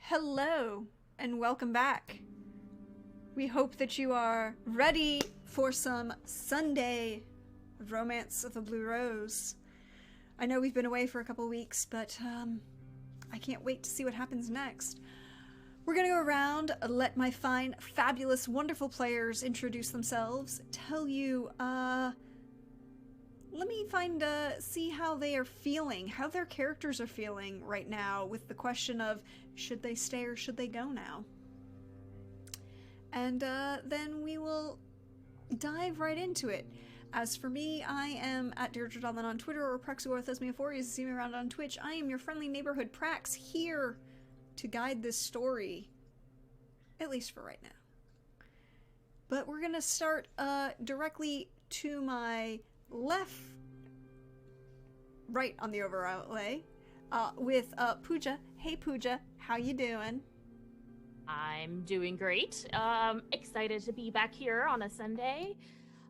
Hello, and welcome back. We hope that you are ready for some Sunday Romance of the Blue Rose. I know we've been away for a couple weeks, but I can't wait to see what happens next. We're gonna go around, let my fine, fabulous, wonderful players introduce themselves, tell you, let me see how they are feeling, how their characters are feeling right now with the question of, should they stay or should they go now? And then we will dive right into it. As for me, I am at Deirdre Donlan on Twitter or Praxuorthesmia4. You see me around on Twitch. I am your friendly neighborhood Prax, here to guide this story, at least for right now. But we're gonna start directly to my left, right on the overlay, with Pooja. Hey Pooja, how you doing? I'm doing great. Excited to be back here on a Sunday.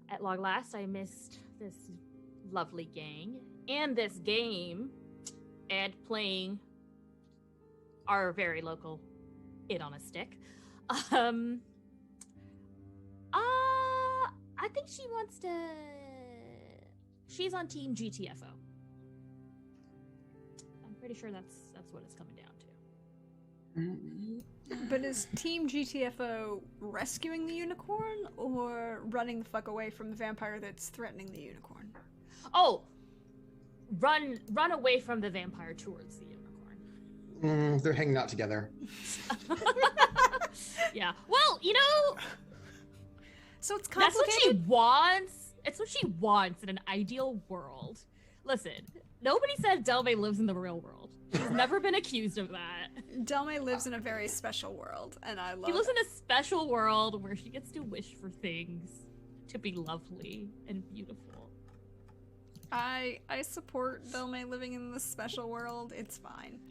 At long last, I missed this lovely gang and this game and playing our very local It on a Stick. I think she wants to... She's on Team GTFO. I'm pretty sure that's what it's coming down to. But is Team GTFO rescuing the unicorn or running the fuck away from the vampire that's threatening the unicorn? Oh, run away from the vampire towards the unicorn. They're hanging out together. Yeah. Well, you know, so it's complicated. That's what she wants. It's what she wants in an ideal world. Listen, nobody said Delme lives in the real world. She's never been accused of that. Delme lives in a very special world, and I love She lives in a special world where she gets to wish for things to be lovely and beautiful. I support Delme living in this special world. It's fine.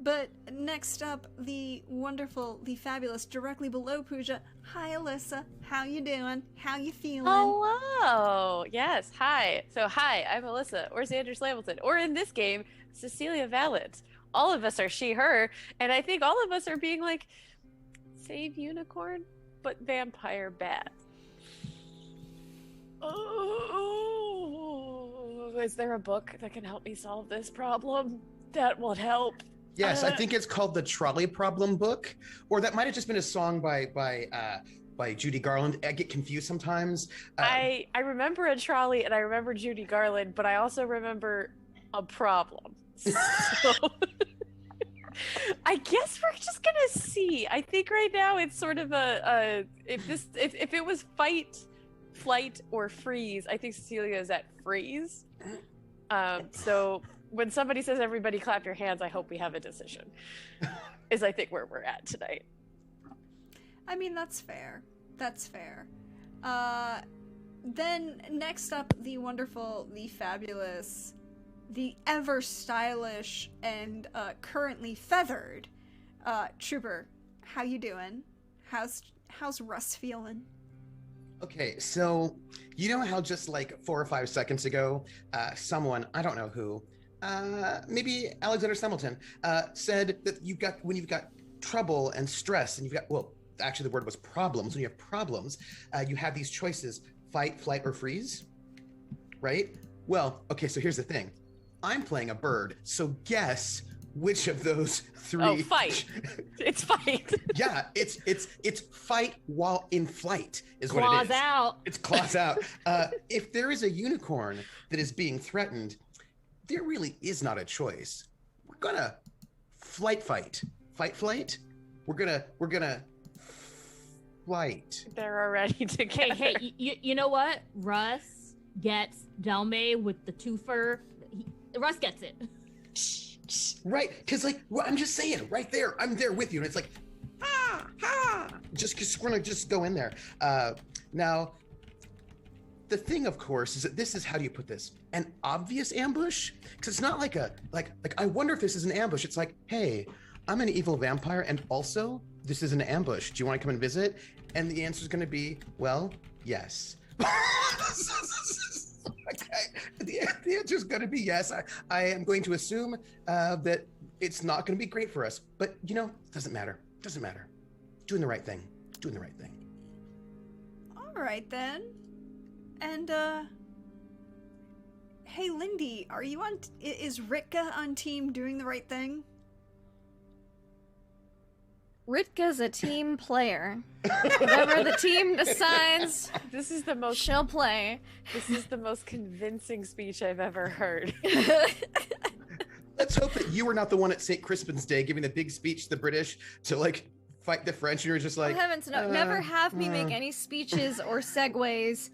But next up, the wonderful, the fabulous, directly below Pooja. Hi, Alyssa. How you doing? How you feeling? Hello. Yes. Hi. So hi, I'm Alyssa, or Sandra Slamilton, or in this game, Cecilia Valent. All of us are she, her, and I think all of us are being like, save unicorn, but vampire bad. Oh, is there a book that can help me solve this problem? That would help. Yes, I think it's called the Trolley Problem Book, or that might have just been a song by Judy Garland. I get confused sometimes. I remember a trolley and I remember Judy Garland, but I also remember a problem. So I guess we're just gonna see. I think right now it's sort of if it was fight, flight, or freeze, I think Cecilia is at freeze. So when somebody says everybody clap your hands, I hope we have a decision. Is I think where we're at tonight. I mean, that's fair. That's fair. Then next up, the wonderful, the fabulous, the ever stylish, and currently feathered Trooper. How you doing? How's Russ feeling? Okay, so you know how just like 4 or 5 seconds ago, someone, I don't know who, maybe Alexander Hamilton, said that when you've got trouble and stress and you've got, well, actually the word was problems. When you have problems, you have these choices: fight, flight, or freeze, right? Well, okay, so here's the thing. I'm playing a bird, so guess which of those 3? Oh, fight. It's fight. Yeah, it's fight while in flight is Claws what it is. out. It's claws out. If there is a unicorn that is being threatened, there really is not a choice. We're gonna fight. We're gonna flight. They're already together. Hey, you know what? Russ gets Delme with the twofer. Russ gets it. Right, because like I'm just saying, right there, I'm there with you, and it's like, just we're gonna just go in there. Now, the thing, of course, is that this is, how do you put this? An obvious ambush? Because it's not like I wonder if this is an ambush. It's like, hey, I'm an evil vampire, and also this is an ambush. Do you want to come and visit? And the answer is going to be, well, yes. Okay. The answer is going to be yes. I am going to assume that it's not going to be great for us. But, you know, it doesn't matter. It doesn't matter. Doing the right thing. Doing the right thing. All right, then. And, hey, Lindy, are you on... is Ritka on team doing the right thing? Ritka's a team player. Whatever the team decides, This is the most she'll play. This is the most convincing speech I've ever heard. Let's hope that you were not the one at St. Crispin's Day giving the big speech to the British to, like, fight the French, and you were just like... Oh, heavens, no. Never have me make any speeches or segues,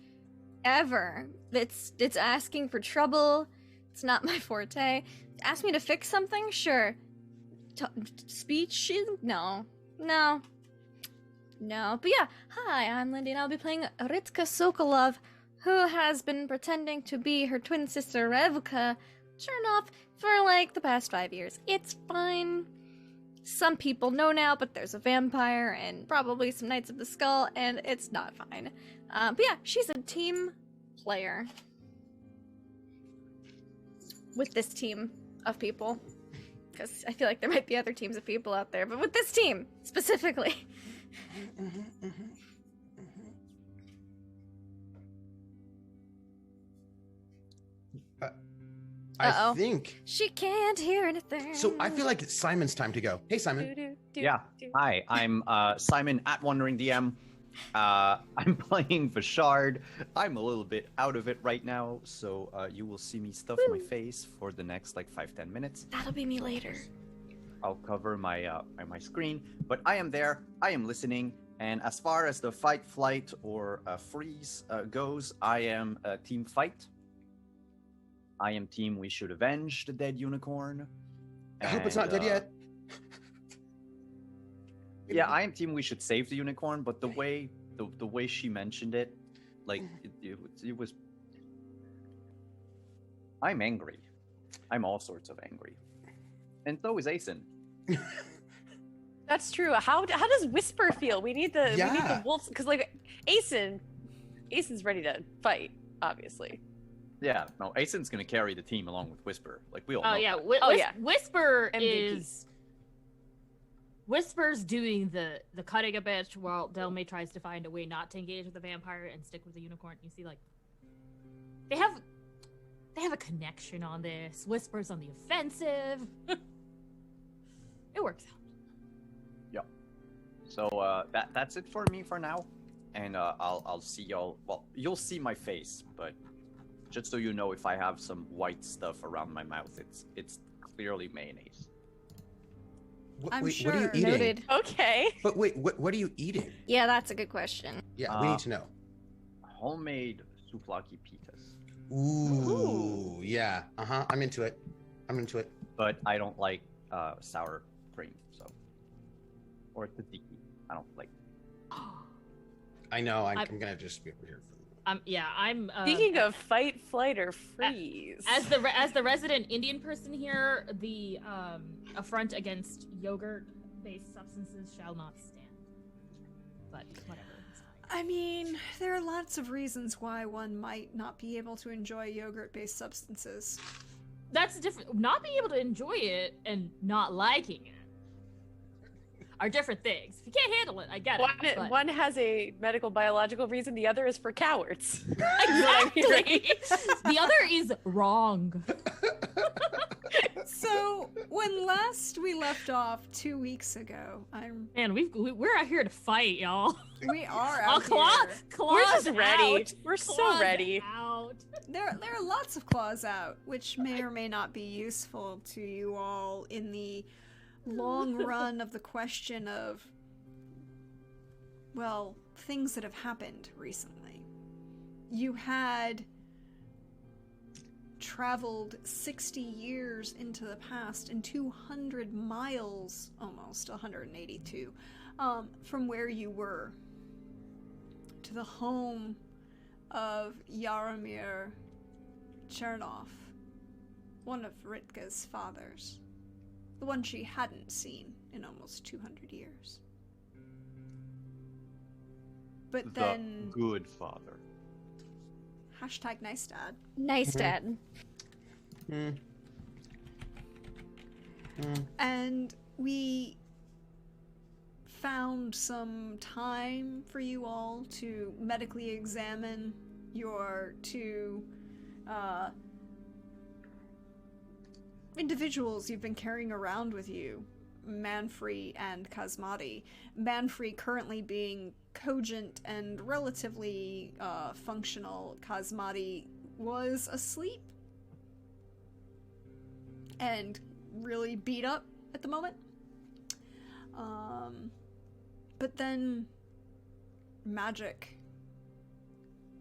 ever. It's asking for trouble. It's not my forte. Ask me to fix something? Sure. Speech? No. But yeah, hi, I'm Lindy, and I'll be playing Ritka Sokolov, who has been pretending to be her twin sister Revka Chernoff for like the past 5 years. It's fine. Some people know now, but there's a vampire and probably some Knights of the Skull, and it's not fine. But yeah, she's a team player with this team of people. Because I feel like there might be other teams of people out there, but with this team, specifically. I think... She can't hear anything. So I feel like it's Simon's time to go. Hey, Simon. Yeah. Hi, I'm Simon at Wandering DM. I'm playing Vashard. I'm a little bit out of it right now, so you will see me stuff my face for the next like 5-10 minutes. That'll be me later. I'll cover my my screen, but I am there. I am listening, and as far as the fight, flight, or freeze goes, I am team fight. I am team we should avenge the dead unicorn. I hope it's not dead yet. Yeah, I am team we should save the unicorn, but the way the way she mentioned it, like it was. I'm angry. I'm all sorts of angry, and so is Asen. That's true. How does Whisper feel? We need the wolves, because like Asen's ready to fight, obviously. Yeah, no, Asen's gonna carry the team along with Whisper. Like we all know. Yeah, that. Whisper MVP. is. Whisper's doing the cutting a bit while Delmay tries to find a way not to engage with the vampire and stick with the unicorn. You see, like, they have a connection on this. Whisper's on the offensive. It works out. Yeah. So that's it for me for now, and I'll see y'all. Well, you'll see my face, but just so you know, if I have some white stuff around my mouth, it's clearly mayonnaise. I'm sure. What are you eating? Noted. Okay. But wait, what are you eating? Yeah, that's a good question. Yeah, we need to know. Homemade souvlaki pitas. Ooh, yeah. I'm into it. But I don't like sour cream, so or tzatziki. I don't like. I know. I'm gonna just be over here. I'm Speaking of fight, flight, or freeze. as the resident Indian person here, the affront against yogurt-based substances shall not stand. But whatever. It's fine. I mean, there are lots of reasons why one might not be able to enjoy yogurt-based substances. That's different. Not being able to enjoy it and not liking it are different things. If you can't handle it, I get it. But... One has a medical biological reason, the other is for cowards. Exactly. The other is wrong. So, when last we left off 2 weeks ago, Man, we're out here to fight, y'all. we are out We're just ready. Out. We're so Claws ready. Out. There are lots of claws out, which may or may not be useful to you all in the long run of the question of, well, things that have happened recently. You had traveled 60 years into the past and 200 miles, almost 182, from where you were to the home of Yaromir Chernoff, one of Ritka's fathers. The one she hadn't seen in almost 200 years. But then... The good father. Hashtag nice dad. Nice, Dad. And we found some time for you all to medically examine your two individuals you've been carrying around with you, Manfrey and Kazmati. Manfrey currently being cogent and relatively functional. Kazmati was asleep and really beat up at the moment. But then magic,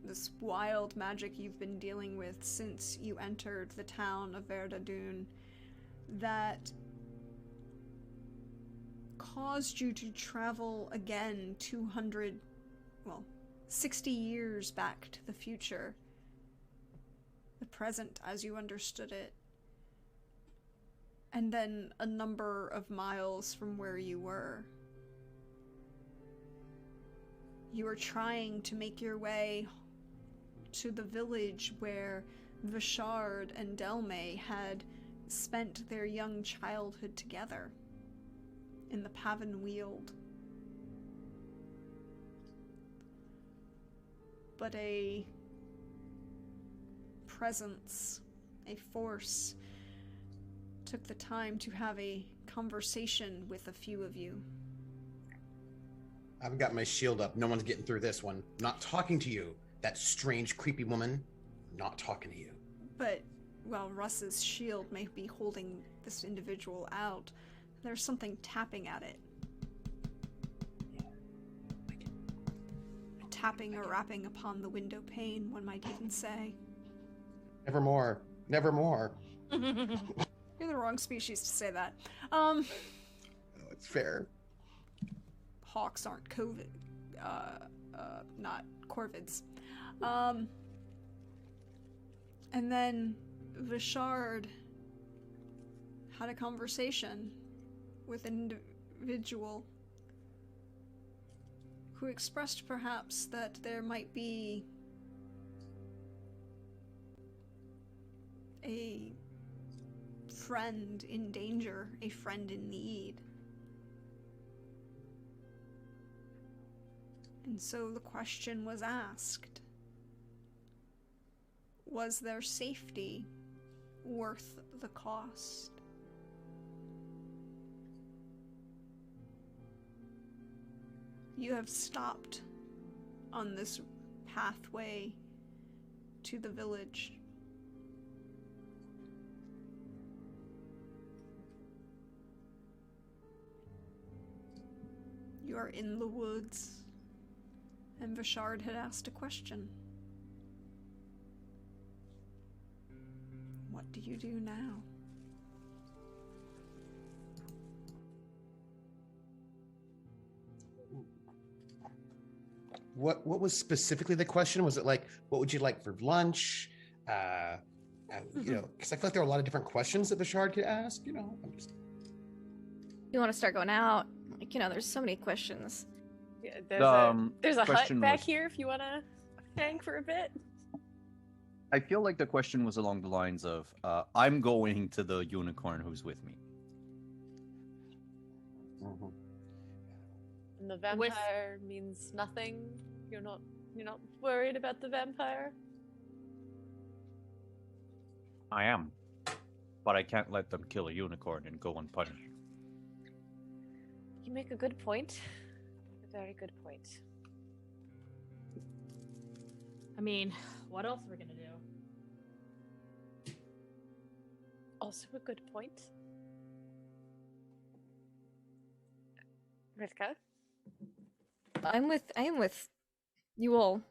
this wild magic you've been dealing with since you entered the town of Verdadune, that caused you to travel again 60 years back to the future, the present as you understood it, and then a number of miles from where you were. You were trying to make your way to the village where Vishard and Delme had spent their young childhood together in the Pavan Weald. But a presence, a force, took the time to have a conversation with a few of you. I've got my shield up. No one's getting through this one. I'm not talking to you. That strange, creepy woman. I'm not talking to you. But while Russ's shield may be holding this individual out, there's something tapping at it. Tapping or rapping upon the window pane, one might even say. Nevermore. Nevermore. You're the wrong species to say that. Oh, it's fair. Hawks aren't COVID. Not corvids. And then Vishard had a conversation with an individual who expressed perhaps that there might be a friend in danger, a friend in need. And so the question was asked, was their safety worth the cost? You have stopped on this pathway to the village. You are in the woods. And Vishard had asked a question. What do you do now? What was specifically the question? Was it like, what would you like for lunch? You know, because I feel like there are a lot of different questions that Vishard could ask. You know, I'm just. You want to start going out? Like, you know, there's so many questions. Yeah, there's a hut question back was- here if you want to hang for a bit. I feel like the question was along the lines of, I'm going to the unicorn who's with me. Mhm. And the vampire means nothing. You're not worried about the vampire? I am. But I can't let them kill a unicorn and go unpunished. You make a good point. A very good point. I mean, what else are we gonna do? Also a good point. Rivka? I am with you all.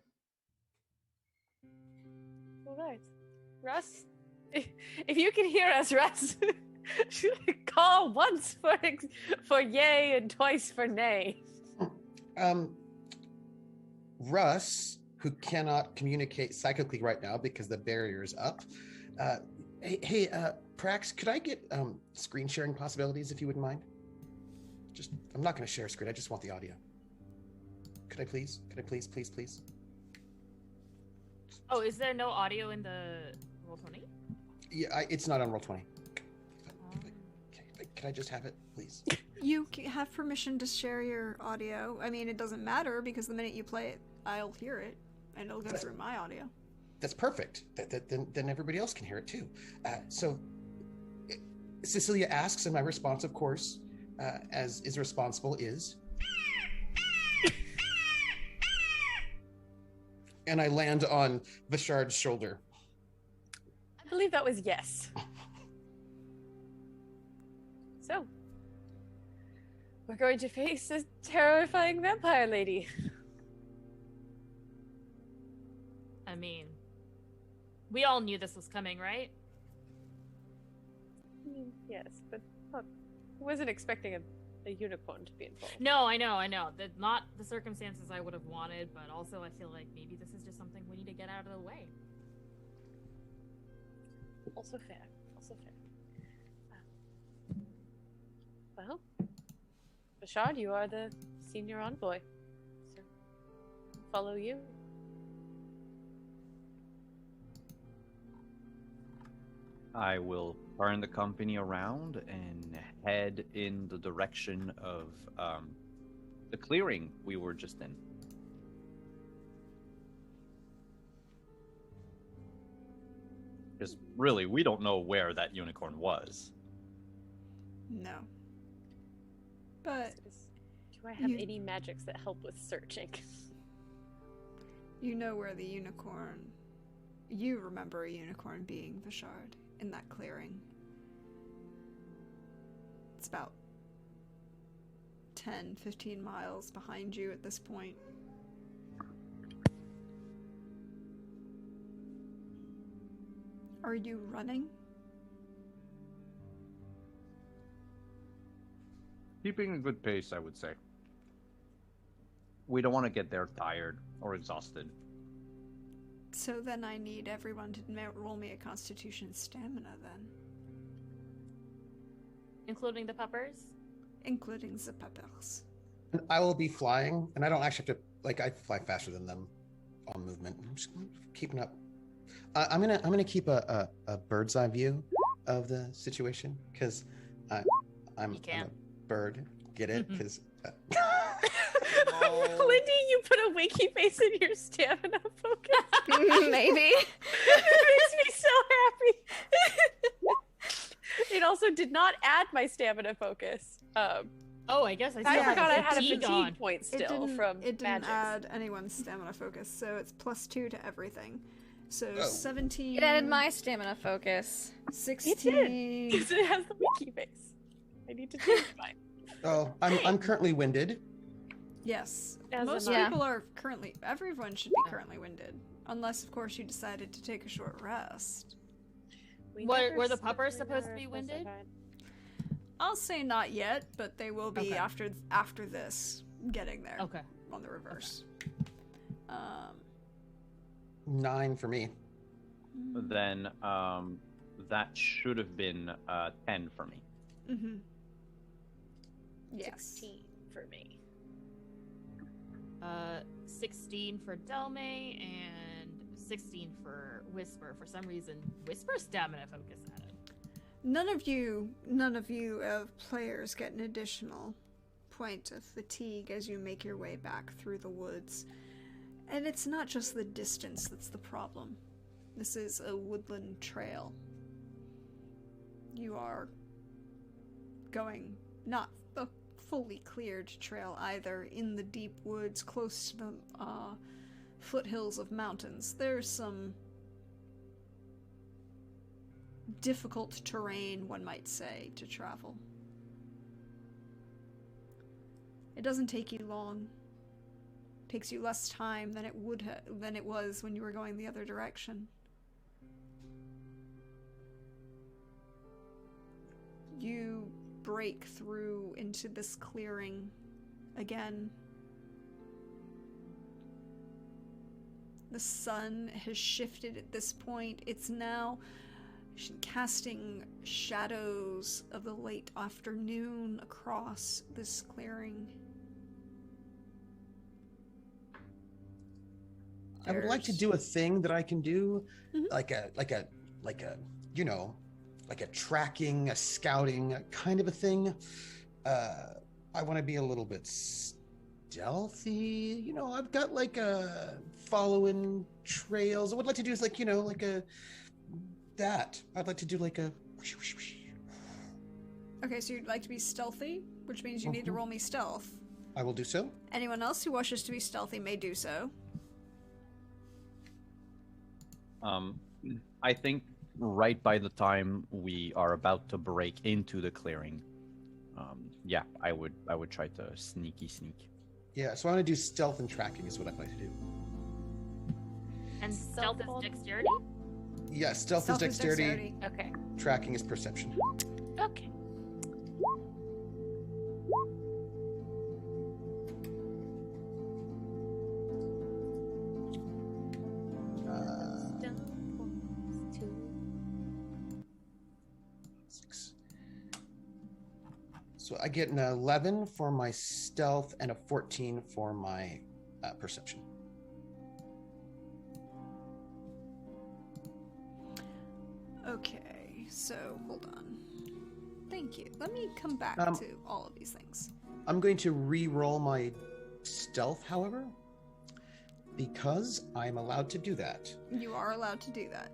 All right. Russ? If you can hear us, Russ, call once for yay and twice for nay. Russ, who cannot communicate psychically right now because the barrier is up. Hey, Prax, could I get screen sharing possibilities if you wouldn't mind? I'm not going to share a screen. I just want the audio. Could I please? Could I please, please, please? Oh, is there no audio in the Roll20? Yeah, it's not on Roll20. Oh. Okay, can Could I just have it, please? You have permission to share your audio. I mean, it doesn't matter because the minute you play it, I'll hear it, and it'll go through my audio. That's perfect. Then everybody else can hear it too. So Cecilia asks, and my response, of course, as is responsible, is... and I land on Vishard's shoulder. I believe that was yes. So, we're going to face a terrifying vampire lady. I mean, we all knew this was coming, right? Yes, but I wasn't expecting a unicorn to be involved. No, I know. Not the circumstances I would have wanted, but also I feel like maybe this is just something we need to get out of the way. Also fair. Well, Bashard, you are the senior envoy, so follow you. I will turn the company around and head in the direction of the clearing we were just in. Because really, we don't know where that unicorn was. No. But do I have any magics that help with searching? you know where the unicorn... You remember a unicorn being Vishard in that clearing. It's about 10, 15 miles behind you at this point. Are you running? Keeping a good pace, I would say. We don't want to get there tired or exhausted. So then I need everyone to roll me a Constitution stamina then. Including the puppers? Including the peppers. I will be flying, and I don't actually have to, like, I fly faster than them on movement. I'm just keeping up. I'm gonna keep a bird's eye view of the situation, because I'm a bird. Get it? Because Lindy, you put a winky face in your stamina focus. Maybe. It makes me so happy. It also did not add my stamina focus. Oh, I guess I still I have forgot I had a fatigue fatigue on. point still It didn't magics. add anyone's stamina focus, so it's +2 to everything. So Oh. 17. It added my stamina focus. 16. Because it has the winky face. I need to change mine. oh, I'm currently winded. Yes. As Most am I. people are currently... Everyone should be currently winded. Unless, of course, you decided to take a short rest. Were the puppers supposed to be winded? I'll say not yet, but they will be Okay. after this, getting there. Okay. On the reverse. 9 for me. Then that should have been 10 for me. Mm-hmm. Yes. 16 for me. 16 for Delme and 16 for Whisper. For some reason, Whisper stamina focus added. None of you players get an additional point of fatigue as you make your way back through the woods. And it's not just the distance that's the problem. This is a woodland trail. You are going not a fully cleared trail either, in the deep woods close to the foothills of mountains. There's some difficult terrain, one might say, to travel. It doesn't take you long. It takes you less time than it was when you were going the other direction. You break through into this clearing again. The sun has shifted at this point. It's now casting shadows of the late afternoon across this clearing. I would like to do a thing that I can do, like a, you know, like a tracking, a scouting kind of a thing. I want to be a little bit stealthy. You know, I've got like a following trails. I would like to do is like, you know, like a that. I'd like to do like a. Okay, so you'd like to be stealthy, which means you need to roll me stealth. I will do so. Anyone else who wishes to be stealthy may do so. I think right by the time we are about to break into the clearing, yeah, I would try to sneak. Yeah, so I want to do stealth and tracking is what I'd like to do. And stealth is dexterity? Yeah, stealth is dexterity. Okay. Tracking is perception. Okay. So I get an 11 for my stealth and a 14 for my perception. Okay, so hold on. Thank you. Let me come back to all of these things. I'm going to re-roll my stealth, however, because I'm allowed to do that. You are allowed to do that.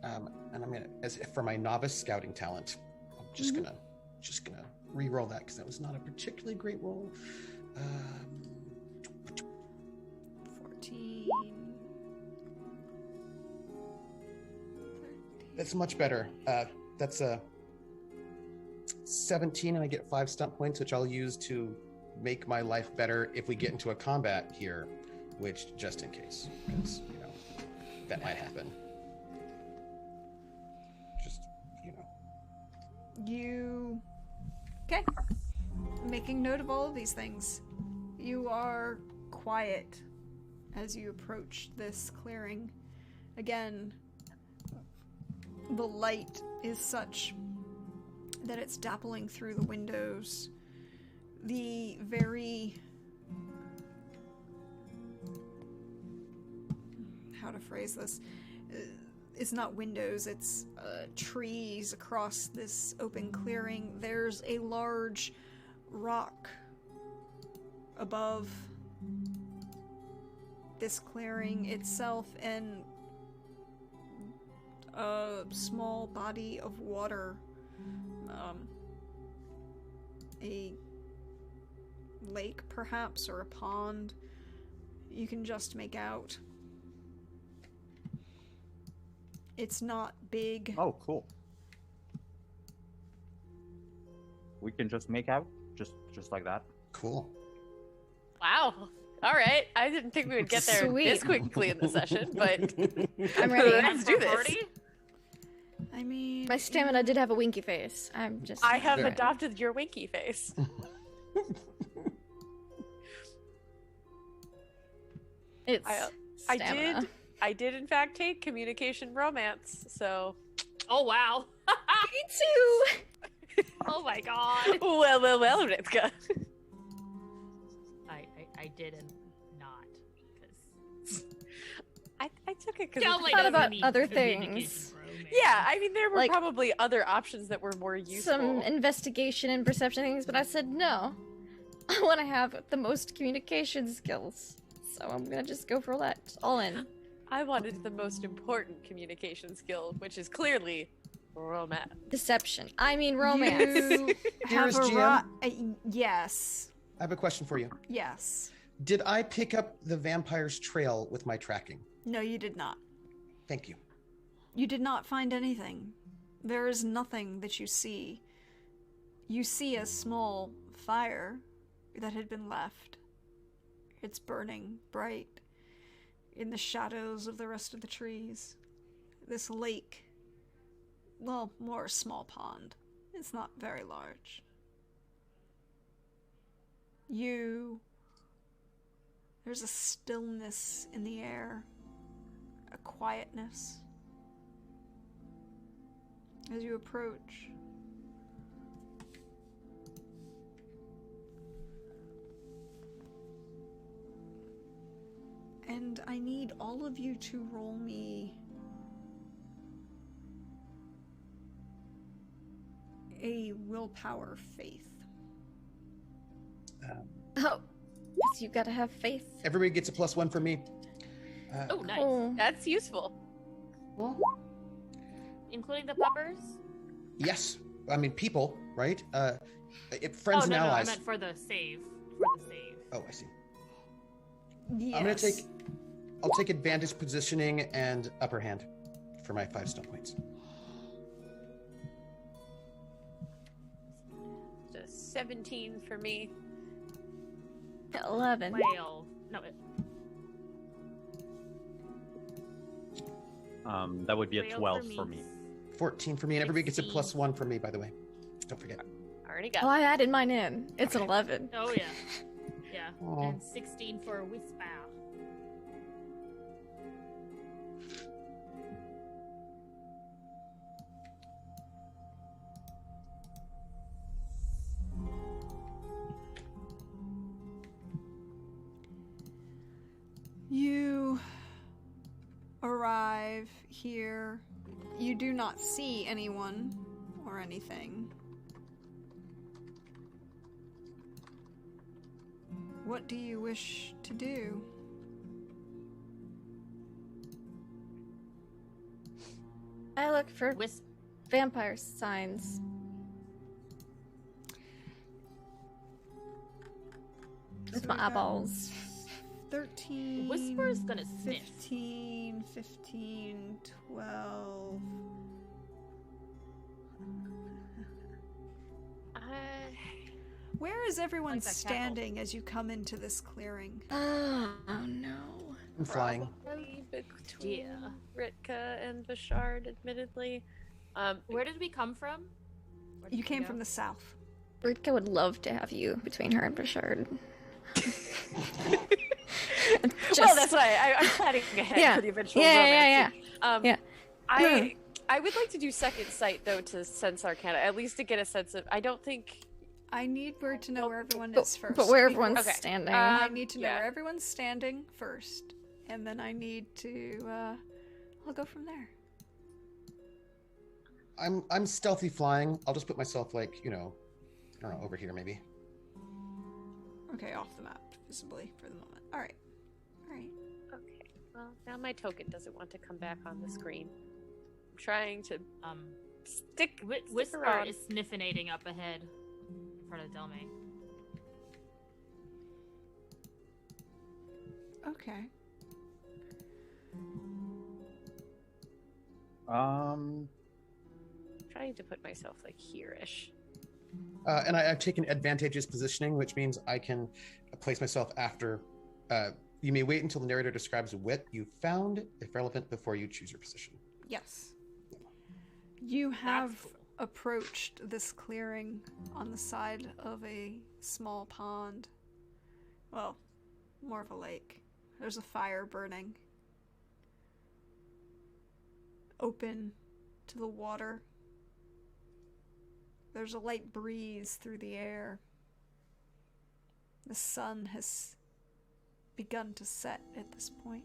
And I'm gonna, as for my novice scouting talent, I'm just gonna re-roll that because that was not a particularly great roll. 14. That's much better. That's a 17, and I get 5 stunt points, which I'll use to make my life better if we get into a combat here, which just in case, because you know that might happen. Just You. Okay. Making note of all of these things. You are quiet as you approach this clearing. Again, the light is such that it's dappling through the windows. The very... how to phrase this? It's not windows, it's trees across this open clearing. There's a large rock above this clearing itself and a small body of water. A lake, perhaps, or a pond. You can just make out. It's not big. Oh, cool. We can just make out, just like that. cool. Wow. All right. I didn't think we would get there Sweet. this quickly in the session, but I'm ready. let's do this. I mean, My stamina did have a winky face. I'm just. I have Right. adopted your winky face. It's. I stamina. I did in fact take communication romance, so Oh wow. Me too. Oh my god. well, Ritka. I didn't not because I took it because Kelly thought doesn't about need other communication things. romance. yeah, I mean there were Like- probably other options that were more useful. Some investigation and perception things, but I said no. I want to have the most communication skills, so I'm gonna just go for that. All in. I wanted the most important communication skill, which is clearly romance. Deception. I mean romance. you have Dearest a GM? yes. I have a question for you. Yes. Did I pick up the vampire's trail with my tracking? No, you did not. Thank you. You did not find anything. There is nothing that you see. You see a small fire that had been left. It's burning bright in the shadows of the rest of the trees. This lake, well, more a small pond. It's not very large. There's a stillness in the air, a quietness. As you approach, and I need all of you to roll me willpower faith. Oh, guess you gotta have faith. Everybody gets a +1 from me. Oh, nice. Oh. That's useful. Including the puppers? Yes. I mean, people, right? Friends and no, allies. I meant for the save. For the save. Oh, I see. Yes. I'll take advantage positioning and upper hand for my 5 stone points. Just 17 for me. 11. Well, no, That would be a 12 12 for me. 14 for me, and everybody gets a 16. +1 for me, by the way. Don't forget. Already got Oh, it. I added mine in. It's an 11. Oh, yeah. Yeah. Aw. And 16 for Whisper. You arrive here. You do not see anyone or anything. What do you wish to do? I look for Whisper. vampire signs. With So my we got eyeballs. 13. Whisper's gonna sniff. 15, 15, 12. Where is everyone Like that cackle. standing as you come into this clearing? Oh no. I'm flying. Probably between Yeah. Ritka and Bashard, admittedly. Where did we come from? Where did You we came go? from the south. Ritka would love to have you between her and Bashard. Well, that's why I'm planning ahead Yeah. for the eventual Yeah. romance. Yeah. I would like to do second sight though to sense Arcana, at least to get a sense of. I don't think. I need word to know where everyone But, is first. but where before- everyone's Okay. standing. I need to know yeah. where everyone's standing first, and then I need to. I'll go from there. I'm stealthy flying. I'll just put myself like, I don't know, over here maybe. Okay, off the map visibly for the moment. All right. Okay. Well, now my token doesn't want to come back on the screen. I'm trying to stick Whisper around. is sniffinating up ahead in front of Delmain. Okay. Trying to put myself like here-ish. And I've taken advantageous positioning, which means I can place myself after. You may wait until the narrator describes what you found, if relevant, before you choose your position. Yes. You have cool. approached this clearing on the side of a small pond. Well, more of a lake. There's a fire burning. Open to the water. There's a light breeze through the air. The sun has begun to set at this point.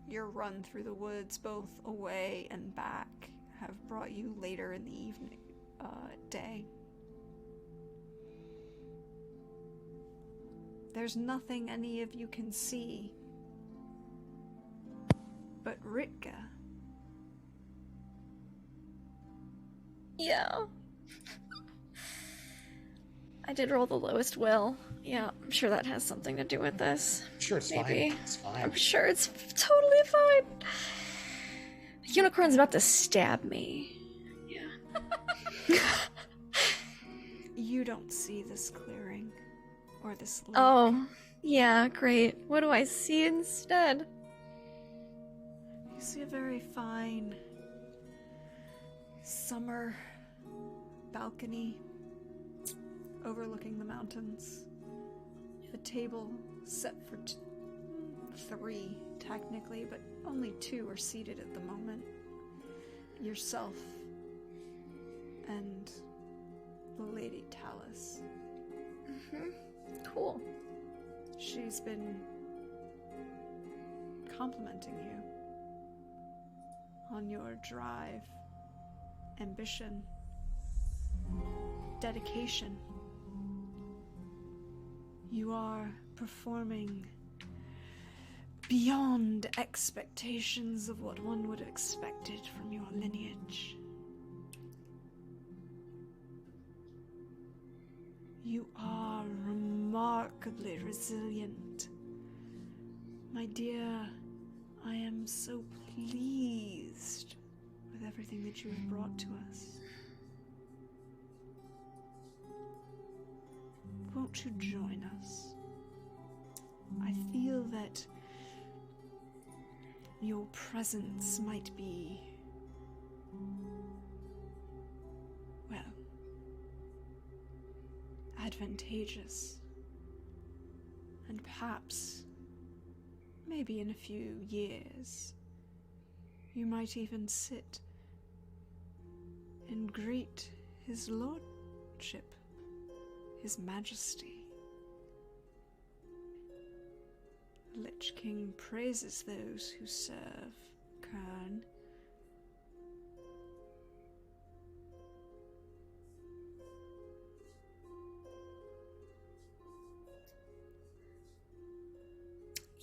Your run through the woods, both away and back, have brought you later in the evening, day. There's nothing any of you can see but Ritka. Yeah. I did roll the lowest will. Yeah, I'm sure that has something to do with this. Sure, it's Maybe. fine. It's fine. I'm sure it's totally fine. The unicorn's about to stab me. Yeah. You don't see this clearing or this lake. Oh, yeah, great. What do I see instead? You see a very fine summer balcony overlooking the mountains. A table set for three, technically, but only two are seated at the moment. Yourself and the Lady Talis. Cool. She's been complimenting you on your drive, ambition, dedication. You are performing beyond expectations of what one would have expected from your lineage. You are remarkably resilient. My dear, I am so pleased with everything that you have brought to us. Won't you join us? I feel that your presence might be, well, advantageous. And perhaps, maybe in a few years, you might even sit and greet his lordship, his majesty. The Lich King praises those who serve Kern.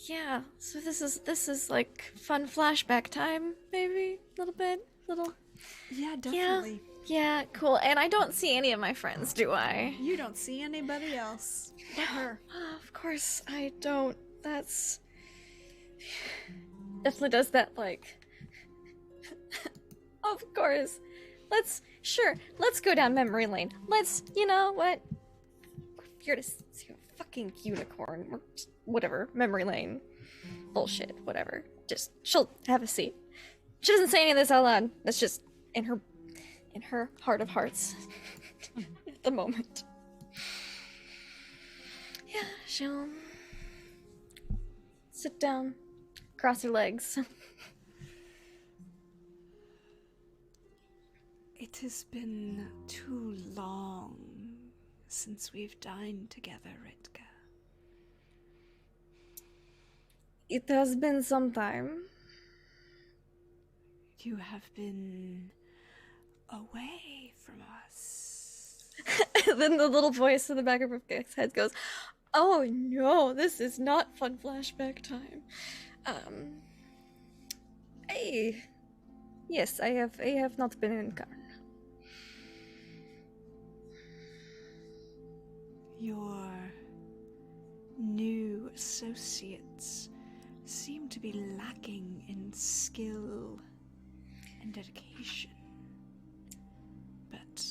Yeah, so this is like fun flashback time, maybe? A little bit? Yeah, definitely. Yeah, cool. And I don't see any of my friends, do I? You don't see anybody else but her. Of course I don't. That's... Definitely does that, like... Of course. Let's go down memory lane. Let's, you know what? We're here to see a fucking unicorn. Or whatever, memory lane. Bullshit, whatever. Just, she'll have a seat. She doesn't say any of this out loud. That's just in her heart of hearts. At the moment. Yeah, she'll sit down, cross her legs. It has been too long since we've dined together, Ritka. It has been some time. You have been away from us. Then the little voice in the back of her head goes, "Oh no, this is not fun flashback time." Yes, I have not been in Kern. Your new associates seem to be lacking in skill and dedication. But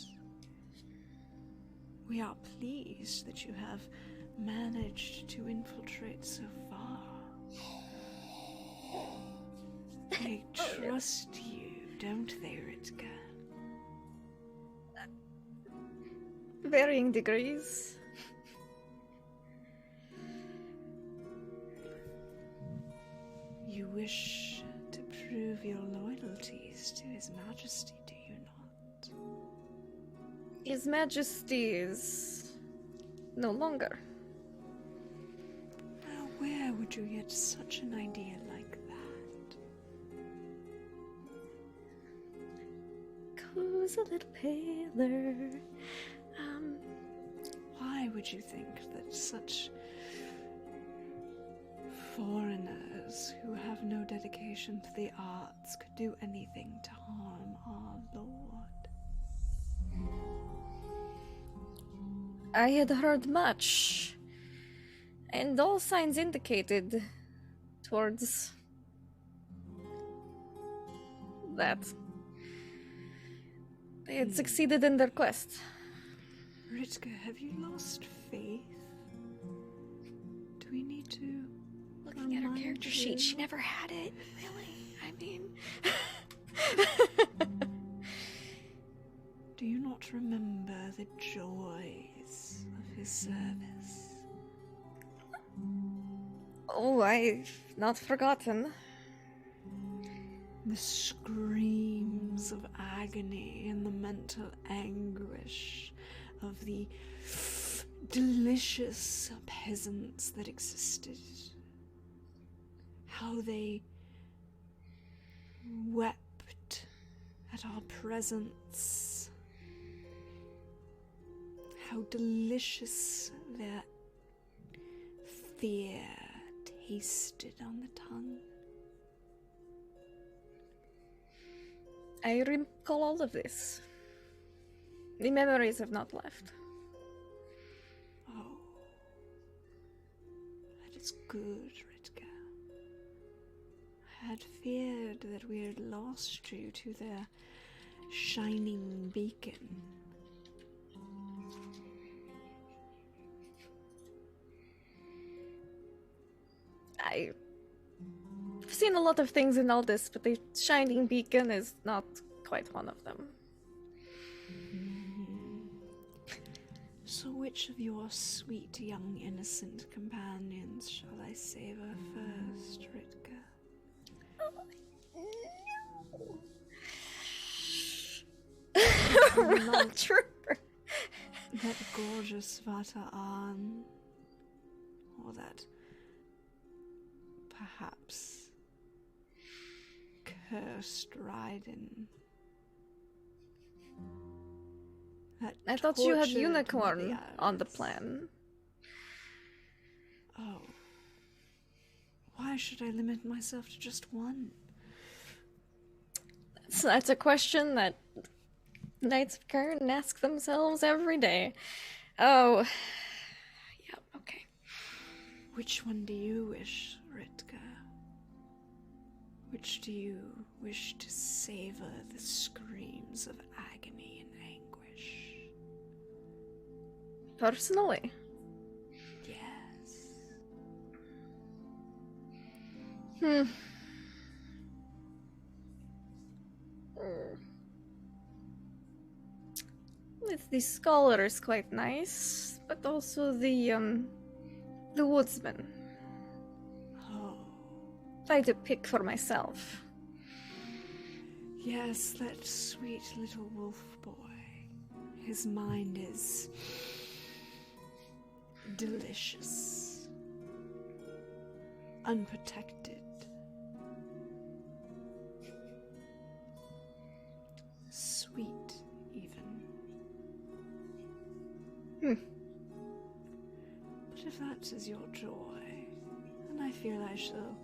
we are pleased that you have managed to infiltrate so far. They trust you, don't they, Ritka? Varying degrees. You wish to prove your loyalties to His Majesty, do you not? His Majesty is no longer. Now, where would you get such an idea like that? Goes a little paler. Why would you think that such foreigners who have no dedication to the arts could do anything to harm our Lord? I had heard much, and all signs indicated towards that they had succeeded in their quest. Ritka, have you lost faith? Do we need to... Looking at her remind character you? sheet, she never had it. Really? I mean... Do you not remember the joys of his service? Oh, I've not forgotten. The screams of agony and the mental anguish of the delicious peasants that existed. How they wept at our presence. how delicious their fear tasted on the tongue. I recall all of this. The memories have not left. Oh, that is good, Ritka. I had feared that we had lost you to their shining beacon. I've seen a lot of things in all this, but the shining beacon is not quite one of them. So which of your sweet young innocent companions shall I savor first, Ritka? Not trooper. That gorgeous Vata An, or that perhaps cursed Raiden. That I thought you had tortured unicorn on the Meliaris. plan. Oh. Why should I limit myself to just one? So that's a question that Knights of Kern ask themselves every day. Oh. Yep, okay. Which one do you wish, Ritka? Which do you wish to savor the screams of agony and anguish? Personally. Yes. With the scholar is quite nice, but also the woodsman. Oh. If I had to pick for myself. Yes, that sweet little wolf boy. His mind is delicious. Unprotected. Sweet, even. But if that is your joy, then I feel I shall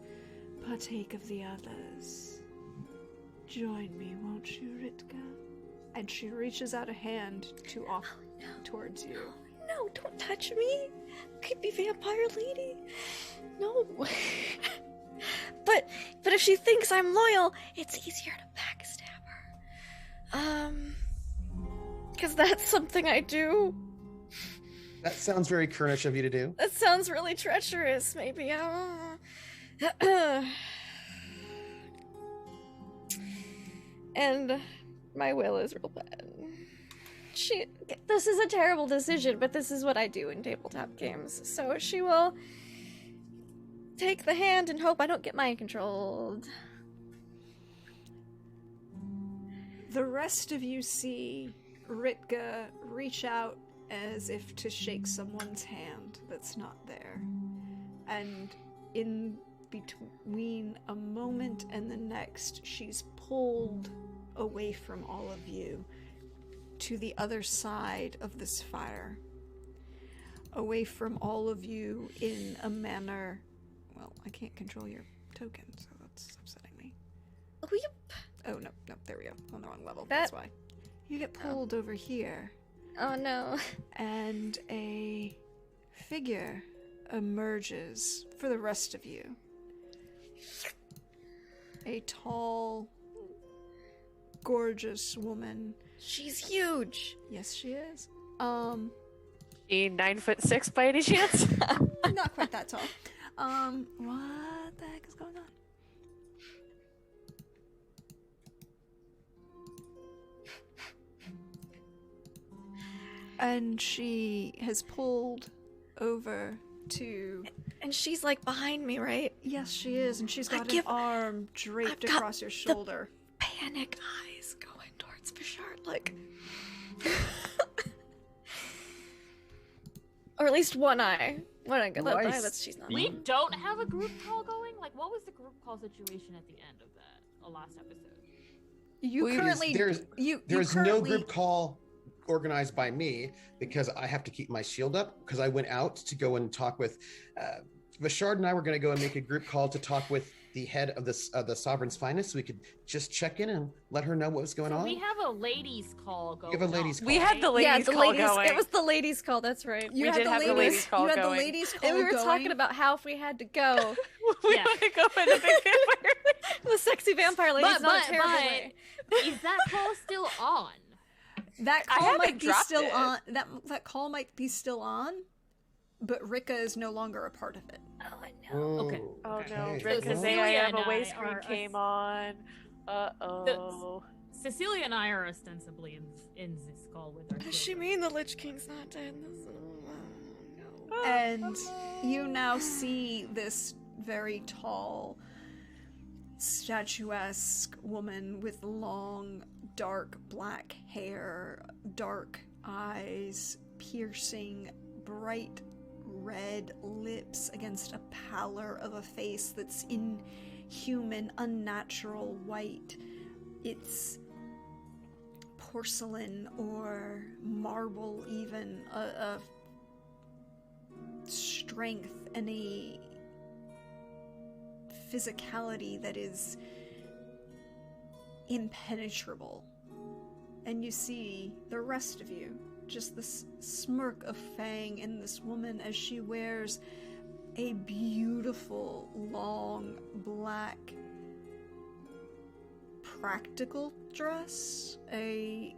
partake of the others. Join me, won't you, Ritka? And she reaches out a hand to off towards you. No, don't touch me. Creepy vampire lady. No. But if she thinks I'm loyal, it's easier to backstab her. Because that's something I do. That sounds very Kernish of you to do. That sounds really treacherous, maybe. And my will is real bad. This is a terrible decision, but this is what I do in tabletop games. So she will take the hand and hope I don't get mind controlled. The rest of you see Ritka reach out as if to shake someone's hand that's not there. And in between a moment and the next, she's pulled away from all of you to the other side of this fire. Away from all of you in a manner... Well, I can't control your token, so that's upsetting me. Oh, no, there we go. On the wrong level, that's why. You get pulled over here. Oh no. And a figure emerges for the rest of you. A tall, gorgeous woman. She's huge. Yes, she is. She 9'6" by any chance? Not quite that tall. What the heck is going on? And she has pulled over to... And she's like behind me, right? Yes, she is, and she's got an arm draped across your shoulder. Panic eyes going towards Bishard, like... Or at least one eye. One eye, good eye, but she's not. We don't have a group call going? Like, what was the group call situation at the end of that last episode? You There's currently... no group call organized by me because I have to keep my shield up because I went out to go and talk with Vashard and I were going to go and make a group call to talk with the head of the Sovereign's Finest so we could just check in and let her know what was going on. We have a ladies' call going. We have a ladies' call. We had the ladies' call going. It was the ladies' call. That's right. We did have the ladies' call You going. had the ladies' call And we were going. talking about how if we had to go, We Yeah. want to go in a big vampire. the sexy vampire lady's not a terrible way. Is that call still on? That I call haven't might be dropped still it. on. That call might be still on, but Rika is no longer a part of it. Oh, no. Okay. Oh Okay. no, So Rick, Cecilia I am and I away screen are came on. Uh-oh. Cecilia and I are ostensibly in this call with our Does she children. mean the Lich King's not dead? No. And you now see this very tall, statuesque woman with long, dark black hair, dark eyes, piercing, bright red lips against a pallor of a face that's inhuman, unnatural white. It's porcelain or marble, even a strength and a physicality that is impenetrable. And you see the rest of you, just this smirk of Fang in this woman as she wears a beautiful, long, black, practical dress, a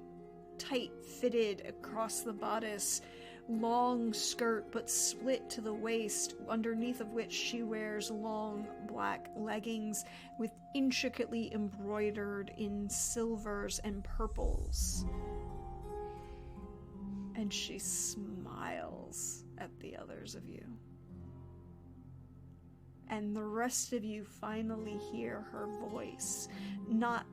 tight-fitted across the bodice, long skirt but split to the waist, underneath of which she wears long black leggings with intricately embroidered in silvers and purples. And she smiles at the others of you. And the rest of you finally hear her voice, not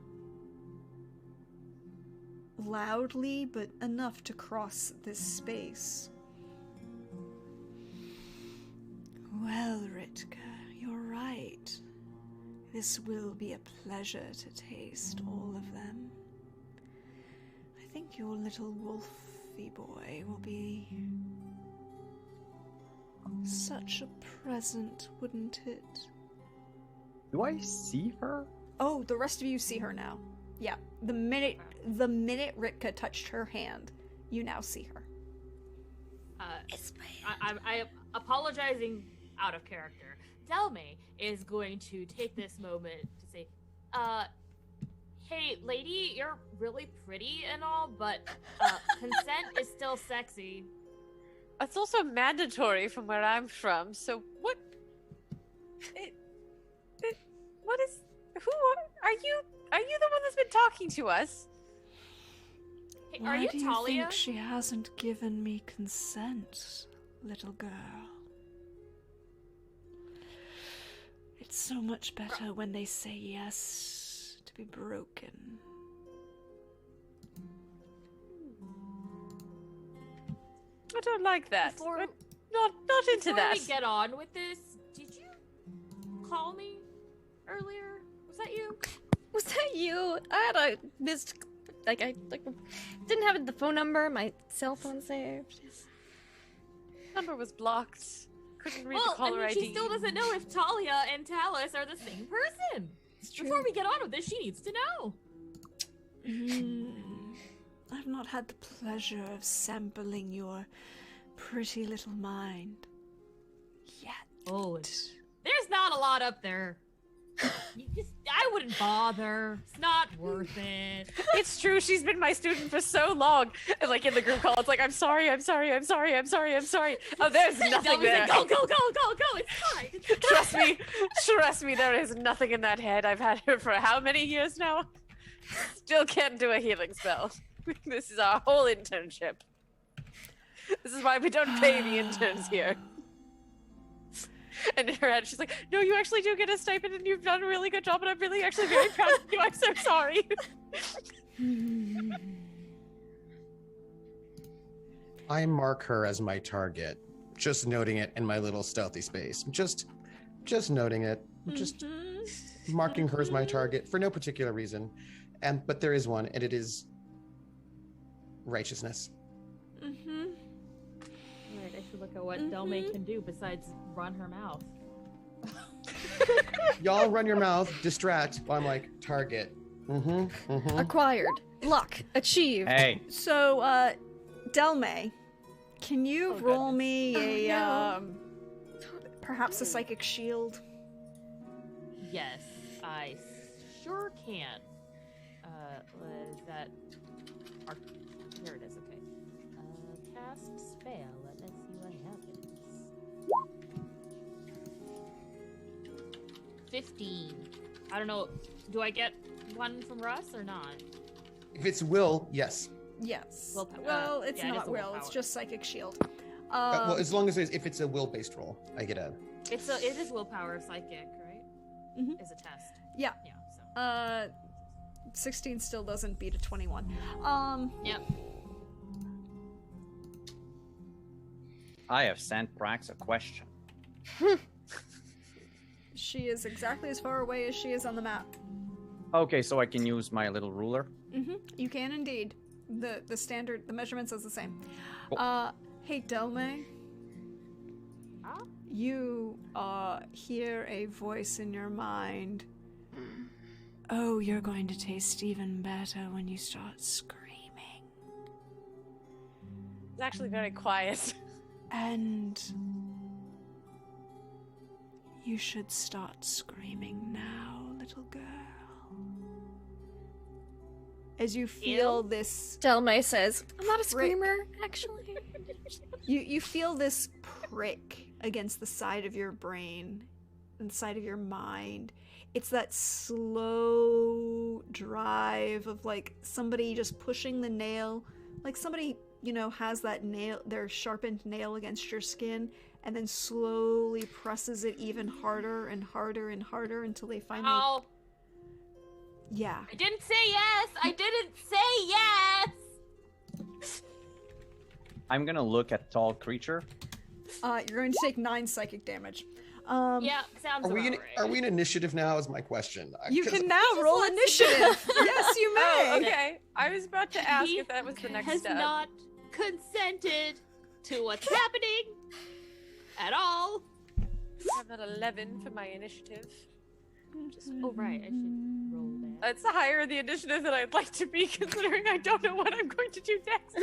loudly, but enough to cross this space. Well, Ritka, you're right. This will be a pleasure to taste all of them. I think your little wolfy boy will be such a present, wouldn't it? Do I see her? Oh, the rest of you see her now. Yeah, the minute Ritka touched her hand, you now see her. It's my I'm apologizing out of character. Delme is going to take this moment to say, hey, lady, you're really pretty and all, but consent is still sexy. It's also mandatory from where I'm from, so what? What is? Who are you? Are you the one that's been talking to us? Hey, Why are you do you Talia? think she hasn't given me consent, little girl? It's so much better when they say yes to be broken. I don't like that. Before- I'm not into Before that. we get on with this, did you call me earlier? Was that you? Was that you? I had a missed, I didn't have the phone number, my cell phone saved. Number was blocked. Couldn't read the Well, I caller mean, ID. she still doesn't know if Talia and Talis are the same person. Before we get on with this, she needs to know. I've not had the pleasure of sampling your pretty little mind yet. Oh, there's not a lot up there. I wouldn't bother. It's not worth it. It's true. She's been my student for so long. And like in the group call, it's like, I'm sorry. Oh, there's nothing there. Like, go, it's fine. Trust me, there is nothing in that head. I've had her for how many years now? Still can't do a healing spell. This is our whole internship. This is why we don't pay the interns here. And in her head, she's like, no, you actually do get a stipend and you've done a really good job and I'm really actually very proud of you. I'm so sorry. I mark her as my target, just noting it in my little stealthy space. Just noting it. Just marking her as my target for no particular reason. But there is one, and it is righteousness. Mm-hmm. Right, I should look at what Delmay can do besides run her mouth. Y'all run your mouth, distract, while I'm like, target. Acquired. Luck. Achieved. Hey, So, Delmay, can you roll me a, perhaps a psychic shield? Yes, I sure can. What is that? Here it is, okay. Cast spell. Let's see what happens. 15. I don't know. Do I get one from Russ or not? If it's will, yes. Yes. Willpower. Well, it's Yeah, it not is a will. It's willpower. just psychic shield. Well, as long as if it's a will-based roll, I get a. It is willpower psychic, right? Mhm. Is a test. Yeah. Yeah. So. 16 still doesn't beat a 21. Yep. I have sent Prax a question. She is exactly as far away as she is on the map. Okay, so I can use my little ruler. You can indeed. The standard, the measurement says the same. Cool. Hey, Delmay. Huh? You hear a voice in your mind. Oh, you're going to taste even better when you start screaming. It's actually very quiet. And you should start screaming now, little girl. As you feel this, Delmay says, I'm not a Prick. screamer, actually. you feel this prick against the side of your brain, inside of your mind. It's that slow drive of like somebody just pushing the nail, like somebody, has that nail, their sharpened nail against your skin, and then slowly presses it even harder and harder and harder until they finally. Ow. Yeah. I didn't say yes! I didn't say yes! I'm gonna look at tall creature. You're going to take 9 psychic damage. Yeah, sounds Are we about in? right. Are we in initiative now? Is my question. You 'Cause can now just roll wants to- initiative. Yes, you may. Oh, okay. I was about to ask He if that was the next has step. not consented to what's happening at all. I have an 11 for my initiative. Oh, right, I should roll that. That's higher the initiative than I'd like to be, considering I don't know what I'm going to do next.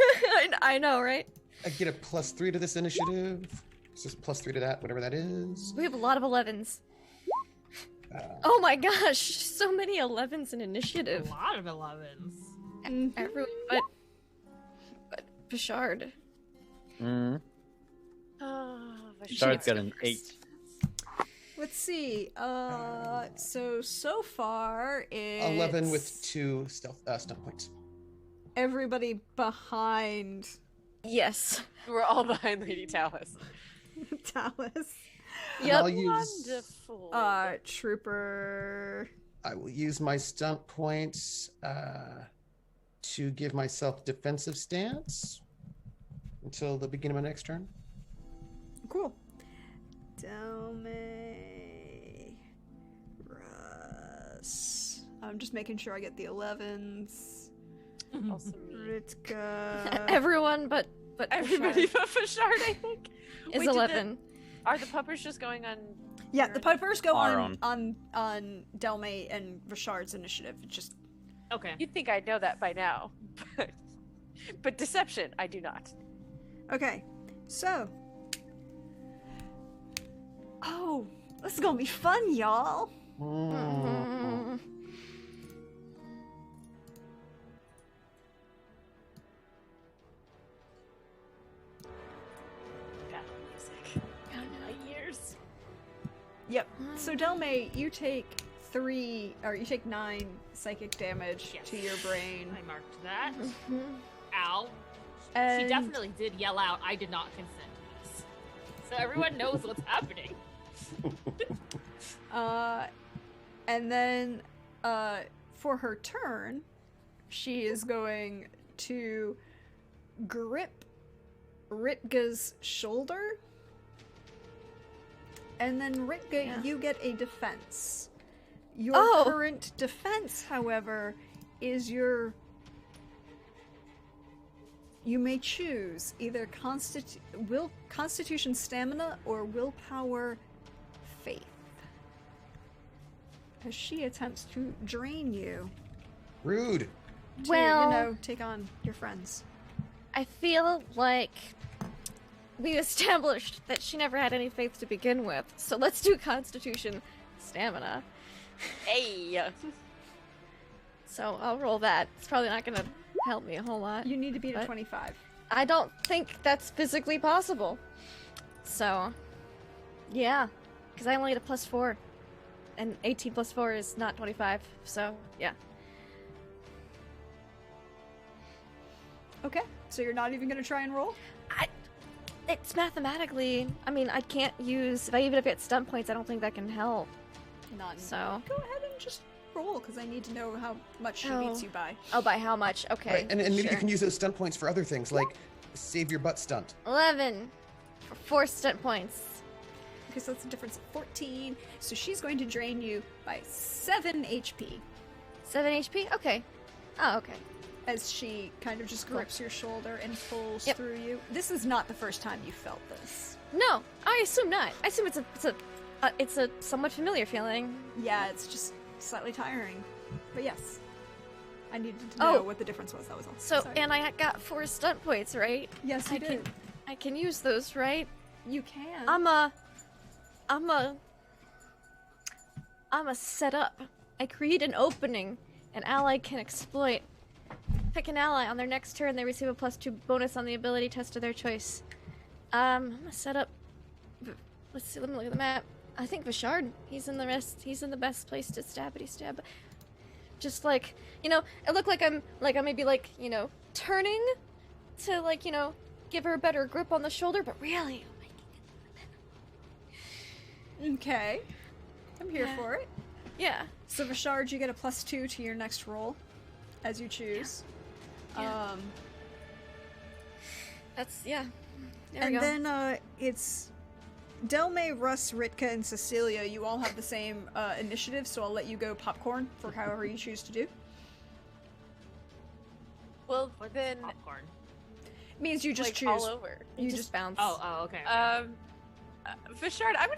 I know, right? I get a +3 to this initiative. It's just +3 to that, whatever that is. We have a lot of 11s. Uh, Oh my gosh, so many 11s in A initiative. lot of 11s. Everyone but Bishard. Mm. Oh, Shard's got an 8. Let's see. So far it's 11 with 2 stealth stun points. everybody behind Yes. We're all behind Lady Talis. Talis. Yep. I'll use. Wonderful. Trooper. I will use my stunt points to give myself defensive stance until the beginning of my next turn. Cool. Delmay. Russ. I'm just making sure I get the 11s. Also me. Ritka. Everyone but Everybody Bishard but Fashard, I think. is Wait, did 11. Are the puppers just going on? Yeah, the puppers go Our on Delmay and Richard's initiative. It's just Okay. You'd think I'd know that by now. But deception, I do not. okay. So. Oh, this is gonna be fun, y'all. Mm. Battle music. My ears. Yep. So Delmay, you take 9 psychic damage Yes. to your brain. I marked that. Mhm. Ow. And She definitely did yell out, I did not consent to this. So everyone knows what's happening. And then, for her turn, she is going to grip Ritga's shoulder. And then, Ritga, Yeah. you get a defense. Your Oh. current defense, however, is your you may choose either Constitution Stamina or Willpower Faith. As she attempts to drain you. Rude. To, Well- take on your friends. I feel like we established that she never had any faith to begin with, so let's do Constitution Stamina. Hey. So I'll roll that. It's probably not gonna help me a whole lot. You need to beat a What? 25. I don't think that's physically possible. So, yeah, because I only get a +4, and 18 + 4 is not 25. So yeah. Okay, so you're not even gonna try and roll? It's mathematically. I mean, I can't use. If I even get stunt points, I don't think that can help. None. So, Go ahead and just roll, because I need to know how much she Oh. beats you by. oh, by how much? Okay. Right, and maybe sure. you can use those stunt points for other things, like save your butt stunt. 11 for 4 stunt points. Okay, so that's a difference of 14. So she's going to drain you by 7 HP 7 HP. Okay. Oh, okay. as she kind of just grips your shoulder and pulls Yep. through you. This is not the first time you felt this. No, I assume not. I assume it's a somewhat familiar feeling. Yeah, it's just slightly tiring. But yes, I needed to know Oh. what the difference was. That was all. So, Sorry. and I got 4 stunt points, right? yes, you I did. I can use those, right? You can. I'm a set up. I create an opening an ally can exploit. Pick an ally. On their next turn, they receive a +2 bonus on the ability test of their choice. I'm gonna set up. Let's see. Let me look at the map. I think Vishard. He's in the best place to stab. Just like it looked like I'm maybe turning to give her a better grip on the shoulder, but really, Okay. I'm here Yeah. for it. yeah. So Vishard, you get a +2 to your next roll, as you choose. Yeah. That's There we And go. then it's Delmay, Russ, Ritka, and Cecilia. You all have the same initiative, so I'll let you go popcorn for however you choose to do. Well, What's then, popcorn? It means you just like, choose. all over. You just bounce. Oh, okay. Vishard, I'm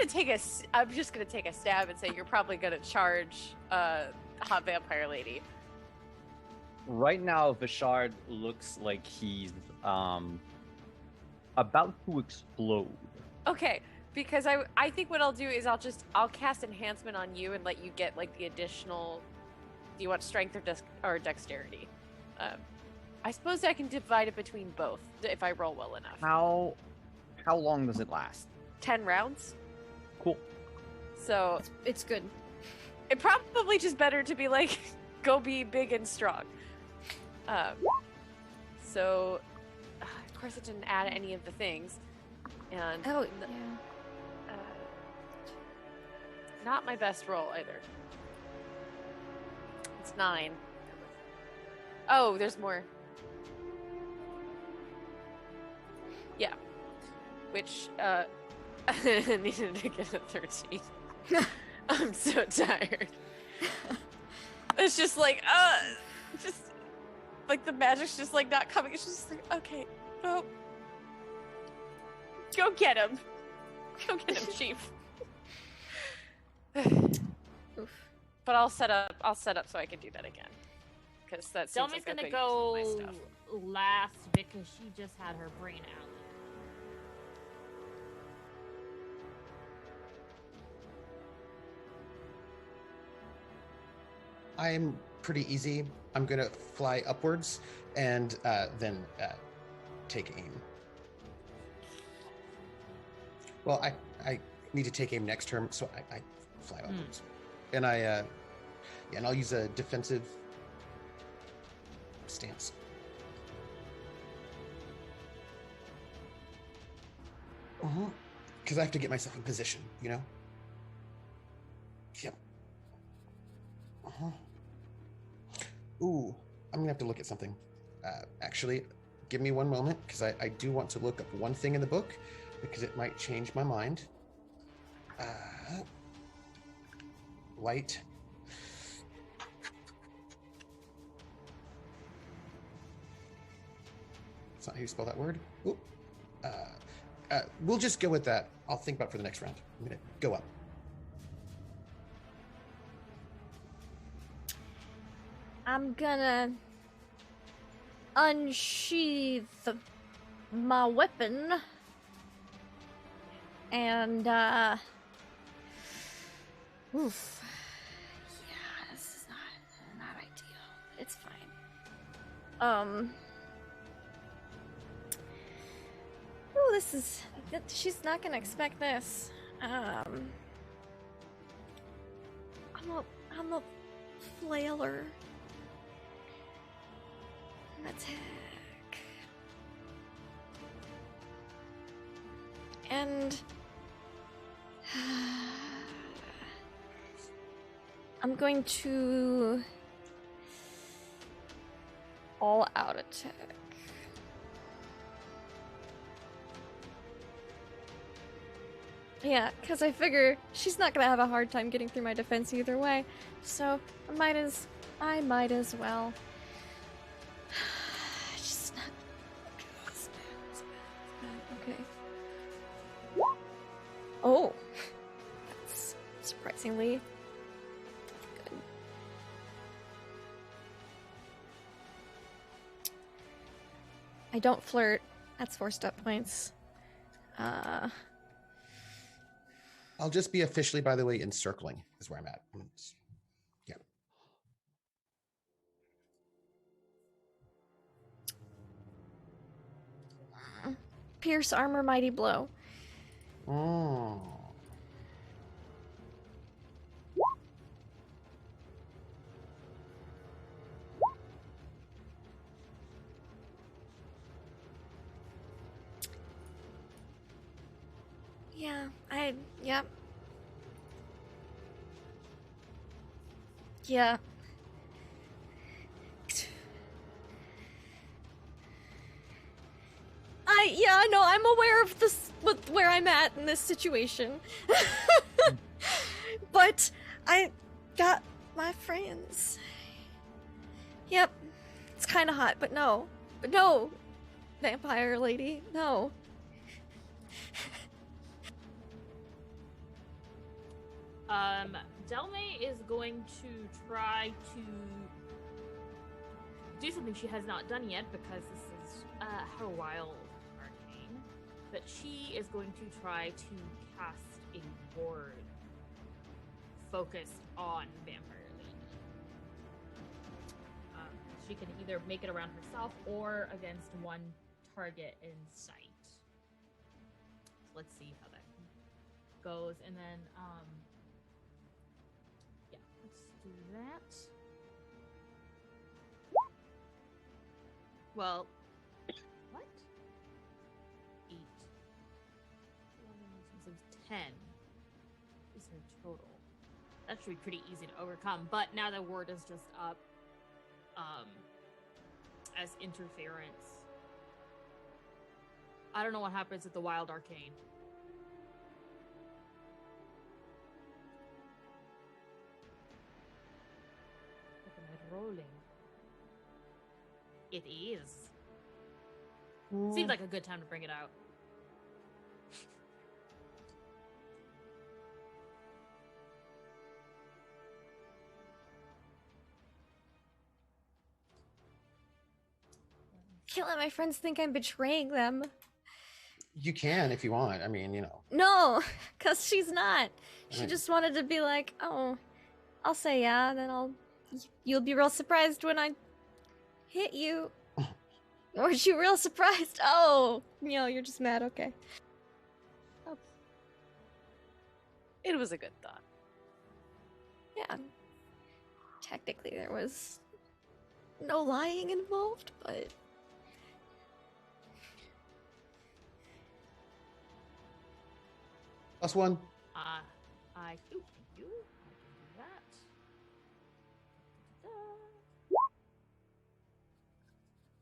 just gonna take a stab and say you're probably gonna charge Hot Vampire Lady. Right now, Vishard looks like he's about to explode. Okay, because I think what I'll do is I'll cast enhancement on you and let you get like the additional. Do you want strength or dexterity? I suppose I can divide it between both if I roll well enough. How long does it last? 10 rounds. Cool. So It's good. it probably just better to be like, go be big and strong. So of course it didn't add any of the things, and Oh, n- yeah. not my best roll either. It's 9. Oh, there's more. Yeah, which needed to get a 13. I'm so tired. It's just like, just like the magic's just like not coming. It's just like, okay, well, go get him. Go get him, Chief. Oof. But I'll set up so I can do that again. Because that seems Delmy's like a gonna good use of my go stuff. last because she just had her brain out. I'm pretty easy. I'm gonna fly upwards and then take aim. Well, I need to take aim next turn, so I fly upwards, and and I'll use a defensive stance. Because I have to get myself in position, you know. Yep. Ooh, I'm gonna have to look at something. Actually, give me one moment, because I do want to look up one thing in the book, because it might change my mind. Light. That's not how you spell that word. Oop. We'll just go with that. I'll think about it for the next round. I'm gonna go up. I'm gonna unsheath my weapon and oof. Yeah, this is not ideal. It's fine. Oh, this is. She's not gonna expect this. I'm a flailer. Attack. And I'm going to all out attack. Yeah, because I figure she's not gonna have a hard time getting through my defense either way, so I might as well. Just not. It's bad. Okay. Oh, that's surprisingly good. I don't flirt. That's 4 step points. I'll just be officially, by the way, encircling is where I'm at. Yeah. Pierce armor, mighty blow. Oh. Yeah, yep. Yeah. No, I'm aware of this, with where I'm at in this situation. But I got my friends. Yep. It's kind of hot, but no. Vampire lady, no. Delme is going to try to do something she has not done yet because this is her wild arcane. But she is going to try to cast a ward focused on Vampire Lady. She can either make it around herself or against one target in sight. So let's see how that goes, and then yeah, let's do that. Well, what? 8. 10 is her total. That should be pretty easy to overcome, but now the word is just up as interference. I don't know what happens with the wild arcane. Look at it rolling. It is. Seems like a good time to bring it out. Can't let my friends think I'm betraying them. You can if you want. I mean, you know. No, because she's not. She just wanted to be like, oh, I'll say yeah, then you'll be real surprised when I hit you. Weren't you real surprised? Oh, you're just mad, okay. Oh. It was a good thought. Yeah. Technically, there was no lying involved, but... +1. I do you. I can do that. Da-da-da.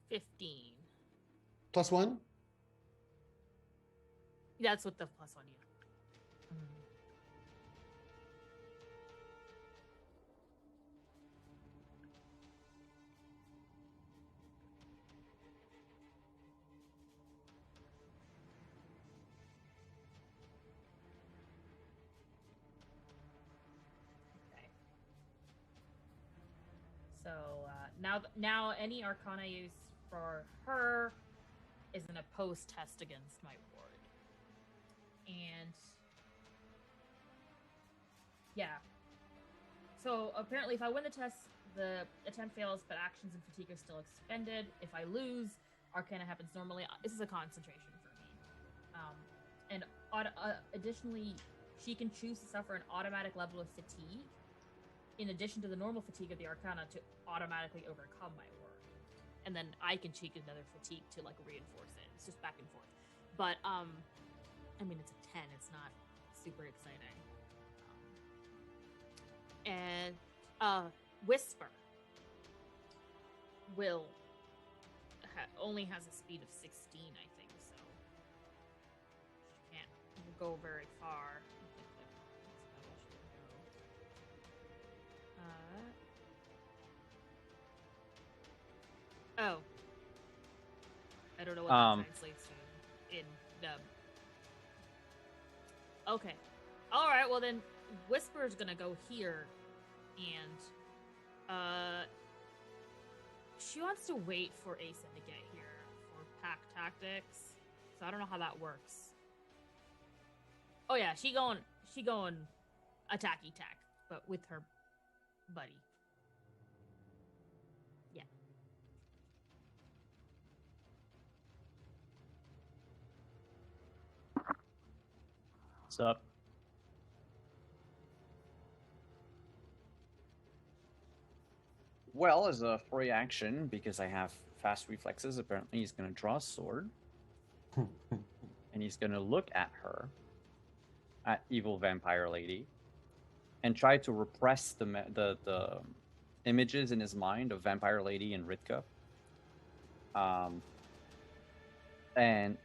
15. +1. That's what the +1, yeah. So now any Arcana use for her is an opposed test against my ward. And yeah. So apparently if I win the test, the attempt fails, but actions and fatigue are still expended. If I lose, Arcana happens normally. This is a concentration for me. And additionally, she can choose to suffer an automatic level of fatigue in addition to the normal fatigue of the Arcana to automatically overcome my ward. And then I can cheat another fatigue to like reinforce it. It's just back and forth. But I mean it's a 10, it's not super exciting. And Whisper will only has a speed of 16, I think, so she can't go very far. Oh. I don't know what that translates to in dub. Okay. Alright, well then Whisper's gonna go here and she wants to wait for Asa to get here for pack tactics. So I don't know how that works. Oh yeah, she going attacky tack, but with her buddy. Yeah. What's up? Well, as a free action, because I have fast reflexes, apparently he's going to draw a sword. And he's going to look at her, at evil vampire lady, and try to repress the images in his mind of vampire lady and Ritka. And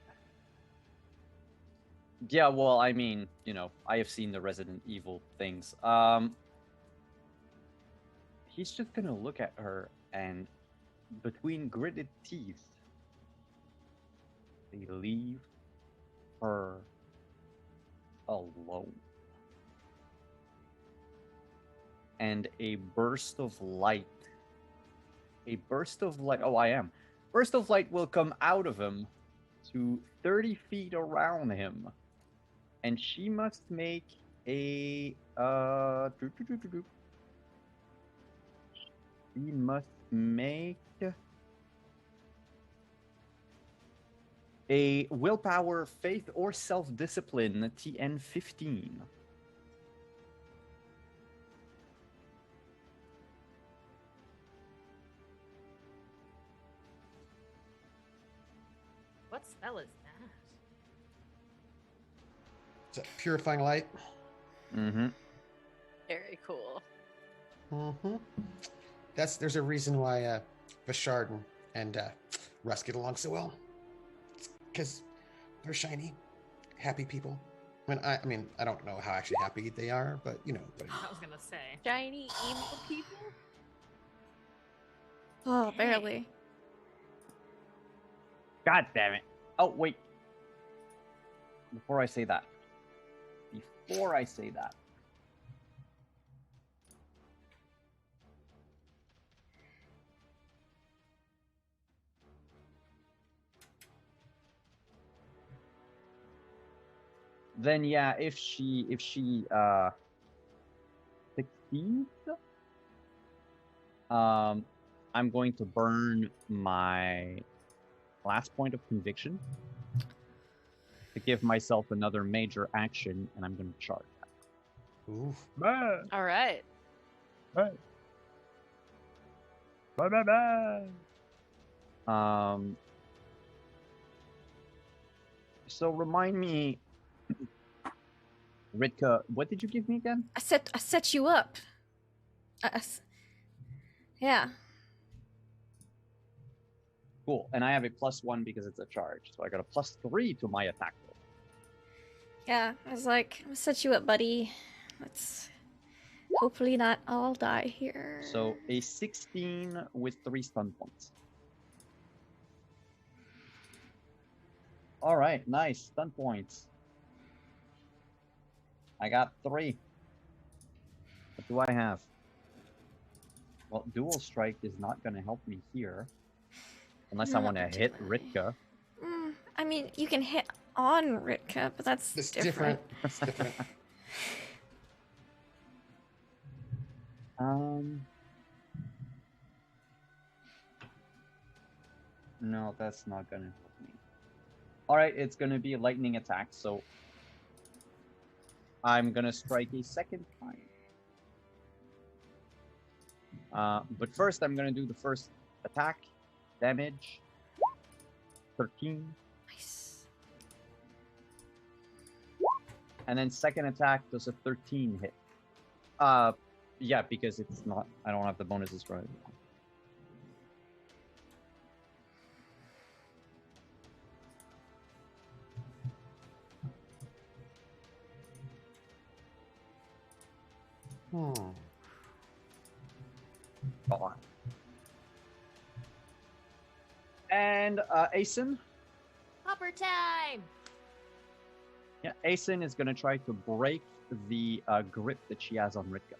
yeah, well, I mean, you know, I have seen the Resident Evil things. He's just gonna look at her, and between gritted teeth, they leave her alone. And a burst of light. Burst of light will come out of him to 30 feet around him. And she must make a She must make a willpower, faith, or self-discipline TN 15. What spell is that? It's a purifying light. Mm-hmm. Very cool. Mm-hmm. There's a reason why Vashard and Russ get along so well. Because they're shiny, happy people. I mean, I don't know how actually happy they are, but you know. But I was gonna say. Shiny emo people? Oh, barely. God damn it. Oh, wait. Before I say that. Then yeah, if she succeeds, I'm going to burn my last point of conviction to give myself another major action, and I'm going to charge. oof. All right. So remind me, Ritka, what did you give me again? I set you up. Yeah. Cool, and I have a +1 because it's a charge, so I got a +3 to my attack roll. Yeah, I was like, I'm gonna set you up, buddy. Let's hopefully not all die here. So a 16 with 3 stun points. All right, nice stun points. I got 3. What do I have? Well, dual strike is not going to help me here. Unless I Not want to hit particularly. Ritka. I mean, you can hit on Ritka, but that's It's different. It's different. No, that's not going to help me. Alright, it's going to be a lightning attack, so I'm going to strike a second time. But first, I'm going to do the first attack. Damage. 13. Nice. And then second attack does a 13 hit. Yeah, because it's not... I don't have the bonuses right. Oh. And Asen? Hopper time! Yeah, Asen is going to try to break the grip that she has on Ritka.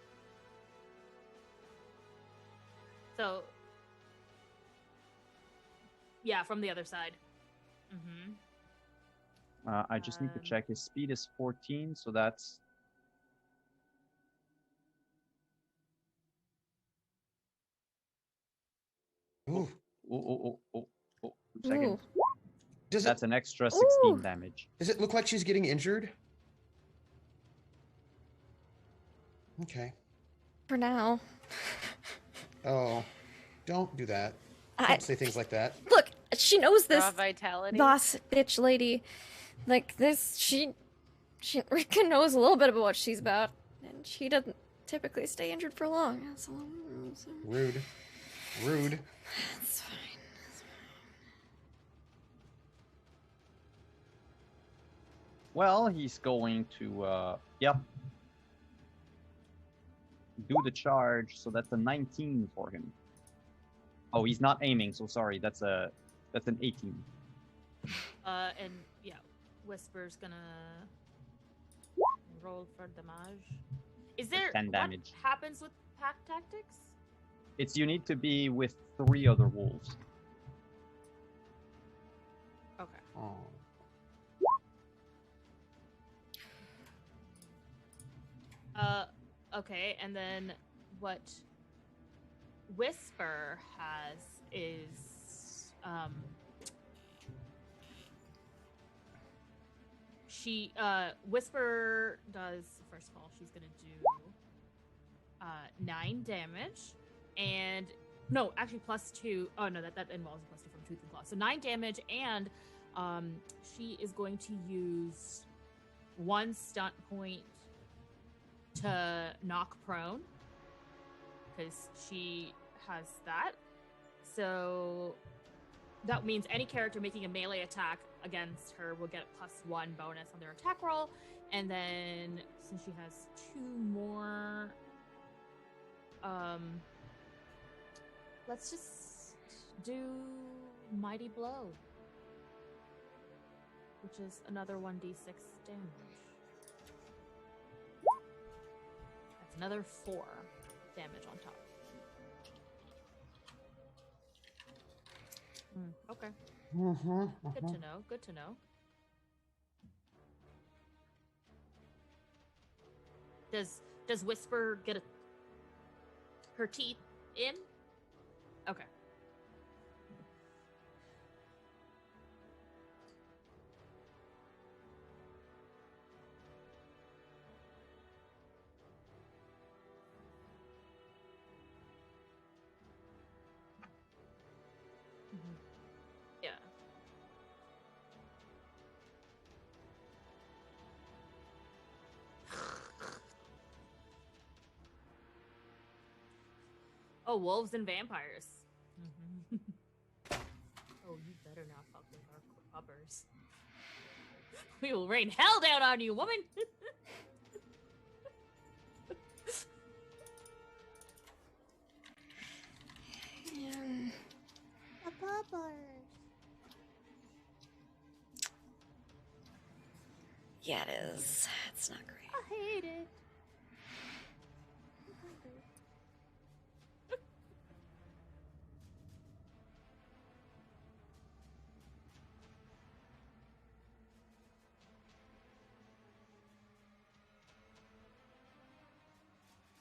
So, yeah, from the other side. Mm-hmm. I just need to check. His speed is 14, so that's... Ooh. Oh, 2 seconds. Does That's it an extra 16 Ooh. damage. does it look like she's getting injured? Okay. For now. Oh, don't do that. I Don't say things like that. look. She knows this Raw vitality. boss bitch lady. Like this, she Rika knows a little bit about what she's about, and she doesn't typically stay injured for long. So, Rude. Rude. it's fine. Well, he's going to, yep. Do the charge, so that's a 19 for him. Oh, he's not aiming, so sorry, that's an 18. And yeah, Whisper's gonna roll for damage. Is there 10 damage. What happens with pack tactics? It's you need to be with 3 other wolves. Okay. Oh. Okay, and then what Whisper has is she Whisper does, first of all, she's gonna do 9 damage, and no, actually +2. Oh no, that involves a +2 from Tooth and Claw. So 9 damage, and she is going to use 1 stunt point to knock prone, because she has that. So that means any character making a melee attack against her will get a +1 bonus on their attack roll. And then since she has 2 more, let's just do Mighty Blow, which is another 1d6 damage. That's another 4 damage on top. Okay. Good to know. Good to know. Does Whisper get her teeth in? Okay. Yeah. Oh, wolves and vampires. Oh, you better not fuck with our puppers. We will rain hell down on you, woman! The puppers. Yeah, it is. It's not great. I hate it.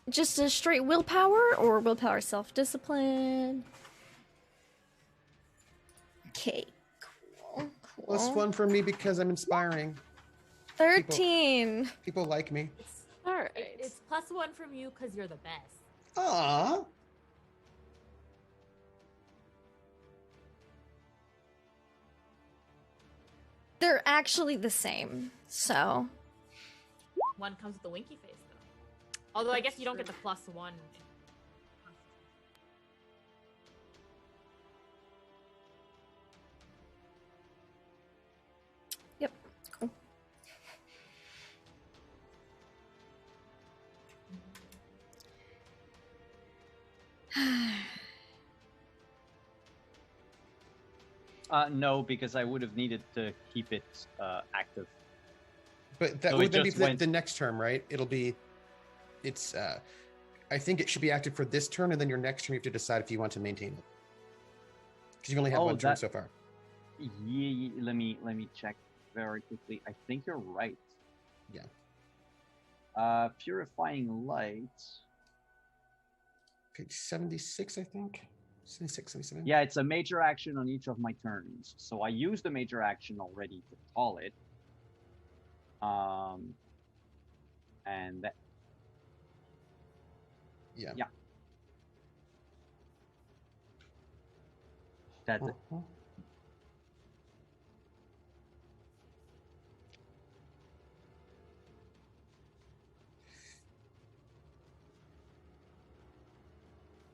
Just a straight willpower or willpower self-discipline? Okay, cool. +1 for me because I'm inspiring. 13. People like me. All right. It's +1 from you because you're the best. Aww. They're actually the same, so. One comes with the winky face, though. Although I guess you don't get the +1. Yep, cool. No, because I would have needed to keep it active. But that So would it then be just for went- the next term, right? It's I think it should be active for this turn, and then your next turn you have to decide if you want to maintain it. Because you only have one turn that- so far. Yeah, let me check very quickly. I think you're right. Yeah. Purifying light. Page 76, I think. 76, 77. Yeah, it's a major action on each of my turns. So I used the major action already to call it. And that, Yeah. Yeah. that's it. Mhm.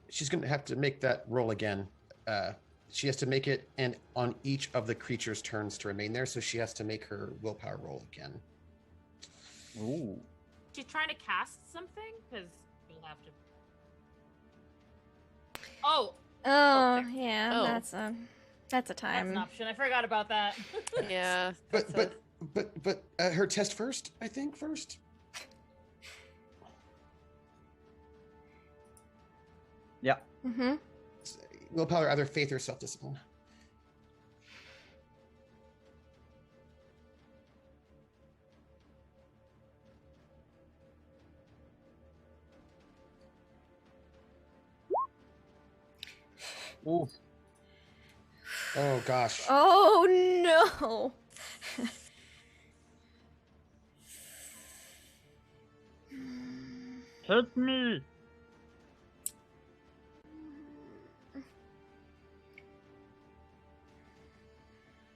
She's going to have to make that roll again. She has to make it, and on each of the creature's turns to remain there, so she has to make her willpower roll again. Ooh. She's trying to cast something? Because you'll have to... Oh! Oh, there. yeah, Oh. that's a That's an time. option. I forgot about that. Yeah. But that's but her test first, I think first. Yeah. Mm-hmm. Willpower, either faith or self-discipline. Ooh. Oh gosh. Oh no! Hit me.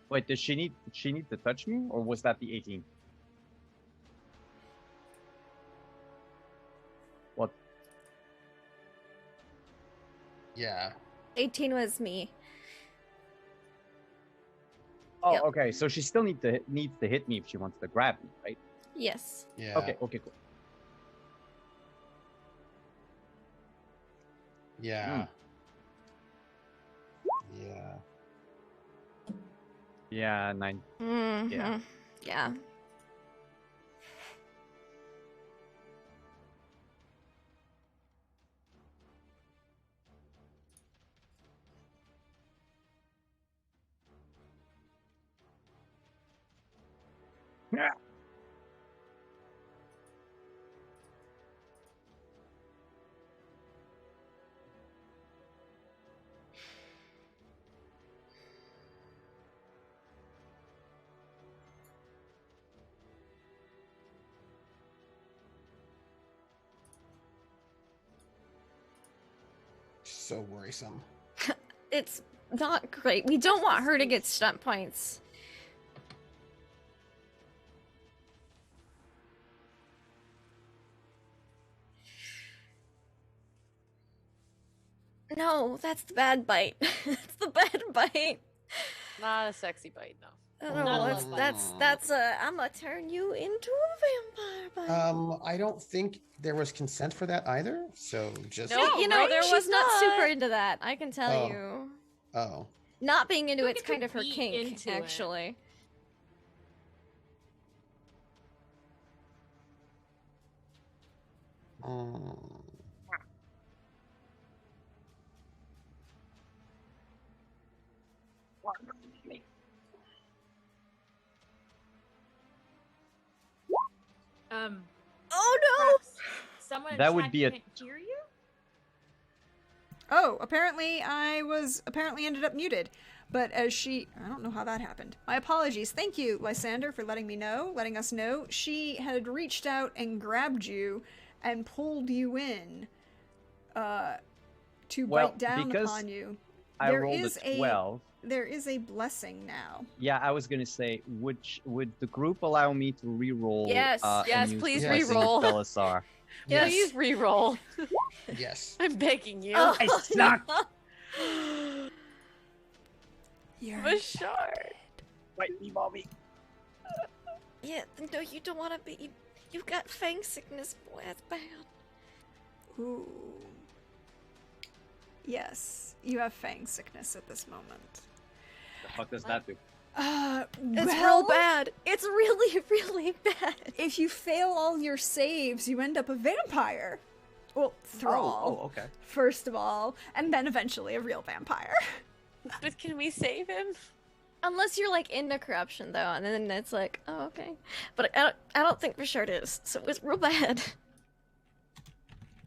Wait, did she need to touch me, or was that the 18? What? Yeah. 18 was me. Oh, Yep. okay. So she still needs to hit me if she wants to grab me, right? Yes. Yeah. Okay, cool. Yeah. Yeah. Yeah, 9. Mm-hmm. Yeah. Yeah. So worrisome. It's not great. We don't want her to get stunt points. No, that's the bad bite. It's the bad bite. not a sexy bite, no. No, that's a. I'm gonna turn you into a vampire bite. I don't think there was consent for that either. So just No, You know, right? There she's was not super not. into that. I can tell Oh. you. Oh. Not being into Don't it's get to kind of her be kink, into it. actually. Mm. Um, Oh Rex, someone in That chat would be a- can't hear you? Oh, apparently I was ended up muted. But I don't know how that happened. My apologies. Thank you, Lysander, for letting us know. She had reached out and grabbed you and pulled you in to bite down because upon you. I rolled a 12. There is a blessing now. Yeah, I was gonna say, would the group allow me to re-roll? Yes. and Yes, use please the blessing of re-roll. Belisar? Yes. Please re-roll. Yes. I'm begging you. Oh, I suck. You're Bashard. Fight me, mommy. Yeah, no, you don't want to be. You've got fang sickness, boy. That's bad. Ooh. Yes, you have fang sickness at this moment. The fuck does that do? It's real bad. It's really, really bad. If you fail all your saves, you end up a vampire. Well, thrall, Oh, okay. first of all, and then eventually a real vampire. But can we save him? Unless you're like into corruption, though, and then it's like, oh, okay. But I don't think Richard is, so it's real bad.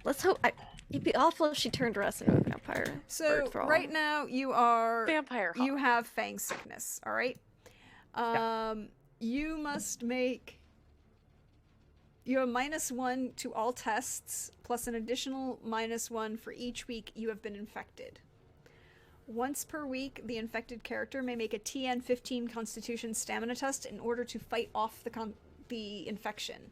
Let's hope. It'd be awful if she turned us into a vampire. So or thrall. right now you are Vampire. you have fang sickness. All right. You must make. You have -1 to all tests, plus an additional -1 for each week you have been infected. Once per week, the infected character may make a TN 15 Constitution Stamina test in order to fight off the infection.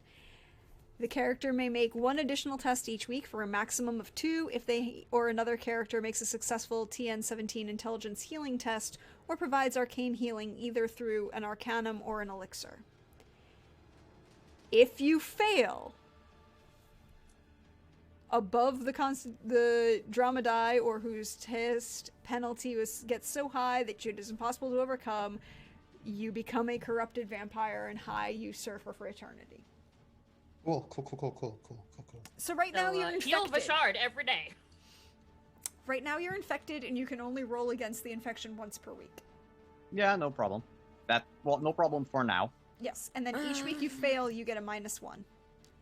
The character may make one additional test each week for a maximum of 2 if they or another character makes a successful TN 17 Intelligence Healing test or provides arcane healing either through an arcanum or an elixir. If you fail above the drama die or whose test penalty gets so high that it is impossible to overcome, you become a corrupted vampire and high usurper for eternity. Cool. So right now you're infected. Heal Bashard every day. Right now you're infected and you can only roll against the infection once per week. Yeah, no problem. No problem for now. Yes, and then each week you fail, you get a -1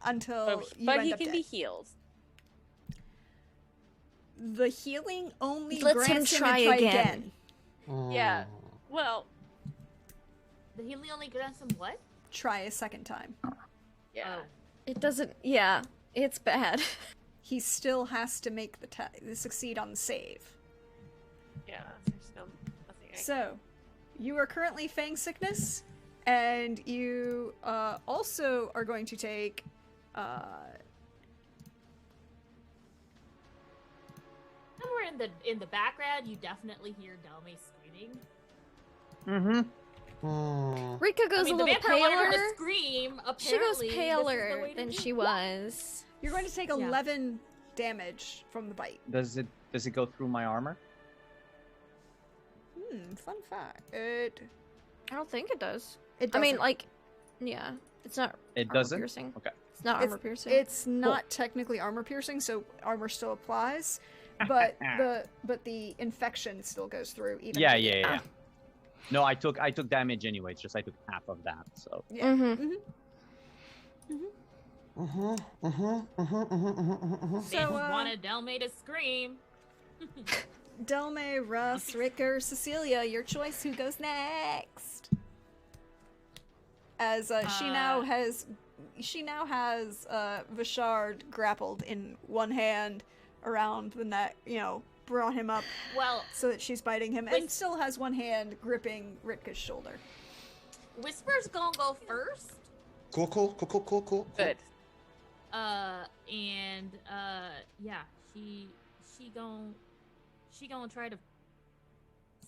until you But end he up can dead. be healed. The healing only Lets grants him him try to try again. again. Yeah. Well, The healing only grants him what? Try a second time. yeah. Oh. It doesn't. Yeah, it's bad. He still has to make succeed on the save. Yeah. There's nothing I So, you are currently fang sickness, and you also are going to take. Somewhere in the background, you definitely hear Delme screaming. Oh. Rika goes I mean, a the little vampire wanted her paler. to scream. She goes Apparently, this is the paler way to than do she it. was. You're going to take 11 damage from the bite. Does it go through my armor? Fun fact. I don't think it does. It I mean, doesn't. like, yeah, it's not. It armor doesn't? Piercing. Okay. It's not It's- armor piercing. It's not technically armor piercing, so armor still applies, but the infection still goes through. Even Yeah. No, I took damage anyway. It's just I took half of that. So Yeah. Mm-hmm. They So, wanted Delme to scream. Delme, Russ, Ricker, Cecilia, your choice. Who goes next? As she now has Vishard grappled in one hand around the neck, brought him up Well, so that she's biting him, and still has one hand gripping Ritka's shoulder. Whisper's gonna go first. Cool. Good. Yeah, she gonna try to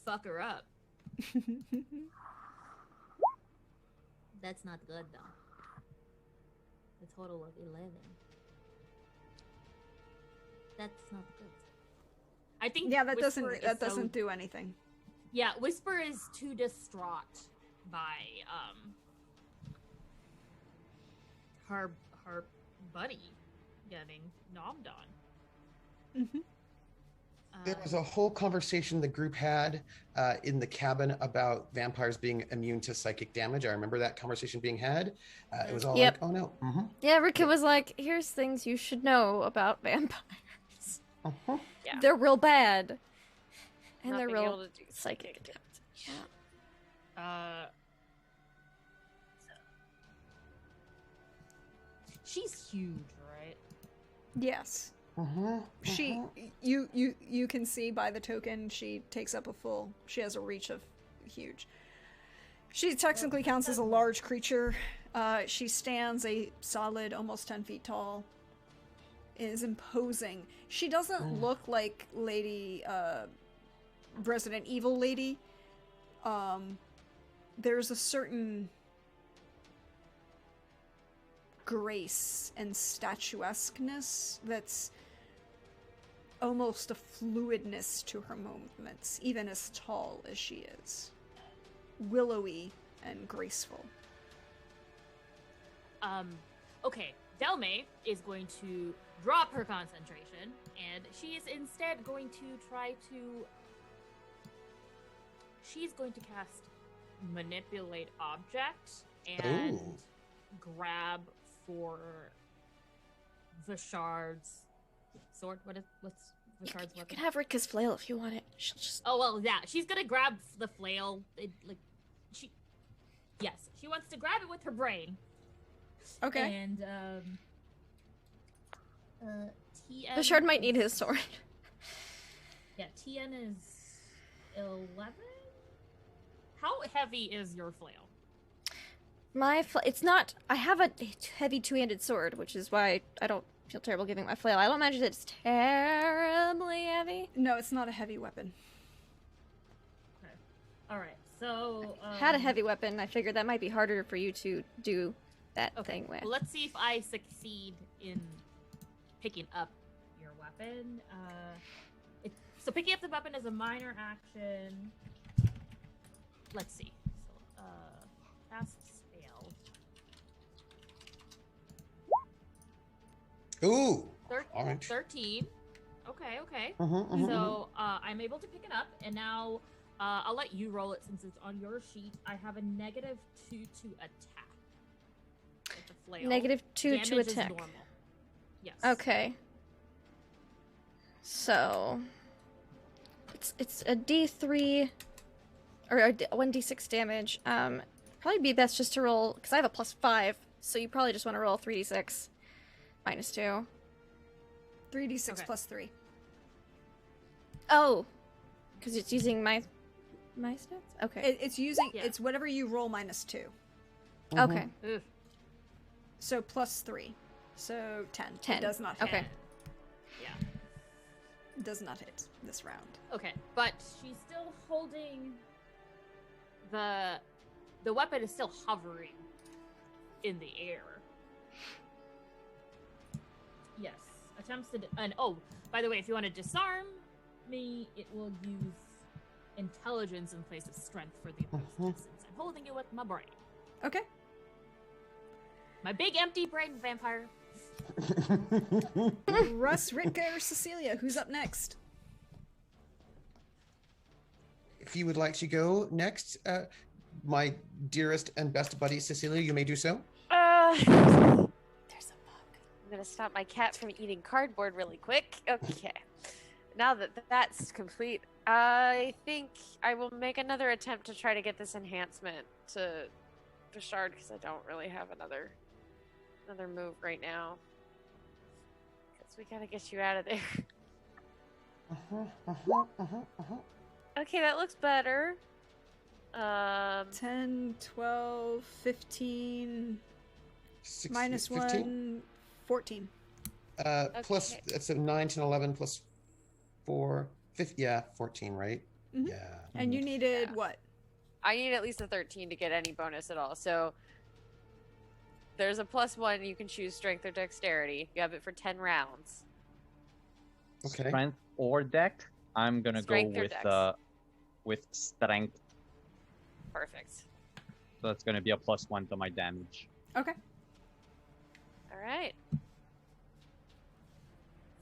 fuck her up. That's not good though. The total of 11. That's not good. I think. Yeah, that Whisper doesn't do anything. Yeah, Whisper is too distraught by her buddy getting nommed on. There was a whole conversation the group had in the cabin about vampires being immune to psychic damage. I remember that conversation being had. It was all Yep. like, oh no. Mm-hmm. Yeah, Rika was like, here's things you should know about vampires. Uh-huh. Yeah. They're real bad. And Not they're being real able to do psychic. damage. Yeah. She's huge, right? Yes. Uh-huh. She, you can see by the token, she takes up a full. She has a reach of huge. She technically counts as a large creature. She stands a solid, almost 10 feet tall. Is imposing. She doesn't look like Lady, Resident Evil Lady. There's a certain grace and statuesqueness that's almost a fluidness to her movements, even as tall as she is. Willowy and graceful. Okay, Delme is going to drop her concentration, and she is instead going to try to... She's going to cast Manipulate Object and Ooh. grab for Vishard's sword. What's Vishard's You weapon? can have Rika's flail if you want it. She'll just... Oh, well, yeah, she's gonna grab the flail. Yes, she wants to grab it with her brain. Okay. And, TN... Bishard might need his sword. Yeah, TN is 11? How heavy is your flail? It's not... I have a heavy two-handed sword, which is why I don't feel terrible giving my flail. I don't imagine it's terribly heavy. No, it's not a heavy weapon. Okay. Alright, so... Had a heavy weapon, I figured that might be harder for you to do that thing with. Well, let's see if I succeed in picking up your weapon. So picking up the weapon is a minor action. Let's see. So, tasks failed. Ooh. Thir- Orange. 13. Okay, okay. Uh-huh, So I'm able to pick it up, and now I'll let you roll it since it's on your sheet. I have a -2 to attack. With the flail. -2 to Damage is attack. normal. Yes. Okay. So... It's a D3... Or a 1d6 damage. Probably be best just to roll... Because I have a +5, so you probably just want to roll 3d6. -2. 3d6 Okay. plus 3. Oh! Because it's using my stats? Okay. It's using... Yeah. It's whatever you roll -2. Okay. Ugh. So plus 3. So 10. 10. It does not hit. Okay. Yeah. It does not hit this round. Okay, but she's still holding the weapon is still hovering in the air. Yes. Attempts to and oh, by the way, if you want to disarm me, it will use intelligence in place of strength for the opposed since I'm holding it with my brain. Okay. My big empty brain vampire. Russ, Ritka, or Cecilia, who's up next? If you would like to go next, my dearest and best buddy Cecilia, you may do so. There's a bug. I'm gonna stop my cat from eating cardboard really quick. Okay. Now that that's complete, I think I will make another attempt to try to get this enhancement to Bishard because I don't really have another move right now. Because we gotta get you out of there. Okay, that looks better. 10, 12, 15, 15? -1, 14. Plus, Okay. it's a 9, 10, 11, plus 4, 50, yeah, 14, right? Mhm. Yeah. And you needed Yeah. what? I need at least a 13 to get any bonus at all. So there's a +1. You can choose strength or dexterity. You have it for 10 rounds. Okay. Strength or dex? I'm gonna Strength go or with dex? with strength. Perfect. So that's gonna be a +1 to my damage. Okay. All right.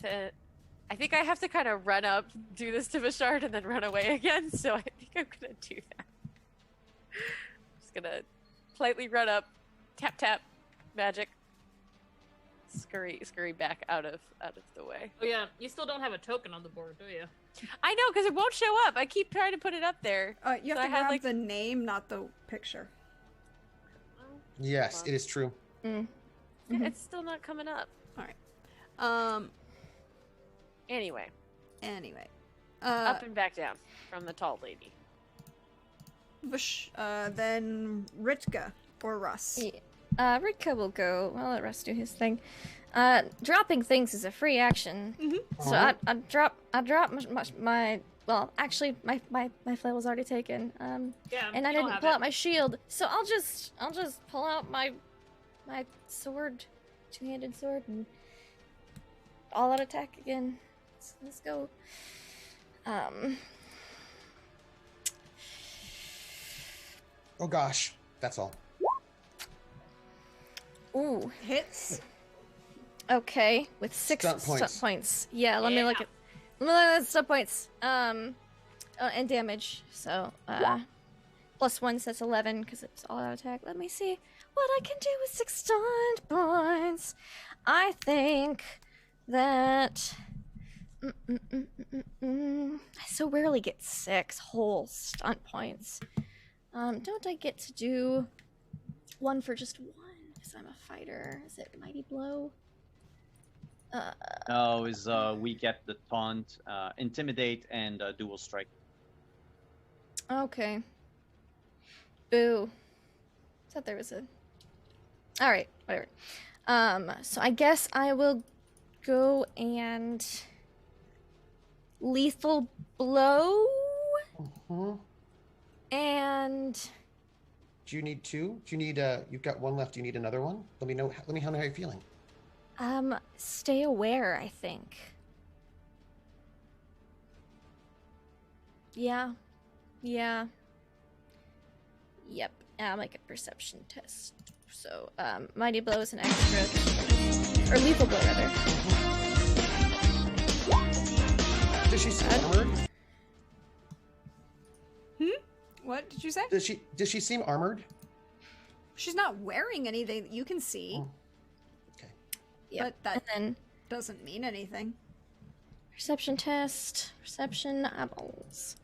I I think I have to kind of run up, do this to Vashard, and then run away again. So I think I'm gonna do that. Just gonna politely run up, tap tap, magic, scurry back out of the way. Oh yeah, you still don't have a token on the board, do you? I know, because it won't show up. I keep trying to put it up there. You have to grab the name, not the picture. Yes, it is true. It's still not coming up. All right. Anyway. Up and back down from the tall lady. Then Ritka or Russ. Yeah. Ritka will go. I'll let Russ do his thing. Dropping things is a free action. So I drop my well, actually my flail was already taken. Yeah, and I didn't pull out my shield. So I'll just pull out my sword, two-handed sword, and all out attack again. So let's go. Oh gosh, that's all. Ooh, Hits. okay, with 6 stunt points. Yeah, let me look at the stunt points. And damage. So +1, so that's 11 because it's all out attack. Let me see what I can do with 6 stunt points. I think that I so rarely get 6 whole stunt points. Don't I get to do one for just one? Because I'm a fighter. Is it Mighty Blow? No, we get the taunt, intimidate, and dual strike. Okay. Boo. Thought there was a. All right, whatever. So I guess I will go and lethal blow. And do you need 2? Do you need you've got 1 left. Do you need another one? Let me know how you're feeling. Stay aware, I think. Yeah. Yep. I'll make a perception test. So, Mighty Blow is an extra, or Lethal Blow, rather. Does she seem armored? What did you say? Does she seem armored? She's not wearing anything that you can see. Oh. Okay. But that and then doesn't mean anything. Perception test. Perception eyeballs.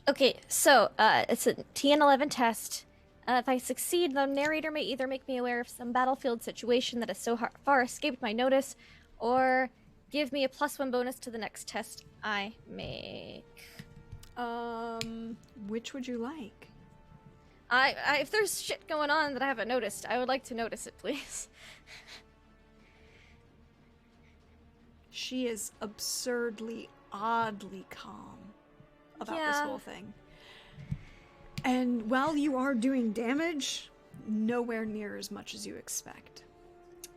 Okay, so it's a TN11 test. If I succeed, the narrator may either make me aware of some battlefield situation that has so far escaped my notice, or give me a +1 bonus to the next test I make. Which would you like? If there's shit going on that I haven't noticed, I would like to notice it, please. She is absurdly, oddly calm about this whole thing. And while you are doing damage, nowhere near as much as you expect.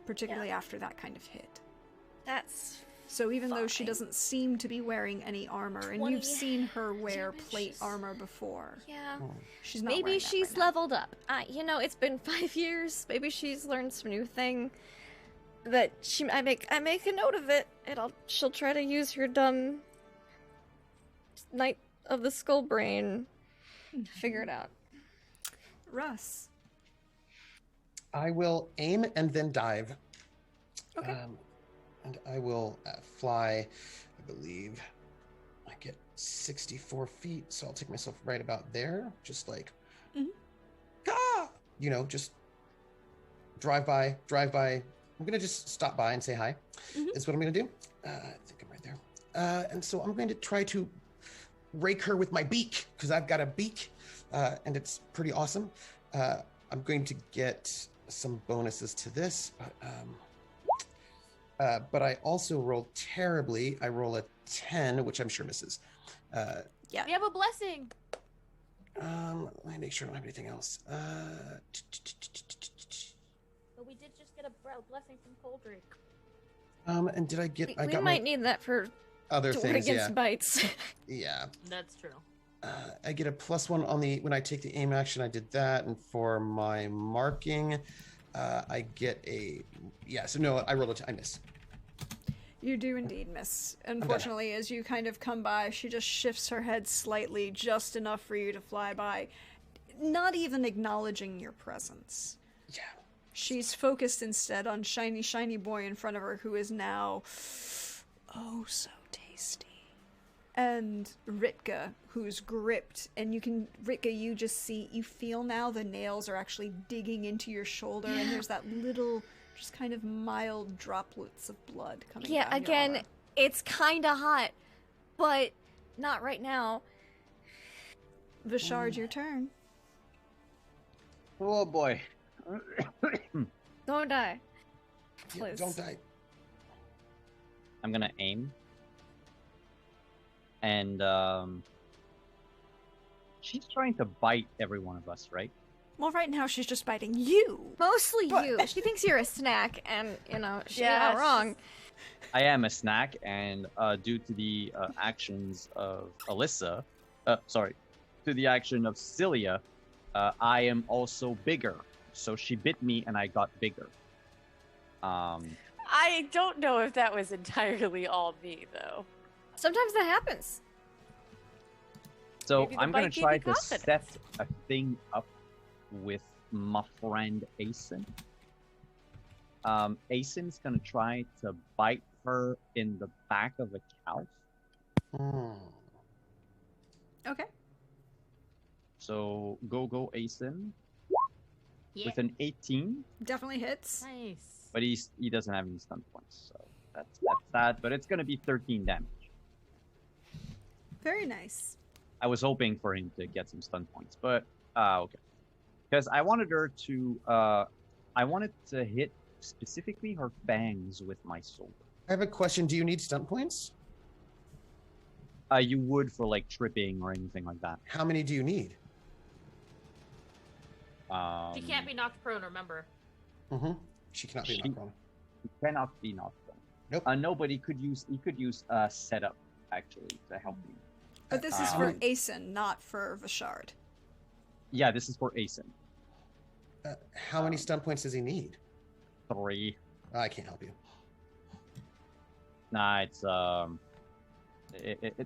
Particularly after that kind of hit. That's so even though she doesn't seem to be wearing any armor, and you've seen her wear plate armor before. Yeah. She's not Maybe wearing that she's right now. leveled up. It's been 5 years. Maybe she's learned some new thing. That I make a note of it, and she'll try to use her dumb Knight of the Skull brain to figure it out. Russ. I will aim and then dive. Okay. And I will fly, I believe. I get 64 feet, so I'll take myself right about there. Just like, just drive by. I'm going to just stop by and say hi. Is what I'm going to do. I think I'm right there. And so I'm going to try to rake her with my beak, because I've got a beak, and it's pretty awesome. I'm going to get some bonuses to this, but I also rolled terribly. I roll a 10, which I'm sure misses. Yeah. We have a blessing. Let me make sure I don't have anything else. But we did just get a blessing from Coldrick. And did I get? We might need that for other things. Against bites. Yeah. That's true. I get a +1 on when I take the aim action. I did that, and for my marking, I get a. Yeah. So no, I rolled I miss. You do indeed miss. Unfortunately, as you kind of come by, she just shifts her head slightly, just enough for you to fly by, not even acknowledging your presence. Yeah. She's focused instead on shiny, shiny boy in front of her, who is now oh so tasty. And Ritka, who's gripped, and Ritka, you feel now the nails are actually digging into your shoulder, and there's that little, just kind of mild droplets of blood coming down your again, arm. it's kind of hot, but not right now. Vishard, your turn. Oh boy. Don't die. Yeah, Please. don't die. I'm gonna aim. And she's trying to bite every one of us, right? Well, right now she's just biting you. Mostly But- you. She thinks you're a snack, and, she's Yeah, not wrong. I am a snack, and due to the actions of Alyssa, to the action of Celia, I am also bigger. So she bit me, and I got bigger. I don't know if that was entirely all me, though. Sometimes that happens. So Maybe the I'm gonna bite gave try you to confidence. set a thing up with my friend Asen. Asen's gonna try to bite her in the back of a couch. Mm. Okay. So go Asen Yeah. with an 18, Definitely hits. Nice. but he doesn't have any stun points, so that's that. But it's gonna be 13 damage. Very nice. I was hoping for him to get some stun points, but okay. Because I wanted her to, I wanted to hit specifically her fangs with my sword. I have a question. Do you need stunt points? You would for like tripping or anything like that. How many do you need? She can't be knocked prone, remember? Mm-hmm. She cannot be She- knocked prone. He cannot be knocked down. Nope. No, but he could use setup actually to help me. But this is for Um, Asen, not for Vishard. Yeah, this is for Asen. How many stunt points does he need? 3. I can't help you. Nah, it's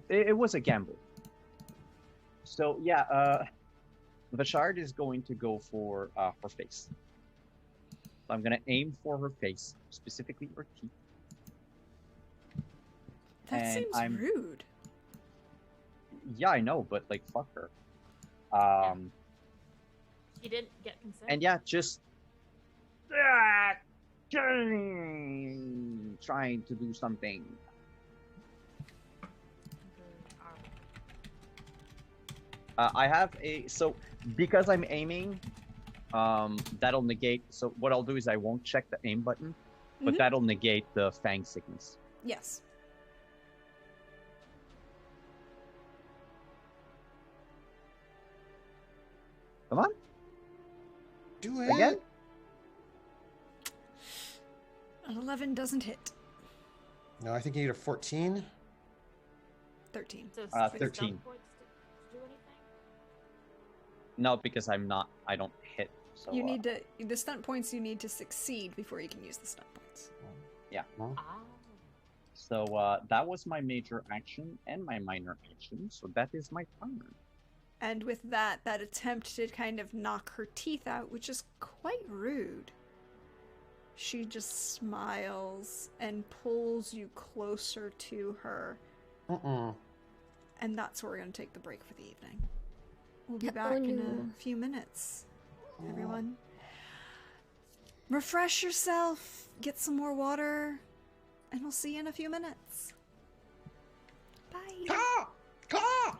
it was a gamble. So yeah, the shard is going to go for her face. So I'm gonna aim for her face, specifically her teeth. That and seems I'm- rude. Yeah, I know, but like fuck her. She didn't get consent. And yeah, just trying to do something. I have because I'm aiming, that'll negate. So what I'll do is I won't check the aim button, but Mhm. that'll negate the Fang sickness. Yes. Come on, Do it. again. An 11 doesn't hit. No, I think you need a 14. 13. So 13. stun points to do anything? No, because I don't hit. So You need to, the stunt points you need to succeed before you can use the stunt points. No? Ah. So that was my major action and my minor action. So that is my turn. And with that attempt to kind of knock her teeth out, which is quite rude, she just smiles and pulls you closer to her. Mm-mm. And that's where we're going to take the break for the evening. We'll be Yeah, back oh in no. a few minutes, everyone. Refresh yourself, get some more water, and we'll see you in a few minutes. Bye. Caw! Caw!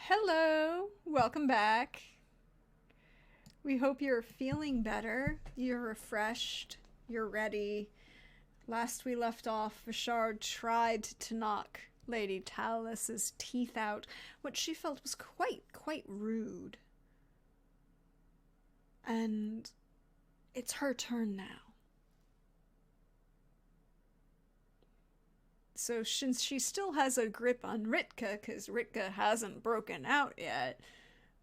Hello, welcome back. We hope you're feeling better, you're refreshed, you're ready. Last we left off, Vishard tried to knock Lady Talis's teeth out, what she felt was quite rude. And it's her turn now. So since she still has a grip on Ritka, because Ritka hasn't broken out yet,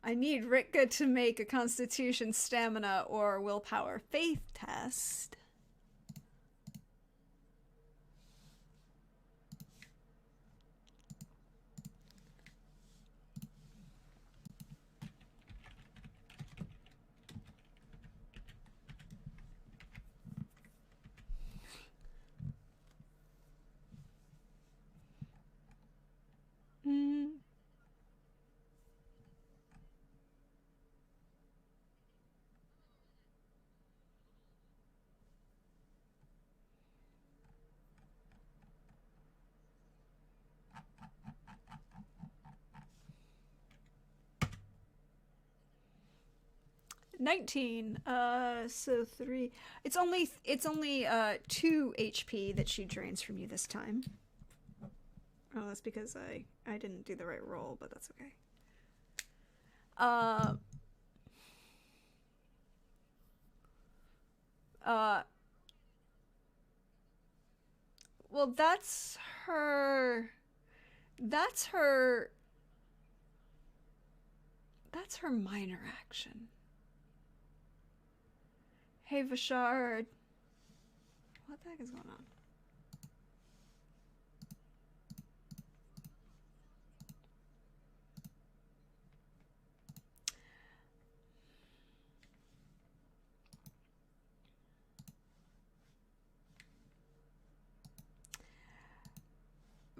I need Ritka to make a Constitution, Stamina, or Willpower Faith test. Mm. $19. So 3. It's only 2 HP that she drains from you this time. Oh, that's because I didn't do the right roll, but that's okay. Well, that's her minor action. Hey, Vishard. What the heck is going on?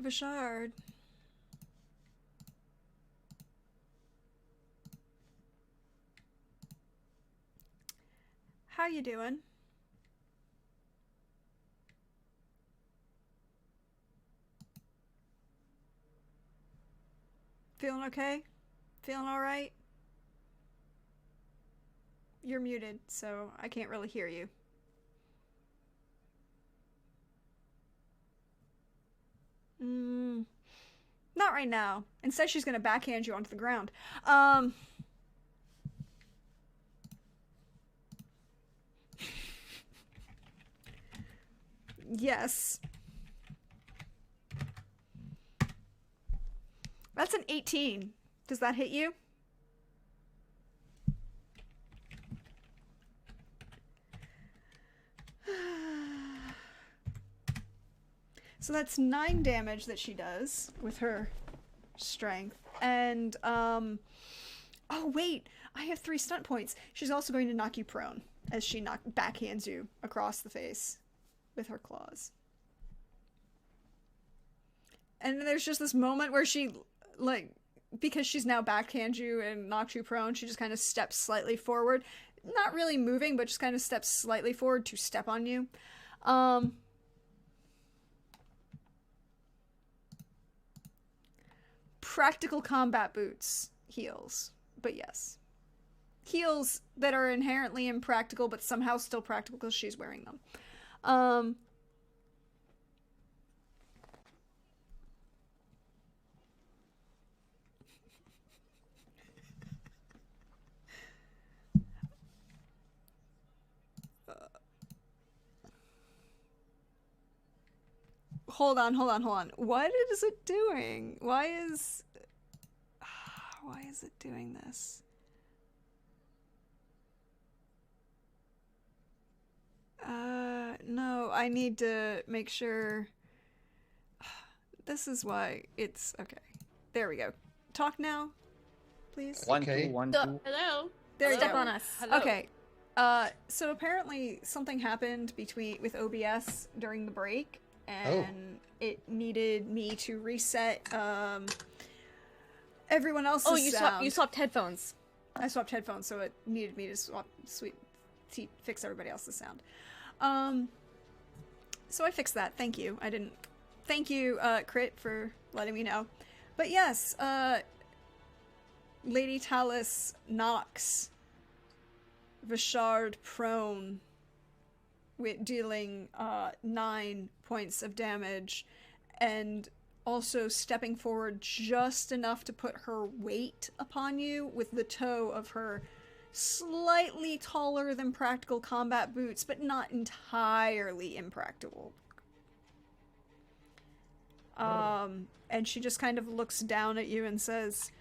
Vishard. How you doing? Feeling okay? Feeling all right? You're muted, so I can't really hear you. Not right now. Instead, she's gonna backhand you onto the ground. Yes. That's an 18. Does that hit you? So that's 9 damage that she does with her strength. And, oh wait, I have 3 stunt points. She's also going to knock you prone as she backhands you across the face with her claws. And then there's just this moment where she, like, because she's now backhand you and knocked you prone, she just kind of steps slightly forward. Not really moving, but just kind of steps slightly forward to step on you. Practical combat boots heals, but yes. Heals that are inherently impractical, but somehow still practical because she's wearing them. Hold on. What is it doing? Why is it doing this? No, I need to make sure. This is why it's okay. There we go. Talk now, please. One, Okay. two, one, two. Hello. There you Step go. on us. Hello. Okay. So apparently something happened with OBS during the break, and it needed me to reset everyone else's Oh, you sound. swapped headphones. I swapped headphones, so it needed me to fix everybody else's sound. So I fixed that. Thank you. Thank you, Crit, for letting me know. But yes, Lady Talis knocks Vishard prone, with dealing 9 points of damage, and also stepping forward just enough to put her weight upon you with the toe of her slightly taller than practical combat boots, but not entirely impractical. And she just kind of looks down at you and says,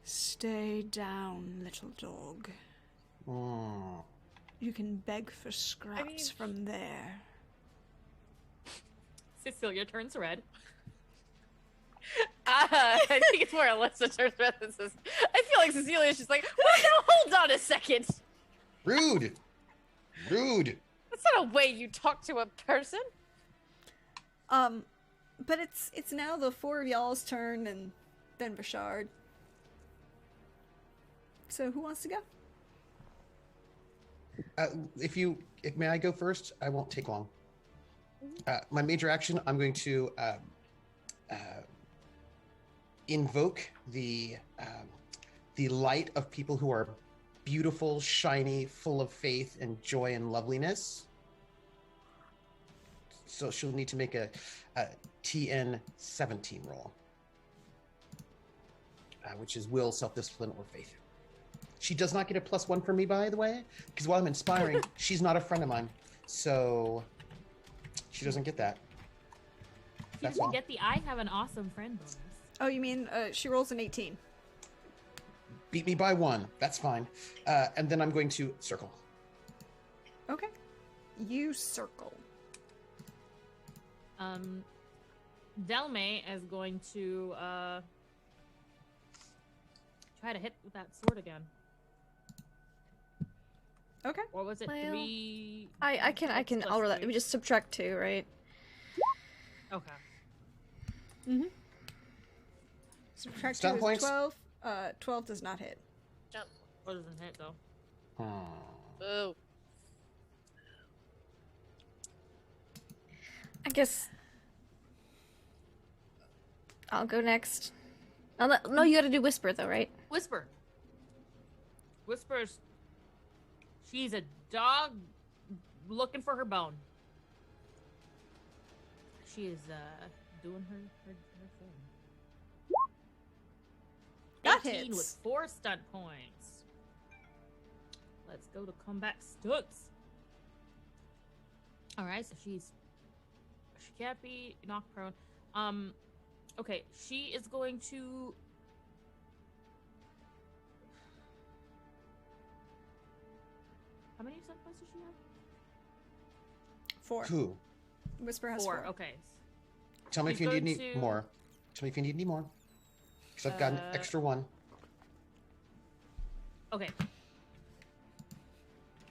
"Stay down, little dog. You can beg for scraps from there." Cecilia turns red. I think it's more Alyssa turns red than this. I feel like Cecilia's just like, well, now hold on a second. Rude. Rude. That's not a way you talk to a person. But it's now the 4 of y'all's turn, and then Vishard. So who wants to go? If may I go first? I won't take long. My major action, I'm going to invoke the light of people who are beautiful, shiny, full of faith and joy and loveliness. So she'll need to make a TN 17 roll, which is will, self-discipline, or faith. She does not get a +1 from me, by the way, because while I'm inspiring, she's not a friend of mine, so she doesn't get that. She doesn't get the I have an awesome friend bonus. Oh, you mean she rolls an 18. Beat me by 1. That's fine. And then I'm going to circle. Okay. You circle. Delme is going to try to hit with that sword again. Okay. Or was it Well, 3? I can. I'll roll that. We just subtract 2, right? Okay. Mm-hmm. Subtract 2 Stun is points? 12. 12 does not hit. Jump. What doesn't hit though? Boo. I guess I'll go next. No, you gotta do whisper though, right? Whisper. Whisper's. She's a dog looking for her bone. She is doing her thing. That 18 hits. with 4 stunt points. Let's go to combat stunts. All right, so she can't be knocked prone. Okay, she is going to. How many stunt points does she have? 4. Who? Whisper has 4. 4. Okay. Tell me if She's you need going any to- more. Tell me if you need any more. Because I've got an extra 1. Okay.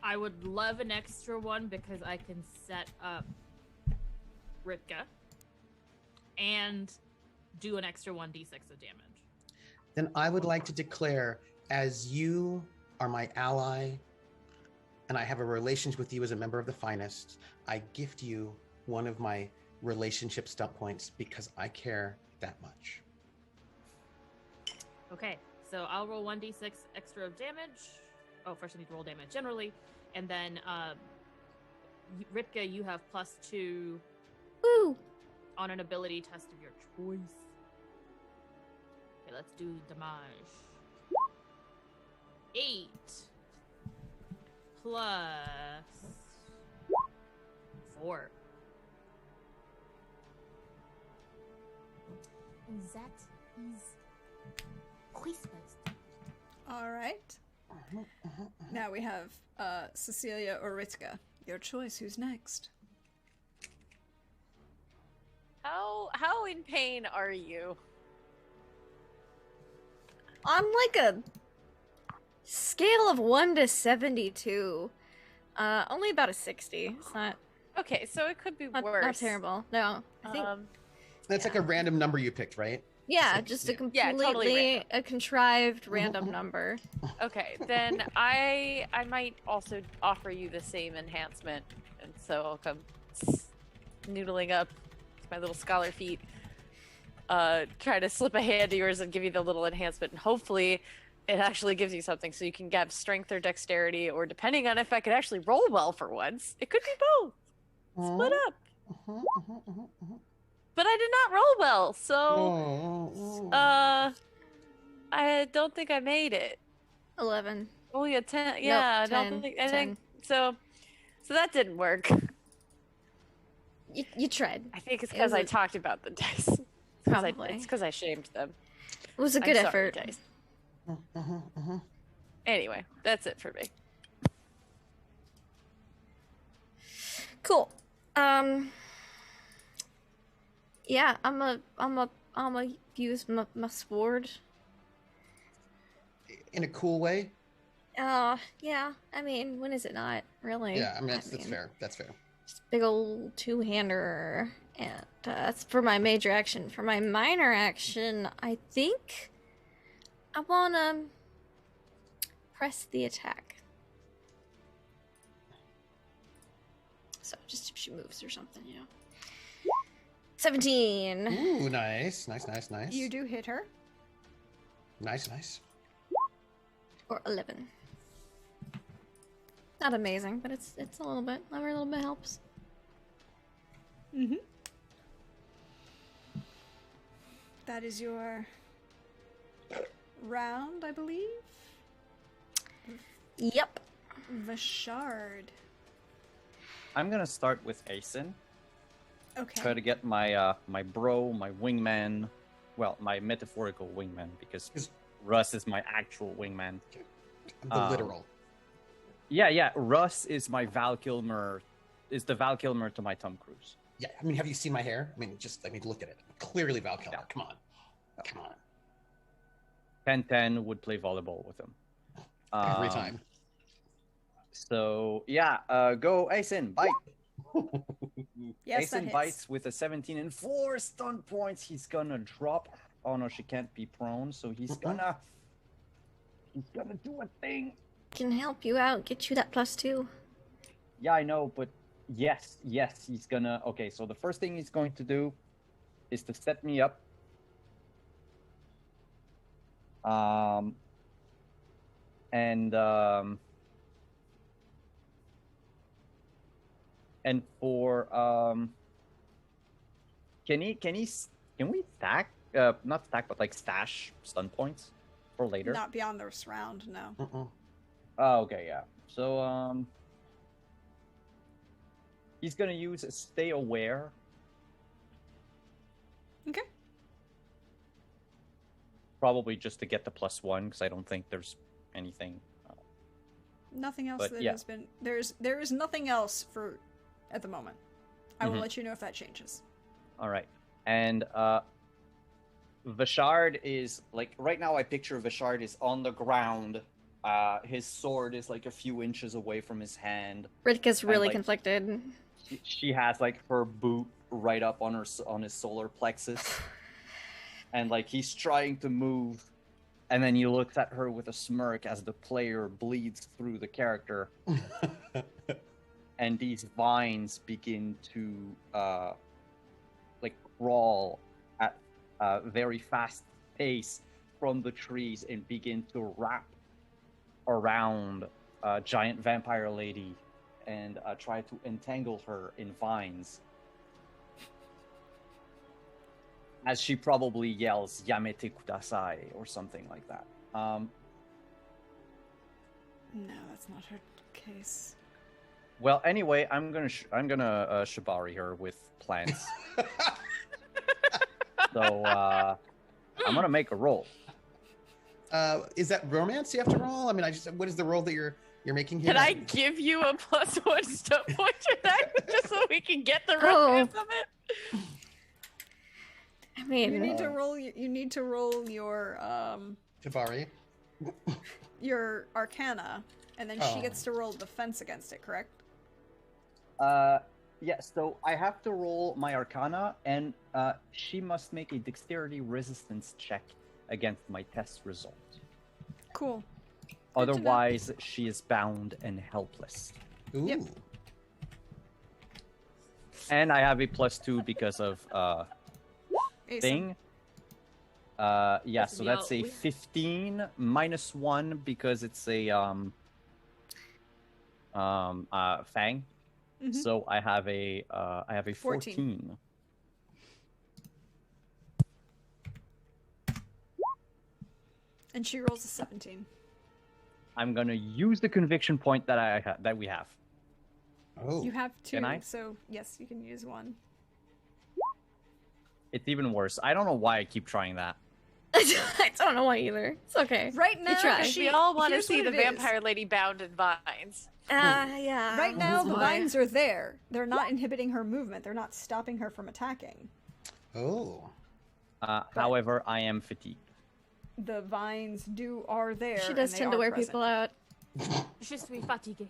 I would love an extra 1 because I can set up Ritka and do an extra 1d6 of damage. Then I would like to declare, as you are my ally, and I have a relationship with you as a member of the Finest, I gift you one of my relationship stunt points because I care that much. Okay, so I'll roll 1d6 extra of damage. Oh, first I need to roll damage generally. And then, Ritka, you have +2 Woo! on an ability test of your choice. Okay, let's do damage. 8 plus 4. And that is Christmas. All right. Now we have Cecilia or Ritka. Your choice. Who's next? How in pain are you? On like a scale of 1 to 72, only about a 60. It's not Okay, so it could be not, worse. not terrible. No, I think That's like a random number you picked, right? yeah, just a Yeah, completely totally random. a contrived random number. Okay, then I might also offer you the same enhancement, and so I'll come noodling up to my little scholar feet. try to slip a hand to yours and give you the little enhancement, and hopefully it actually gives you something so you can get strength or dexterity, or depending on if I could actually roll well for once, it could be both. Split up. But I did not roll well, so I don't think I made it. 11. Only a 10. Yeah, Nope, I 10, don't think. 10. So that didn't work. You tried. I think it's It because was I a- talked about the dice. Probably. It's because I shamed them. It was a good I'm effort. sorry, dice. Anyway, that's it for me. Cool. Yeah, I'm a use my sword. In a cool way. Yeah. I mean, when is it not? Really? Yeah, I mean that's fair. That's fair. Just big old two-hander, and that's for my major action. For my minor action, I think I wanna press the attack. So just if she moves or something, 17 Ooh, nice. You do hit her. Nice. or 11. Not amazing, but it's a little bit. Every little bit helps. Mm-hmm. That is your round, I believe. Yep. Vashard. I'm gonna start with Asen. Okay. Try to get my my bro, my wingman, well, my metaphorical wingman, because Russ is my actual wingman. The literal. Yeah. Russ is my Val Kilmer, is the Val Kilmer to my Tom Cruise. Yeah, I mean, have you seen my hair? I mean, look at it. Clearly Val Kilmer. Yeah. Come on. 10-10 would play volleyball with him. Every time. So yeah, go Asen, bite. Yes, that Asen hits. bites with a 17 and 4 stun points. He's gonna drop. Oh no, she can't be prone, so he's gonna do a thing. Can help you out, get you that +2. Yeah, I know, but yes, he's gonna. Okay, so the first thing he's going to do is to set me up. And for can we stack not stack but like stash stun points for later? Not beyond this round, no. Oh, okay, yeah. So he's gonna use stay aware. Okay. Probably just to get the +1 because I don't think there's anything. Nothing else But, that yeah. has been. There is nothing else for at the moment. I will Mhm. let you know if that changes. All right, and Vashard is like right now. I picture Vashard is on the ground. His sword is like a few inches away from his hand. Ritka's really like- conflicted. She has like her boot right up on his solar plexus, and like he's trying to move, and then he looks at her with a smirk as the player bleeds through the character, and these vines begin to like crawl at a very fast pace from the trees and begin to wrap around a giant vampire lady and try to entangle her in vines. As she probably yells "Yamete kudasai" or something like that. No, that's not her case. Well, anyway, I'm gonna shibari her with plants. So I'm gonna make a roll. Is that romance you have to roll? I mean, what is the roll that you're making here? Can I give you a +1 stun point to that just so we can get the Oh. romance of it? I mean, You need to roll. You need to roll your Jabari. your Arcana, and then she gets to roll defense against it. Correct? Yeah, so I have to roll my Arcana, and she must make a Dexterity resistance check against my test result. Cool. Otherwise, she is bound and helpless. Ooh. Yep. And I have a +2 because of Asen. thing. Yeah, Listen, so that's a we- 15 minus 1 because it's a Fang. Mhm. So I have a 14. 14. And she rolls a 17. I'm gonna use the conviction point that that we have. Oh. You have 2, Can I? so yes, you can use 1. It's even worse. I don't know why I keep trying that. I don't know why either. It's okay. Right now, try. Because we all want to here's see what the it is. vampire lady bound in vines. Yeah. Right now, the Boy. vines are there. They're not inhibiting her movement. They're not stopping her from attacking. Oh. However, I am fatigued. The vines are there. She does and they tend to are wear present. people out. Je suis fatigué.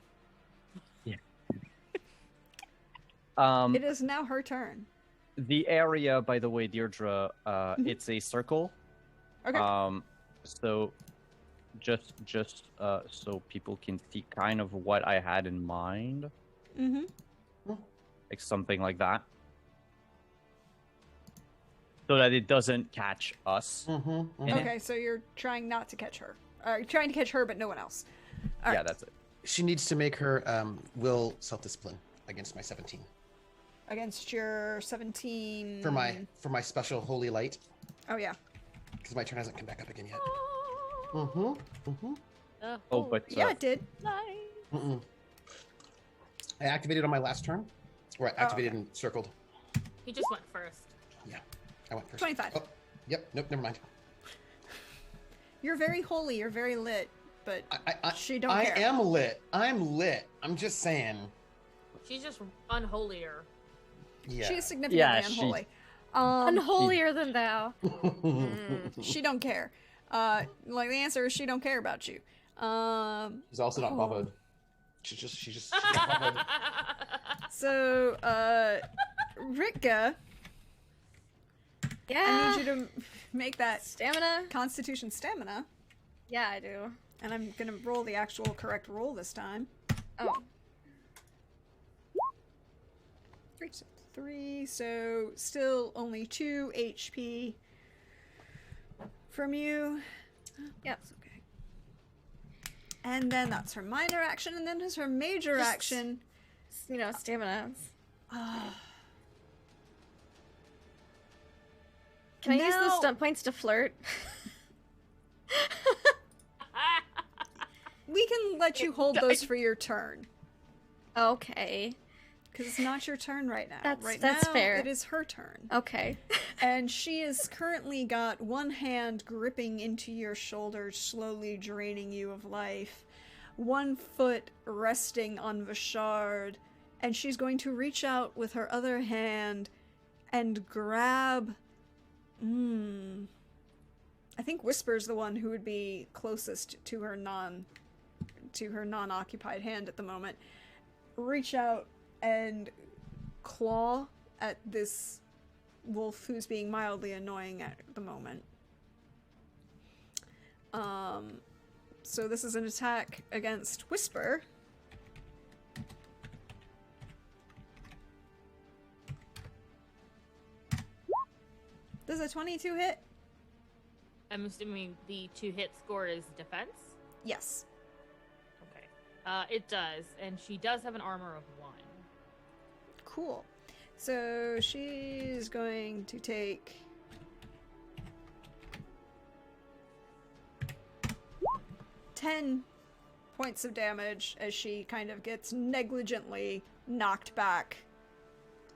It is now her turn. The area, by the way, Deirdre, it's a circle. Okay. So just so people can see kind of what I had in mind, Mm-hmm. like something like that, so that it doesn't catch us. Mm-hmm. in it. Okay, so you're trying not to catch her. You're trying to catch her, but no one else. All Yeah, right. that's it. She needs to make her will self-discipline against my 17 Against your 17. for my special holy light Oh, yeah. because my turn hasn't come back up again yet. Mm-hmm. Mm-hmm. Oh, but Yeah, it did. Mm-mm. I activated on my last turn, or I activated and circled. He just went first. Yeah, I went first. 25. Oh, yep. Nope. Never mind. You're very holy. You're very lit, but she don't I care. am lit. I'm lit. I'm just saying. She's just unholier. Yeah. She is significantly Yeah, she- unholy. Unholier than thou. She don't care. Like the answer is she don't care about you. She's also not bothered. She's just not bothered. So, Ritka, Yeah. I need you to make that Stamina? Constitution stamina, Yeah, I do. and I'm gonna roll the actual correct roll this time. Oh. 3, so still only 2 HP from you. Yep. That's okay. And then that's her minor action, and then as her major Just- action. You know, stamina. Can I use the Now- stunt points to flirt? We can let you hold those for your turn, Okay. because it's not your turn right now. That's now, fair. It is her turn. Okay. And she has currently got one hand gripping into your shoulder, slowly draining you of life. One foot resting on Vashard, and she's going to reach out with her other hand and grab. I think Whisper's the one who would be closest to her non-occupied hand at the moment. Reach out and claw at this wolf who's being mildly annoying at the moment. So this is an attack against Whisper. Does a 22 hit? I'm assuming the 2-hit score is defense? Yes. Okay. It does, and she does have an armor of 1. Cool. So she's going to take 10 points of damage as she kind of gets negligently knocked back,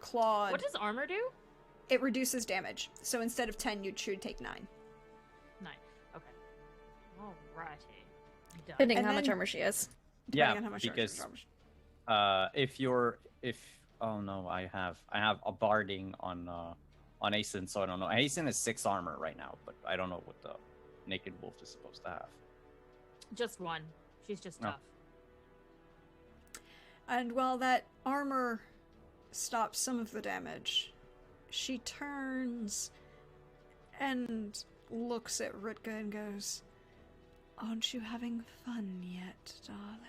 clawed. What does armor do? It reduces damage. So instead of 10, you should take 9. 9. Okay. Alrighty. Done. Depending And how much then- armor she is. Depending Yeah, on how much because damage. if I have a barding on Asen, so I don't know. Asen is 6 armor right now, but I don't know what the naked wolf is supposed to have. Just 1. She's just Oh. tough. And while that armor stops some of the damage, she turns and looks at Ritka and goes, "Aren't you having fun yet, darling?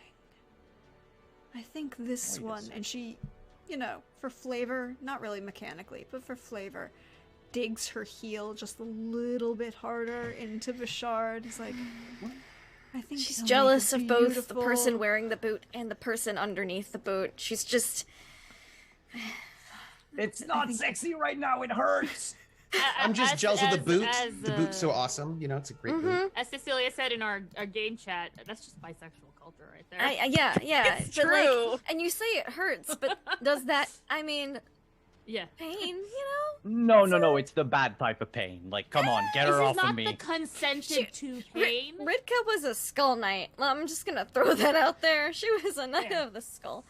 I think this Wait a one," second. and she, for flavor, not really mechanically, but for flavor, digs her heel just a little bit harder into Bashard. He's like, I think She's he'll jealous make of a both the beautiful- person wearing the boot and the person underneath the boot. She's just... It's not sexy right now. It hurts. I'm just jealous of the boot. The boot's so uh, awesome. You know, it's a great Mm-hmm. boot. As Cecilia said in our game chat, that's just bisexual culture right there. Yeah. It's but, like, true. and you say it hurts, but does that... I mean, Yeah. pain, No. It's the bad type of pain. Like, come on, get her off This is of not me. the consented to pain. Ritka was a skull knight. Well, I'm just gonna throw that out there. She was a knight Yeah. of the skull.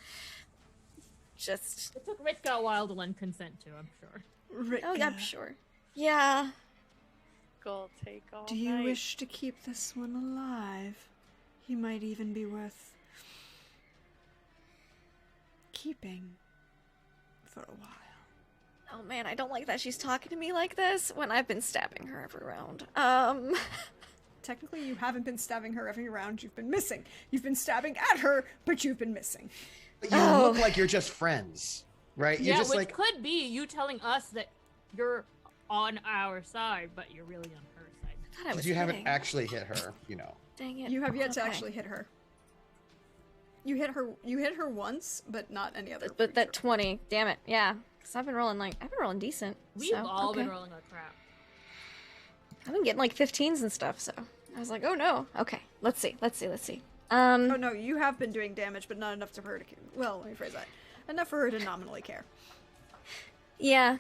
Just... It took Ritka a while to lend consent to, I'm sure. Ritka, Oh, I'm sure. Yeah. Go take all do you night. wish to keep this one alive? He might even be worth keeping for a while. Oh man, I don't like that she's talking to me like this when I've been stabbing her every round. Technically, you haven't been stabbing her every round. You've been missing. You've been stabbing at her, but you've been missing. But you Oh. look like you're just friends, right? You're Yeah, just which like, could be you telling us that you're on our side, but you're really on her side. I thought I because was you haven't hitting. actually hit her, you know. Dang it. You have yet to Okay. actually hit her. You hit her once, but not any other. But that creature. 20, damn it, yeah. Because I've been rolling decent. We've so, all okay. been rolling like crap. I've been getting like 15s and stuff, so I was like, oh no. Okay, let's see. Oh no, you have been doing damage, but not enough for her to. Well, let me phrase that. Enough for her to nominally care. Yeah,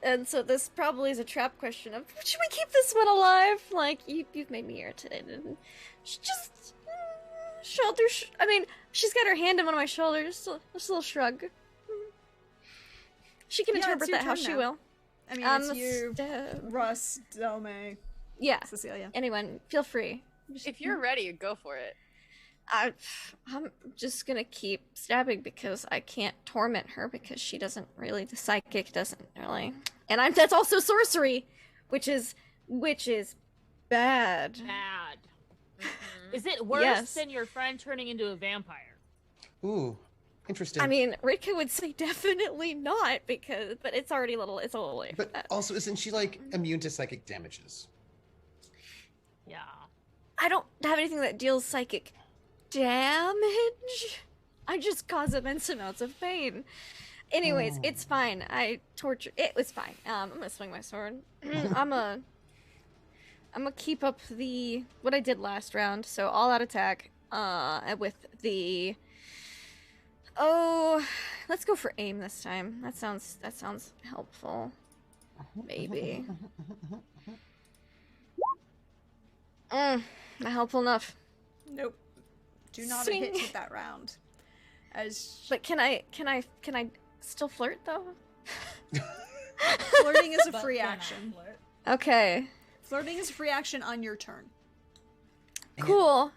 and so this probably is a trap question of, should we keep this one alive? Like, you've made me irritated. And she just, I mean, she's got her hand on one of my shoulders, just a little shrug. She can Yeah, interpret it's your that how turn she now. will. I mean, it's you, Stab. Russ, Delme, Yeah, Cecilia. anyone, feel free. If you're ready, go for it. I'm just gonna keep stabbing because I can't torment her because she doesn't really, the psychic doesn't really, and that's also sorcery, which is bad. Bad. Is it worse Yes. than your friend turning into a vampire? Ooh, interesting. I mean, Ritka would say definitely not but it's a little late for but that. also, isn't she like immune to psychic damages? Yeah. I don't have anything that deals psychic damage. I just cause immense amounts of pain. Anyways, Oh. it's fine. It was fine. I'm gonna swing my sword. I'm gonna keep up what I did last round. So all out attack. With the. Oh, let's go for aim this time. That sounds helpful. Maybe. Not helpful enough. Nope. Do not Swing. hit with that round. As But can I still flirt though? flirting is a But free then I action. flirt. Okay. Flirting is a free action on your turn. Cool.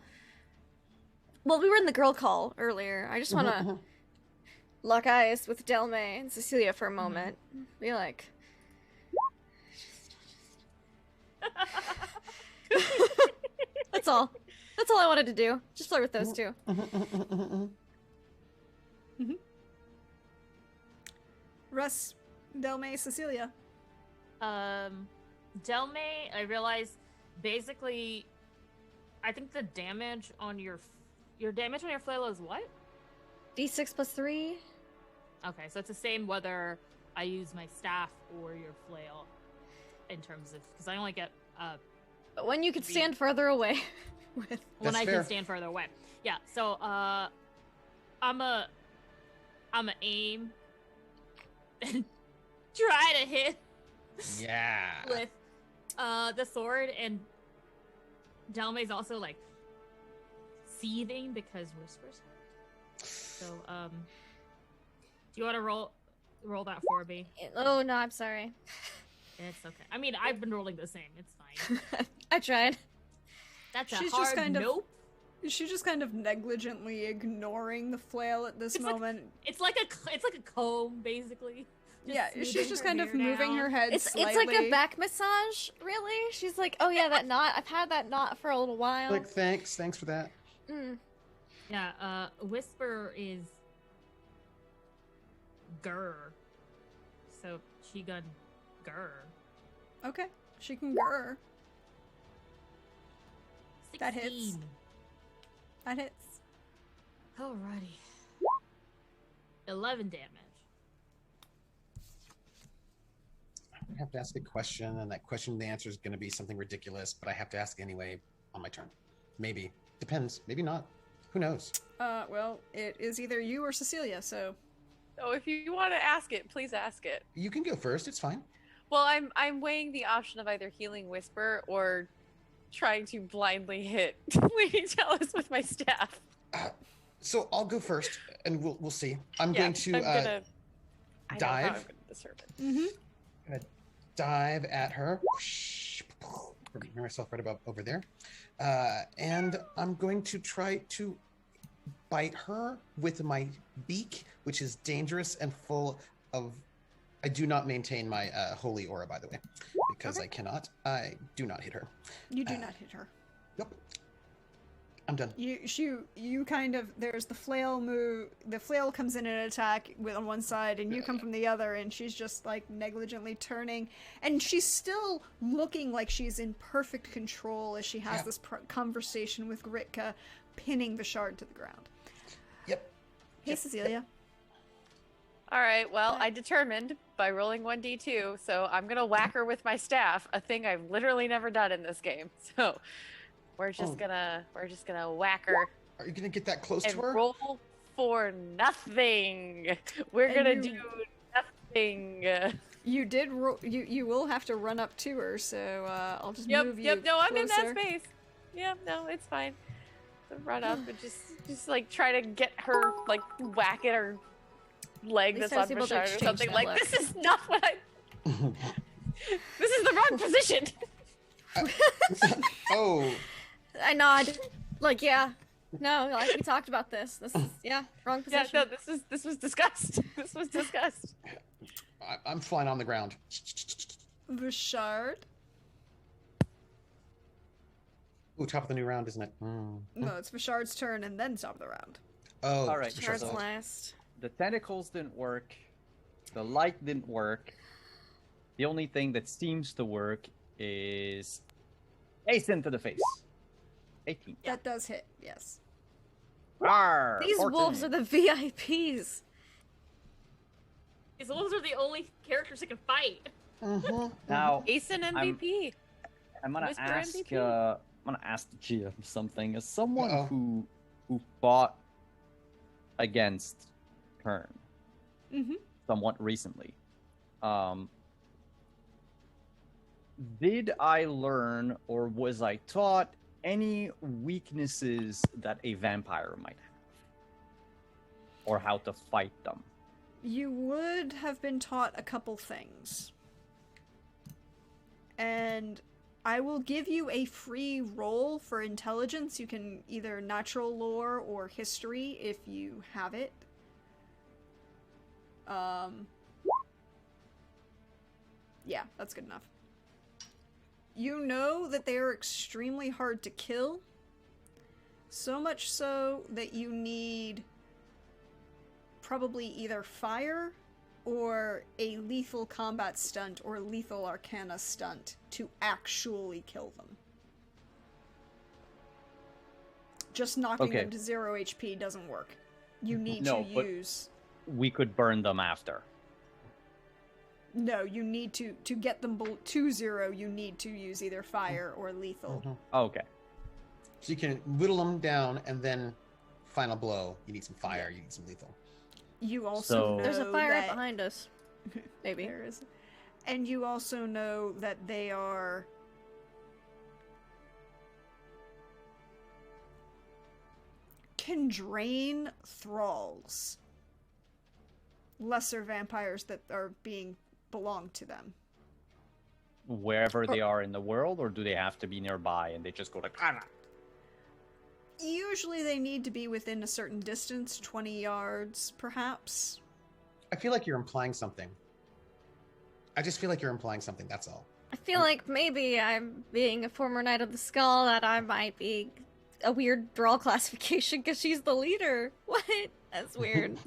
Well, we were in the girl call earlier. I just want to lock eyes with Delme and Cecilia for a moment. Be like, that's all. That's all I wanted to do. Just flirt with those two. Russ, Delme, Cecilia. Delme, I realized basically, I think the damage on your damage on your flail is what? D6 plus 3. Okay, so it's the same whether I use my staff or your flail, in terms of because I only get But when you could stand further away. With when That's I fair. can stand further away. Yeah, so I'm a aim and try to hit Yeah. with the sword, and Delme's also like seething because Whisper's hurt. So do you want to roll that for me? Oh no, I'm sorry. It's okay. I mean, I've been rolling the same. It's fine. I tried. That's a She's hard just kind of- nope. Is she just kind of negligently ignoring the flail at this It's like- moment? It's like a comb, basically. Just Yeah, smoothing she's just her kind of hair moving down. her head It's slightly. like a back massage, really. She's like, oh yeah, that knot. I've had that knot for a little while. Like, thanks for that. Mm. Yeah, Whisper is Grr. So she gun Grr. Okay, she can grr. That hits. 16. That hits. Alrighty. 11 damage. I have to ask a question, and that question, the answer is going to be something ridiculous, but I have to ask anyway on my turn. Maybe. Depends. Maybe not. Who knows? Well, it is either you or Cecilia, so... So if you want to ask it, please ask it. You can go first. It's fine. Well, I'm weighing the option of either healing whisper or trying to blindly hit Lady Talis with my staff. So I'll go first, and we'll see. I'm Yeah, going to I'm gonna, I know how I'm dive. gonna disturb it. Mm-hmm. Dive at her. Near myself right above over there. And I'm going to try to bite her with my beak, which is dangerous and full of... I do not maintain my holy aura, by the way, because I cannot. I do not hit her. You do not hit her. Nope. I'm done. You kind of... There's the flail move. The flail comes in and attack on one side, and you come from the other, and she's just, like, negligently turning. And she's still looking like she's in perfect control as she has this conversation with Gritka, pinning the shard to the ground. Yep. Hey, Cecilia. All right, well, I determined by rolling 1d2, so I'm gonna whack her with my staff, a thing I've literally never done in this game. So we're just gonna whack her. Are you gonna get that close and to her? roll for nothing. We're gonna do nothing. You did roll. You will have to run up to her, so I'll just move you. No, I'm in that closer. space. Yep, no, it's fine. So run up and just like try to get her, like whack at her leg that's on her shoulder or something. Like, this is not what I. This is the wrong position. Oh. I nod. Like, yeah. No, like we talked about this. This is wrong position. Yeah, no, this was discussed. This was discussed. I'm flying on the ground. The shard. Ooh, top of the new round, isn't it? No, it's Vishard's turn and then top of the round. Oh, All right, Vishard's Shard's last. last. The tentacles didn't work. The light didn't work. The only thing that seems to work is ace into the face. 18. That does hit, yes. Arr, These 14. wolves are the VIPs. These wolves are the only characters that can fight. Now, Ace and MVP. I'm gonna Whisper ask. MVP. I'm gonna ask the GM something. As someone Uh-oh. who fought against Kern somewhat recently, did I learn or was I taught any weaknesses that a vampire might have, or how to fight them? You would have been taught a couple things. And I will give you a free roll for intelligence. You can either natural lore or history if you have it. Yeah, that's good enough. You know that they are extremely hard to kill. So much so that you need probably either fire or a lethal combat stunt or lethal arcana stunt to actually kill them. Just knocking them to 0 HP doesn't work. You need to use... We could burn them after. No, you need to get them to 0, you need to use either fire or lethal. Okay. So you can whittle them down, and then final blow. You need some fire. You need some lethal. You also know There's a fire that... up behind us. Maybe. There is. And you also know that they are... can drain thralls. Lesser vampires that are belong to them. Wherever they are in the world, or do they have to be nearby and they just go like... Usually they need to be within a certain distance, 20 yards, perhaps. I feel like you're implying something. I just feel like you're implying something, that's all. I feel like maybe I'm being a former Knight of the Skull, that I might be a weird brawl classification because she's the leader. What? That's weird.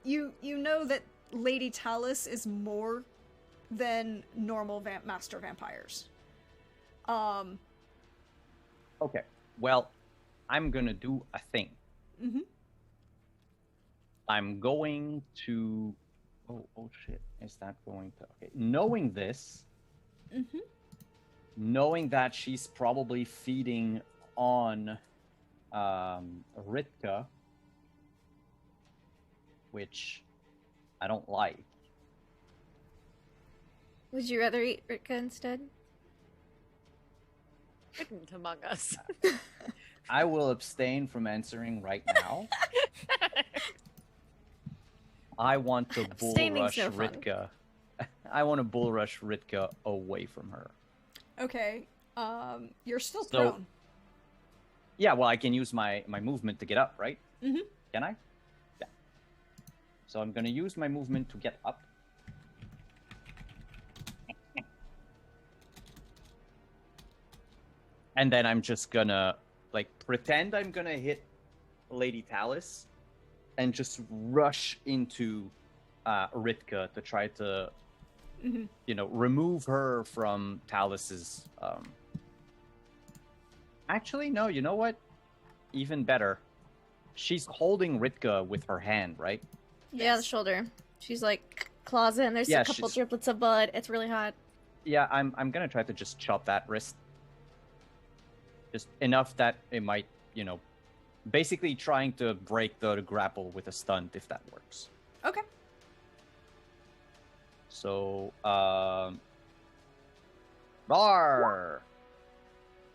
You know that Lady Talis is more than normal master vampires. Okay. Well, I'm gonna do a thing. Mm-hmm. I'm going to. Oh shit! Is that going to? Okay. Knowing this, Mm-hmm. knowing that she's probably feeding on Ritka, which I don't like. Would you rather eat Ritka instead? Hidden among us. I will abstain from answering right now. I want to bull Abstaining's rush no fun. Ritka. I want to bull rush Ritka away from her. Okay. You're still So- prone. Yeah, well, I can use my movement to get up, right? Mhm. Can I? Yeah. So I'm gonna use my movement to get up. And then I'm just gonna, like, pretend I'm gonna hit Lady Talis and just rush into Ritka to try to, Mhm. remove her from Talis's. Actually, no, you know what? Even better. She's holding Ritka with her hand, right? Yeah, the shoulder. She's like closet, and there's Yeah, a couple she's- driplets of blood. It's really hot. Yeah, I'm gonna try to just chop that wrist. Just enough that it might, basically trying to break the grapple with a stunt if that works. Okay. So, bar.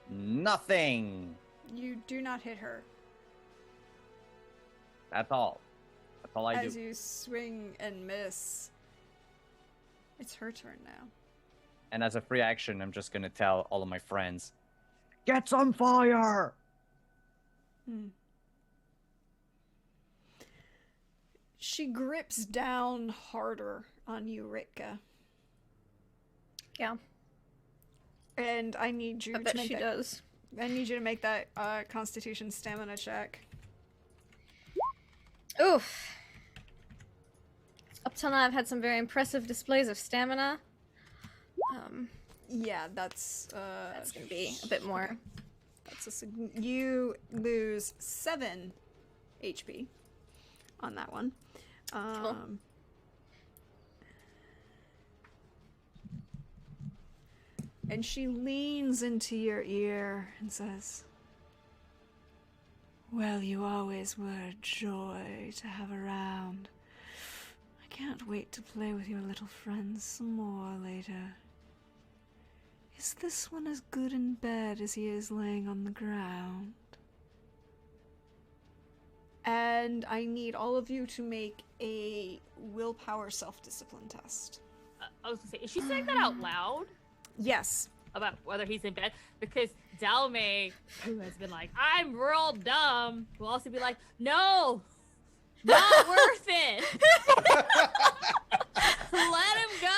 Nothing. You do not hit her. That's all. That's all I As do. you swing and miss. It's her turn now. And as a free action, I'm just gonna tell all of my friends, get some fire. She grips down harder on you, Ritka. Yeah, And I need you I to bet make she that. does. I need you to make that Constitution stamina check. Oof. Up till now, I've had some very impressive displays of stamina. Yeah, that's That's gonna be a bit more. that's you lose 7 HP on that one. And she leans into your ear and says, "Well, you always were a joy to have around. I can't wait to play with your little friends some more later. Is this one as good in bed as he is laying on the ground?" And I need all of you to make a willpower self-discipline test. I was gonna say, is she saying that out loud Yes. about whether he's in bed? Because Dalme, who has been like, I'm real dumb, will also be like, no, not worth it. Let him go.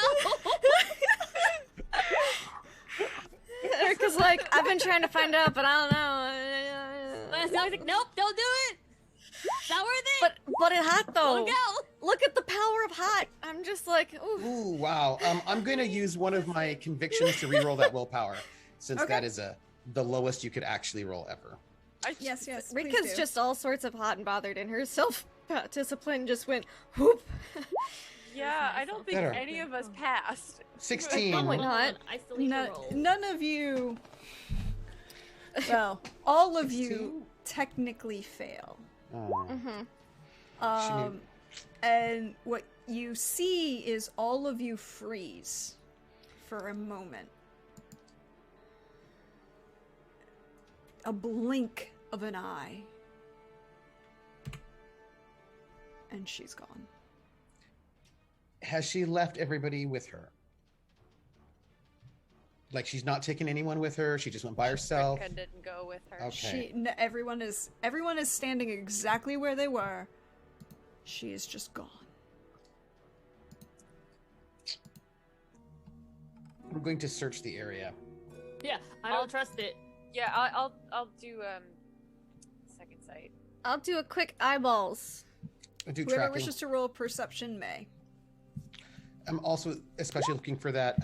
Because, like, I've been trying to find out, but I don't know. But Dalme's like, nope, don't do it. It's not worth it. But it hot, Let though. him go. Look at the power of hot. I'm just like, ooh. Ooh, wow. I'm going to use one of my convictions to reroll that willpower, since Okay. that is the lowest you could actually roll ever. Yes, yes. please Rika's do. just all sorts of hot and bothered, and her self-discipline just went whoop. Yeah, I don't think Better. any of us passed. 16. Probably Hold not. on, I still need to roll. None of you. Well, all of you technically fail. Oh. Mm-hmm. And what you see is all of you freeze for a moment. A blink of an eye. And she's gone. Has she left everybody with her? Like, she's not taking anyone with her? She just went by herself? Rika didn't go with her. Okay. Everyone is standing exactly where they were. She is just gone. We're going to search the area. Yeah, I don't trust it. Yeah, I'll do second sight. I'll do a quick eyeballs. Do Whoever tracking. wishes to roll perception may. I'm also especially looking for that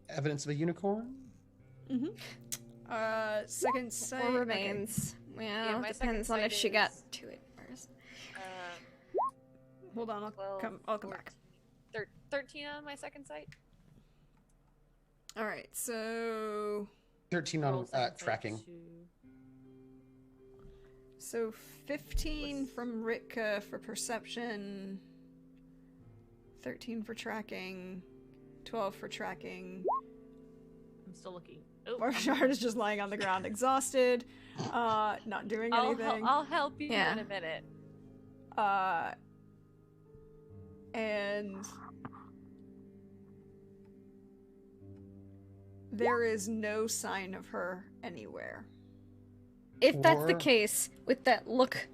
evidence of a unicorn. Second sight. Or remains. Yeah, Well, my depends second on if sight she got is- to it first. Hold on, I'll come back. 13 on my second sight. All right, so 13 Roll on second sight tracking. to- so 15 from Ritka for perception, 13 for tracking, 12 for tracking. I'm still looking. Oh, Marshard is just lying on the ground, exhausted, not doing anything. I'll help you Yeah. in a minute. And there is no sign of her anywhere. If that's the Or- case, with that look,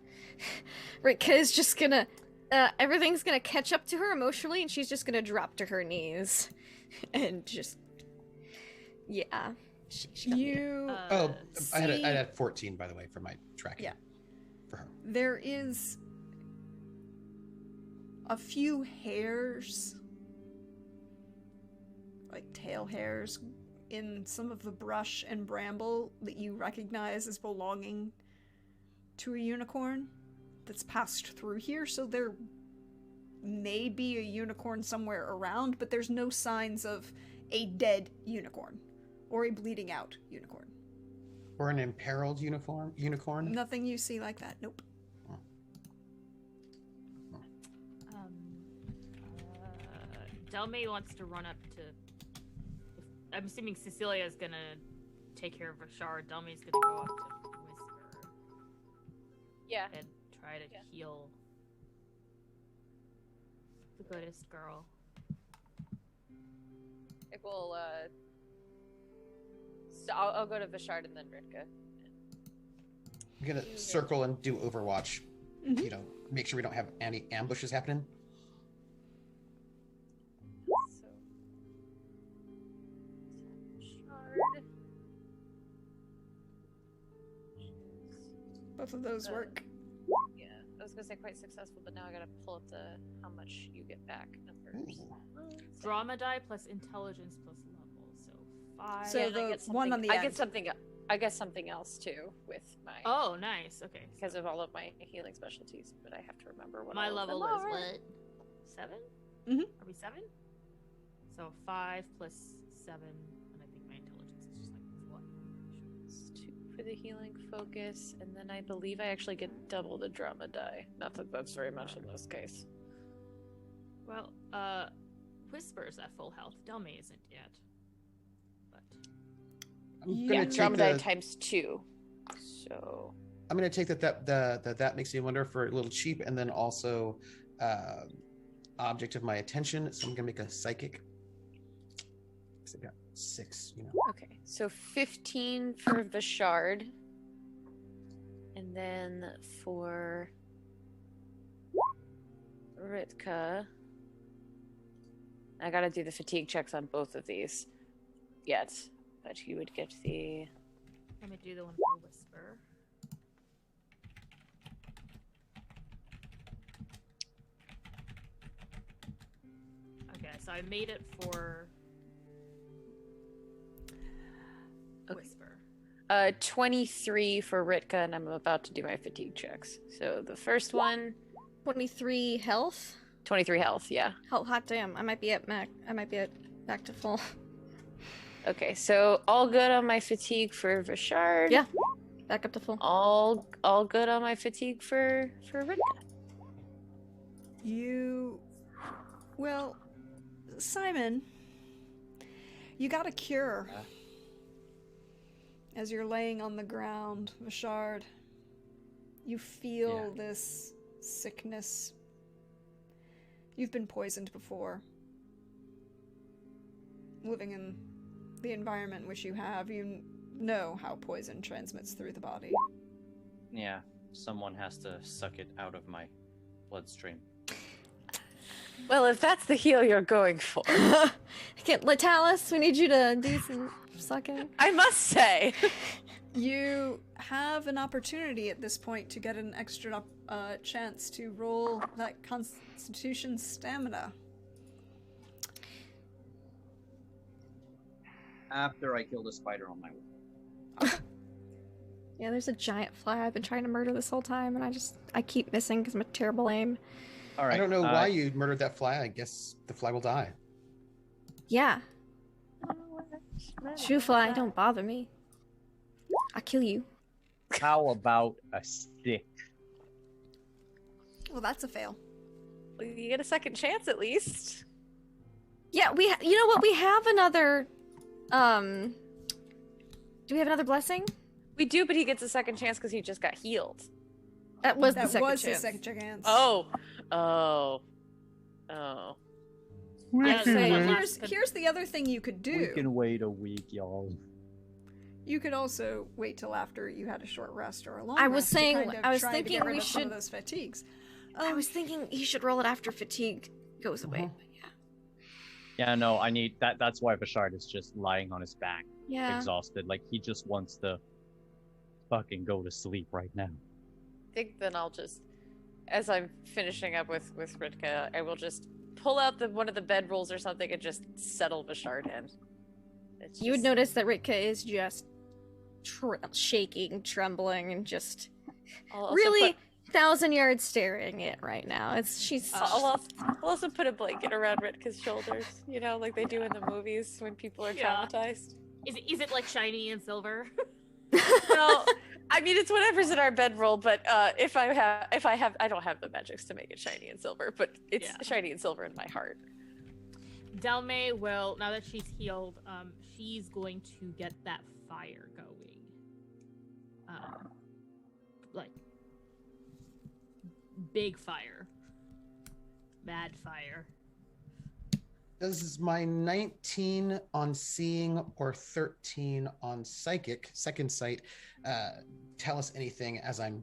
Ritka is just gonna, everything's gonna catch up to her emotionally, and she's just gonna drop to her knees, and just, yeah. She's gonna be- You, Oh, I see- had 14 by the way for my tracking. Yeah. For her. there is a few hairs, like tail hairs, in some of the brush and bramble that you recognize as belonging to a unicorn that's passed through here, so there may be a unicorn somewhere around, but there's no signs of a dead unicorn or a bleeding out unicorn. Or an imperiled unicorn. Nothing you see like that, nope. Delmay wants to run up to. I'm assuming Cecilia is gonna take care of Rashard. Delmay's gonna go up to Whisper Yeah. and try to Yeah. heal the goodest girl. It will, so I'll go to Vishard and then Ritka. I'm gonna circle and do Overwatch. Mhm. You know, make sure we don't have any ambushes happening. So. Vishard. Both of those work. Yeah, I was gonna say quite successful, but now I gotta pull up the how much you get back numbers. Ooh. Drama die plus intelligence plus level, so 5. So Yeah, and I the get one on something- the I get end. something. I get something else too with my Oh, nice. Okay. because of all of my healing specialties, but I have to remember what My all of them level is are. what? 7? Mhm. Are we 7? So 5 plus 7, and I think my intelligence is just like what? It's 2 for the healing focus, and then I believe I actually get double the drama die. Not that that's very much in this case. Well, Whisper's at full health. Delmay isn't yet. But I'm Yeah, gonna Yeah, take drama die the, times 2. So I'm gonna take that makes me wonder for a little cheap, and then also object of my attention. So I'm gonna make a psychic. 'Cause I've got 6, you know. okay, so 15 for Vishard, and then for Ritka, I gotta do the fatigue checks on both of these yet, but you would get the. let me do the one for Whisper. Okay, so I made it for Okay. Whisper. 23 for Ritka, and I'm about to do my fatigue checks. So the first one, 23 health? 23 health, yeah. Oh, hot damn. I might be at back to full. Okay, so all good on my fatigue for Vishard. Yeah. Back up to full. All good on my fatigue for Ritka. Well, Simon, you got a cure. Yeah. As you're laying on the ground, Vishard, you feel this sickness. You've been poisoned before. Living in the environment in which you have, you know how poison transmits through the body. Yeah, someone has to suck it out of my bloodstream. Well, if that's the heal you're going for, Talis, we need you to do some sucking. I must say. You have an opportunity at this point to get an extra chance to roll that Constitution stamina. After I kill the spider on my way. Yeah, there's a giant fly I've been trying to murder this whole time, and I keep missing because I'm a terrible aim. All right. I don't know why you murdered that fly. I guess the fly will die. Yeah. Shoo fly, don't bother me. I'll kill you. How about a stick? Well, that's a fail. You get a second chance at least. Yeah, you know what? We have another. Do we have another blessing? We do, but he gets a second chance because he just got healed. That was the That second was chance. his second chance. Oh. Yeah, So here's the other thing you could We do. can wait a week, y'all. You could also wait till after you had a short rest or a long I was rest to saying- kind of I was try to thinking get rid we of some of should- those fatigues. I was thinking he should roll it after fatigue goes away. But yeah. Yeah, no, I need that. That's why Bashard is just lying on his back, Yeah. exhausted. Like he just wants to fucking go to sleep right now. I think then I'll just, as I'm finishing up with Ritka, I will just pull out one of the bedrolls or something and just settle Bashard in. It's You would just- notice that Ritka is just shaking, trembling, and just I'll also really put- 1,000-yard staring it right now. She's I'll also put a blanket around Ritka's shoulders, you know, like they do in the movies when people are Yeah. traumatized. Is it like shiny and silver? No, I mean it's whatever's in our bedroll, but if I don't have the magics to make it shiny and silver, but it's Yeah. shiny and silver in my heart. Delme will, now that she's healed, she's going to get that fire going. Like, big fire. Mad fire. Does my 19 on seeing or 13 on psychic, second sight, tell us anything as I'm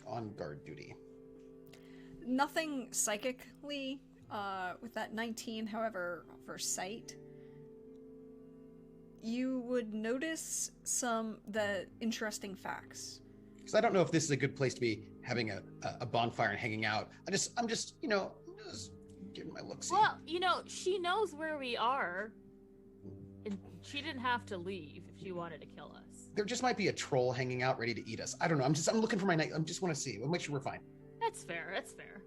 on guard duty? Nothing psychically with that 19, however, for sight, you would notice the interesting facts. Because I don't know if this is a good place to be having a bonfire and hanging out. I'm just getting my looks. Well, she knows where we are. And she didn't have to leave if she wanted to kill us. There just might be a troll hanging out ready to eat us. I don't know. I'm looking for my night. I just want to see. We'll make sure we're fine. That's fair, that's fair.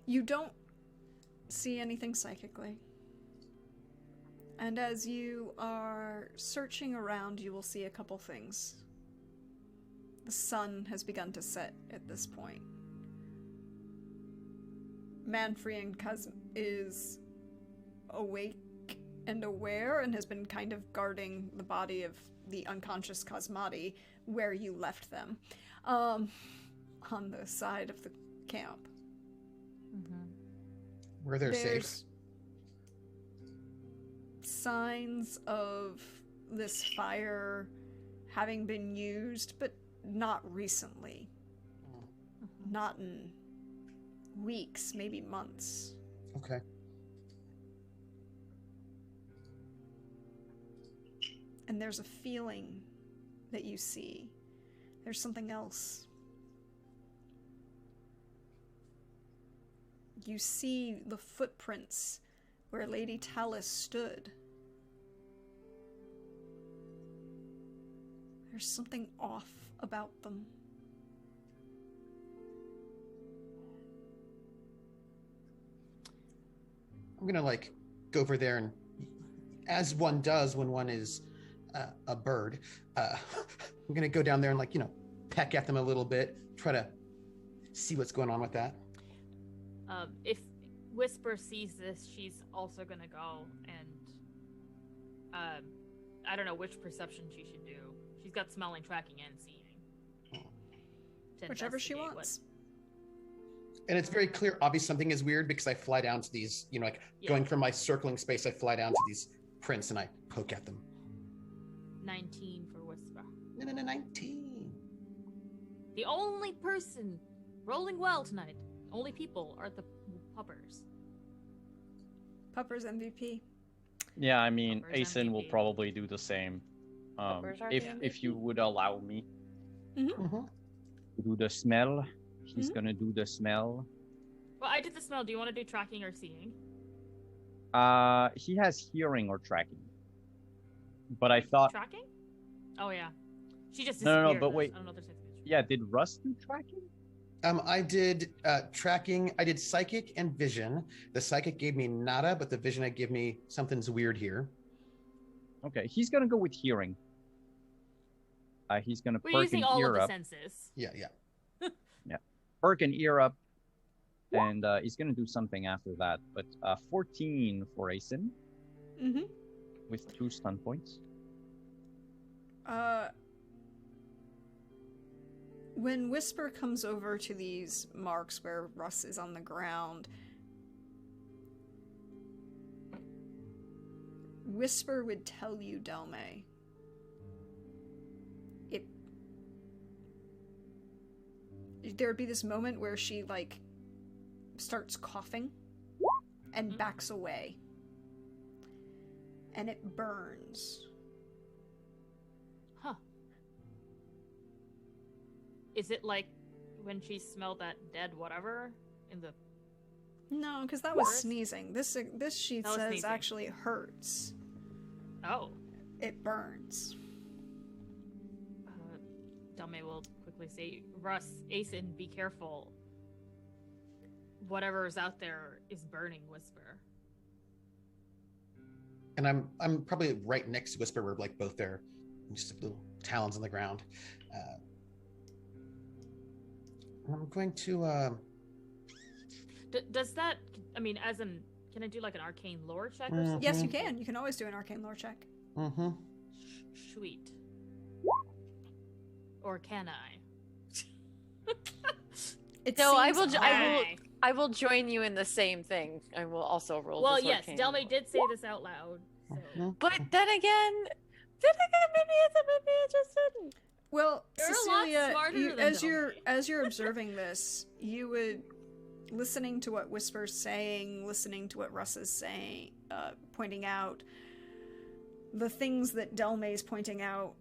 You don't see anything psychically. And as you are searching around, you will see a couple things. The sun has begun to set at this point. Manfrian is awake and aware and has been kind of guarding the body of the unconscious Cosmati where you left them, on the side of the camp. Where they're safe. There's signs of this fire having been used, but not recently. Not in weeks, maybe months. Okay. And there's a feeling that you see. There's something else. You see the footprints where Lady Talis stood. There's something off about them. I'm gonna go over there and, as one does when one is a bird, I'm gonna go down there and peck at them a little bit, try to see what's going on with that. If Whisper sees this, she's also gonna go and I don't know which perception she should do. She's got smelling, tracking, and seeing. To Whichever she investigate wants. And it's very clear, obviously something is weird because I fly down to these, going from my circling space, I fly down to these prints and I poke at them. 19 for Whisper. No, 19. The only person rolling well tonight, only people, are the Puppers. Puppers MVP. Yeah, I mean, Puppers Asen will MVP. probably do the same. Puppers are If the if you MVP. would allow me Mhm. to do the smell, he's gonna do the smell. Well, I did the smell. Do you want to do tracking or seeing? He has hearing or tracking. But I thought, Tracking? Oh yeah. She just No, disappeared. no, but wait. I don't know if there's anything. yeah, did Russ do tracking? I did tracking. I did psychic and vision. The psychic gave me nada, but the vision gave me something's weird here. Okay, he's gonna go with hearing. He's gonna We're perk using an all of ear the up, senses. Yeah, yeah. perk an ear up, and he's gonna do something after that. But 14 for Asen Mm-hmm. with 2 stun points. When Whisper comes over to these marks where Russ is on the ground, Whisper would tell you, Delme, there would be this moment where she, like, starts coughing and backs away. And it burns. Huh. Is it like when she smelled that dead whatever in the? No, because that was Worse? sneezing. This sheet That was says sneezing. actually hurts. Oh. It burns. Delme will quickly say, Russ, Asen, be careful. Whatever's out there is burning, Whisper. And I'm probably right next to Whisper. We're like both there, just little talons on the ground. I'm going to. Does that? I mean, as in, can I do like an arcane lore check or Mhm. something? Yes, you can. You can always do an arcane lore check. Mm-hmm. Sweet. Or can I? It No, I seems will. Aye. I will join you in the same thing. I will also roll. Well, this yes, arcane. Delme did say this out loud. So. But then again, maybe it just didn't. Well, You're a lot Cecilia, smarter than as you're observing this, you would listening to what Whisper's saying, listening to what Russ is saying, pointing out the things that Delmay's pointing out.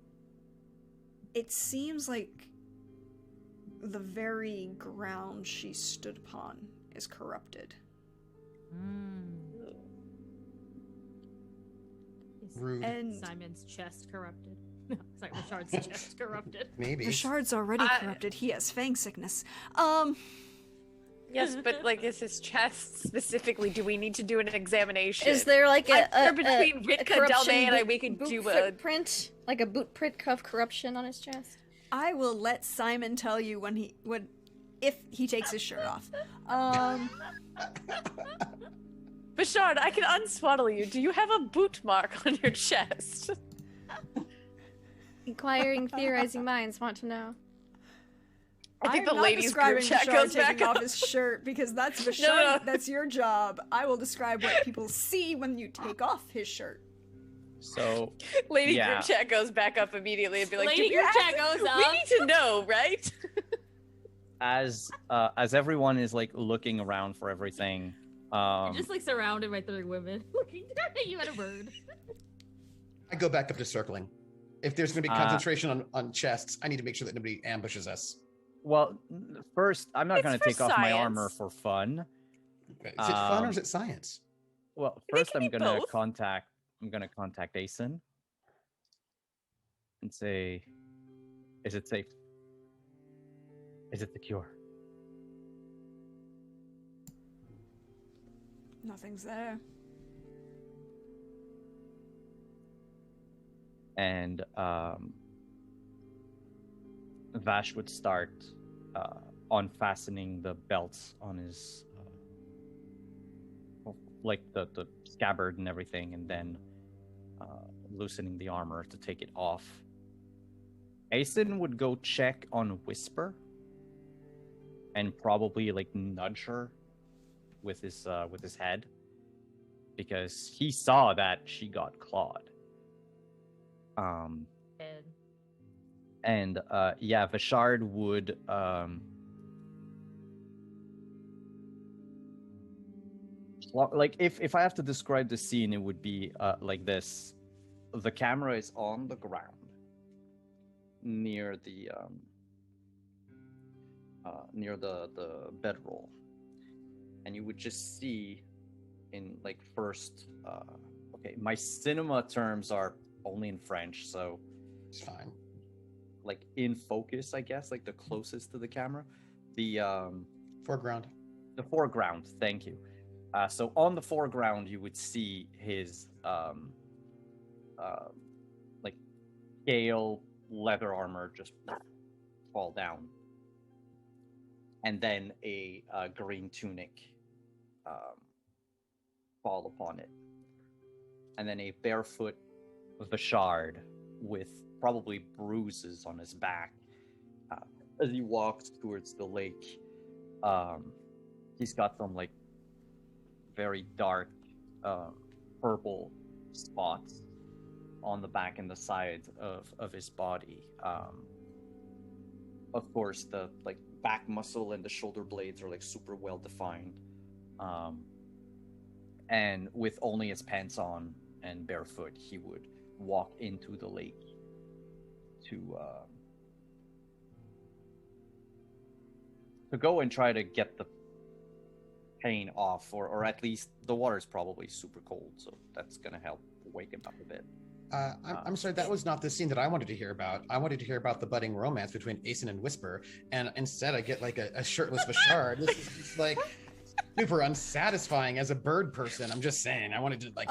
It seems like the very ground she stood upon is corrupted. Is Rude. And Simon's chest corrupted? Sorry, Richard's chest corrupted. Maybe. Richard's already corrupted. He has fang sickness. Yes, but like, is his chest specifically? Do we need to do an examination? Is there like a between Ritka, corruption Delme, and I, boot- we could boot do a. footprint, like a boot print of corruption on his chest? I will let Simon tell you if he takes his shirt off. Bashard, I can unswaddle you. Do you have a boot mark on your chest? Inquiring, theorizing minds want to know. I think am the not ladies group describing chat Bashard goes taking back off up. his shirt because that's Bashard. No. That's your job. I will describe what people see when you take off his shirt. So Lady Yeah. group chat goes back up immediately and be like, Lady "Did you group chat ask- goes We up." need to know, right? as everyone is like looking around for everything, You're just like surrounded by 3 women looking at you at a bird. I go back up to circling. If there's going to be Uh, concentration on chests, I need to make sure that nobody ambushes us. well, first I'm not It's gonna for take off my armor science. for fun. Okay. Is it fun or is it science? Well, They first can I'm be gonna both. contact Asen and say, is it safe? Is it secure? Nothing's there. And Vash would start unfastening the belts on his like the scabbard and everything, and then loosening the armor to take it off. Asen would go check on Whisper and probably like nudge her with his head, because he saw that she got clawed. And yeah, Vashard would Like if I have to describe the scene, it would be like this: the camera is on the ground near the bedroll, and you would just see in like first. Okay, my cinema terms are only in French, so It's fine. like in focus, I guess, like the closest to the camera, the Foreground. the foreground. Thank you. So on the foreground, you would see his like scale leather armor just fall down, and then a green tunic fall upon it, and then a barefoot Vashard with probably bruises on his back as he walks towards the lake. He's got some like very dark purple spots on the back and the sides of his body. Of course, the like back muscle and the shoulder blades are like super well defined. And with only his pants on and barefoot, he would walk into the lake to go and try to get the pain off, or at least the water's probably super cold, so that's gonna help wake him up a bit. I'm sorry, that was not the scene that I wanted to hear about. I wanted to hear about the budding romance between Aeson and Whisper, and instead I get like a shirtless Bashard. This is just, like super unsatisfying as a bird person. I'm just saying. I wanted to like.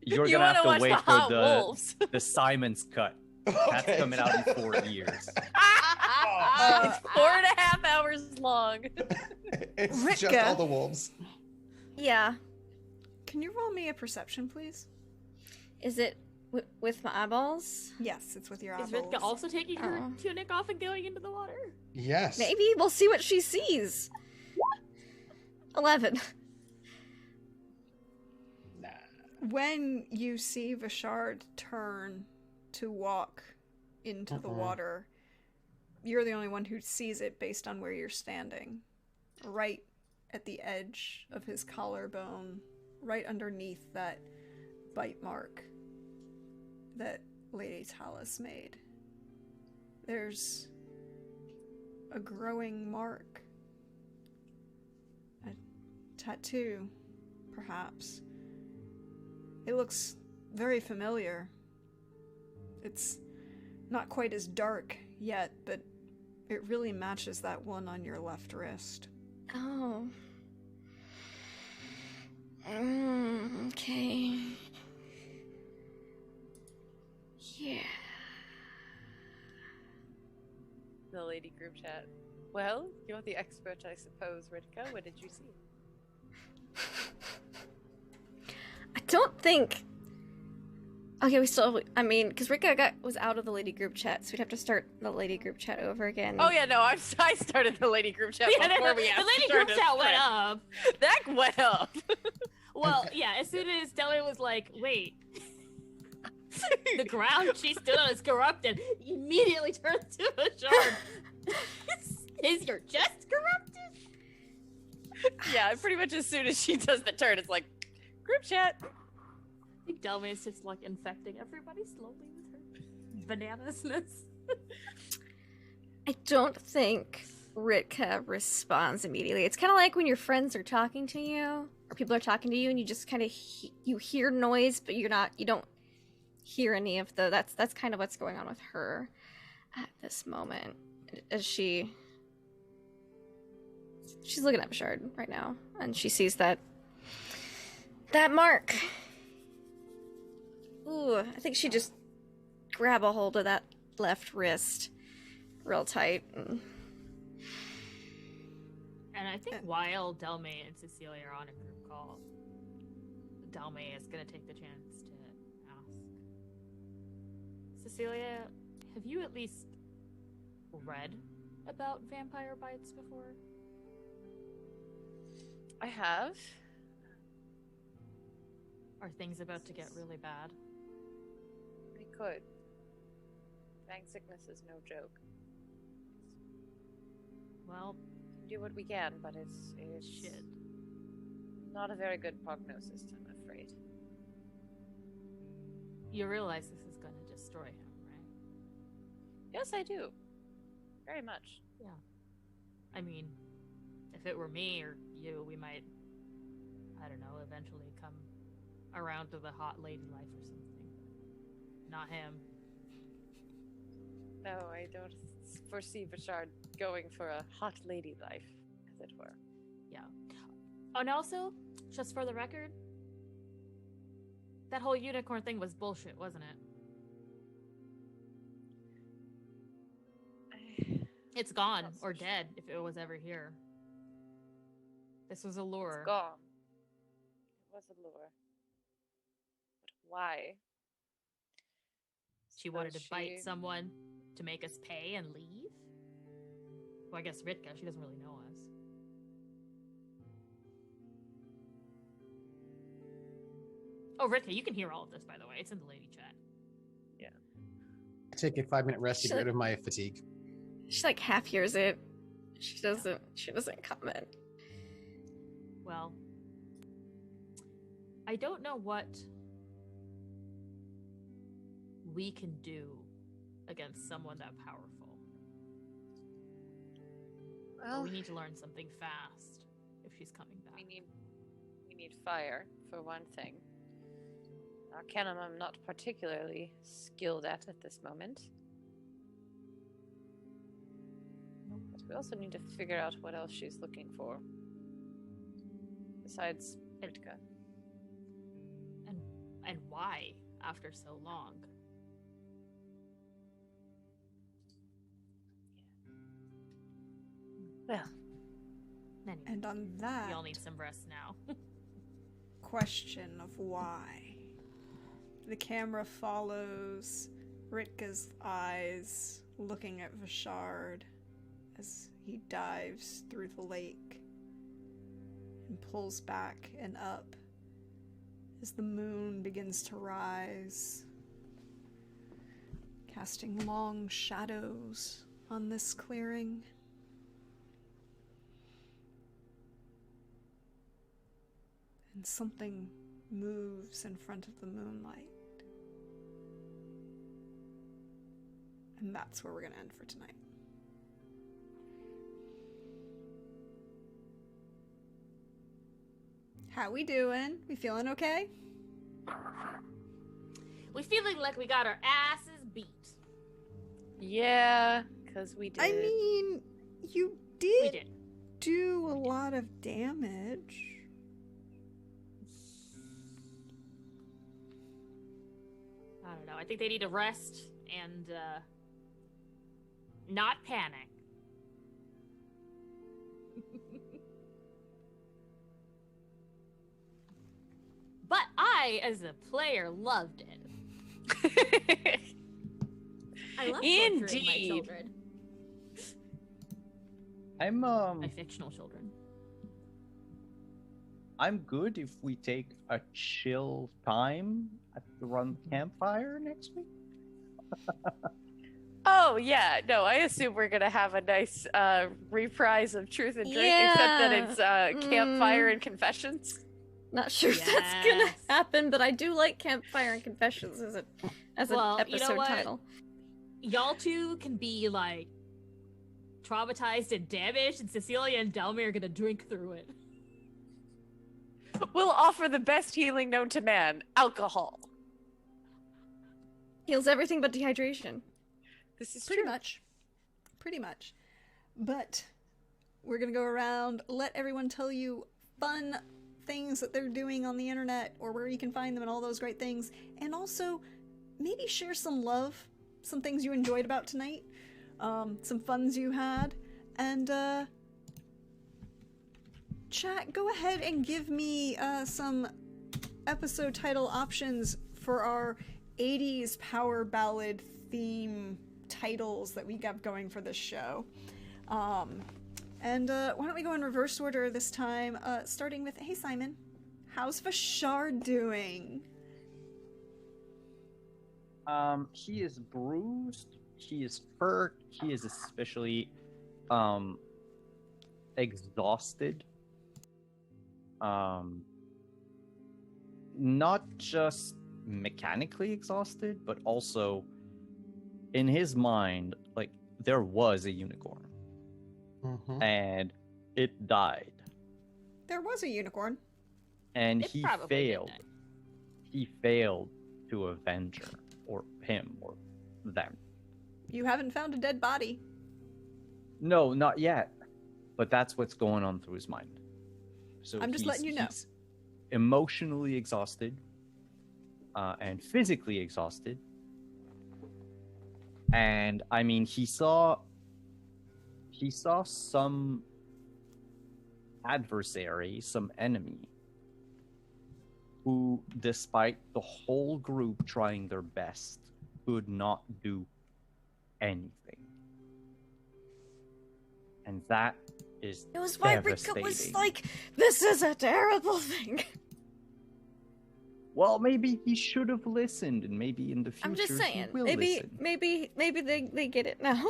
You're You gonna have wanna to wait watch for the Hot the Wolves. the Simon's cut. That's Okay. coming out in 4 years. It's 4.5 hours long. It's just Ritka. all the wolves. Yeah. Can you roll me a perception, please? Is it with my eyeballs? Yes, it's with your Is eyeballs. Ritka also taking her Oh. tunic off and going into the water? Yes. Maybe we'll see what she sees. 11. Nah. When you see Vashard turn to walk into the water, you're the only one who sees it based on where you're standing. Right at the edge of his collarbone, right underneath that bite mark that Lady Talis made. There's a growing mark. A tattoo, perhaps. It looks very familiar. It's not quite as dark yet, but it really matches that one on your left wrist. Oh. Okay. Yeah. The lady group chat. Well, you're the expert, I suppose, Ritka. What did you see? I don't think. Okay, we still. I mean, because Rika was out of the lady group chat, so we'd have to start the lady group chat over again. Oh yeah, no, I started the lady group chat Yeah, before we the asked lady her group to chat went spread. up. That went up. Well, yeah, as soon as Della was like, wait, the ground she stood on is corrupted, immediately turned to a shard. Is your chest corrupted? Yeah, pretty much as soon as she does the turn, it's like group chat. I think Delma is just like infecting everybody slowly with her bananasness. I don't think Ritka responds immediately. It's kind of like when your friends are talking to you, or people are talking to you, and you just kind of you hear noise, but you don't hear any of the. That's kind of what's going on with her at this moment, as she's looking at Bashard right now, and she sees that mark. Ooh, I think she just grab a hold of that left wrist real tight. And I think while Delme and Cecilia are on a group call, Delme is gonna take the chance to ask Cecilia, have you at least read about vampire bites before? I have. Are things about to get really bad? We could. Fang sickness is no joke. Well, Do what we can, but it's shit. Not a very good prognosis, I'm afraid. You realize this is going to destroy him, right? Yes, I do. Very much. Yeah. I mean, if it were me or you, we might, I don't know, eventually come around to the hot lady life or something. Not him. No, I don't foresee Bashard going for a hot lady life, as it were. Yeah. Oh, and also, just for the record, that whole unicorn thing was bullshit, wasn't it? It's gone Not so or sure. dead if it was ever here. This was a lure. It's gone. It was a lure. But why? She wanted to Suppose bite someone to make us pay and leave? Well, I guess Ritka, she doesn't really know us. Oh, Ritka, you can hear all of this, by the way. It's in the lady chat. Take a 5-minute rest to She's get rid like- of my fatigue. She like half hears it. She doesn't comment. Well, I don't know what we can do against someone that powerful. But Well, we need to learn something fast if she's coming back. we need fire, for one thing. Arcanum I'm not particularly skilled at this moment. But we also need to figure out what else she's looking for. Besides Ritka. And why after so long? Well, Anyway, And on that we all need some rest now. question of why, the camera follows Ritka's eyes looking at Vashard as he dives through the lake and pulls back and up as the moon begins to rise, casting long shadows on this clearing. And something moves in front of the moonlight. And that's where we're going to end for tonight. How we doing? We feeling okay? We feeling like we got our asses beat. yeah, because we did. I mean, you We did did. do a lot of damage. I don't know. I think they need to rest and not panic. But I, as a player, loved it. I love torturing my Indeed. children. I'm My fictional children. I'm good if we take a chill time at the run campfire next week. Oh yeah, no, I assume we're gonna have a nice reprise of Truth and Drink, except that it's campfire and confessions. Not sure if that's gonna Yes. happen, but I do like Campfire and Confessions as an Well, you know episode what? title. Y'all two can be like traumatized and damaged, and Cecilia and Delmy are gonna drink through it. We'll offer the best healing known to man: alcohol. Heals everything but dehydration. This is Pretty true. much. Pretty much. But we're going to go around, let everyone tell you fun things that they're doing on the internet or where you can find them and all those great things. And also, maybe share some love, some things you enjoyed about tonight, some funs you had. And, chat, go ahead and give me some episode title options for our 80s power ballad theme titles that we got going for this show. Why don't we go in reverse order this time, starting with, hey Simon, how's Vashard doing? He is bruised, he is hurt, he is especially exhausted. not just mechanically exhausted, but also in his mind, like there was a unicorn Mhm. and it died, There was a unicorn. and It he probably failed. didn't. He failed to avenge her, or him, or them. You haven't found a dead body. No, not yet. But that's what's going on through his mind. So I'm just letting you know. He's emotionally exhausted, and physically exhausted. And I mean, he saw some adversary, some enemy, who, despite the whole group trying their best, could not do anything. And that is It was why Rika devastating. was like, "This is a terrible thing." Well, maybe he should have listened, and maybe in the future I'm just saying, he will maybe listen. they get it now.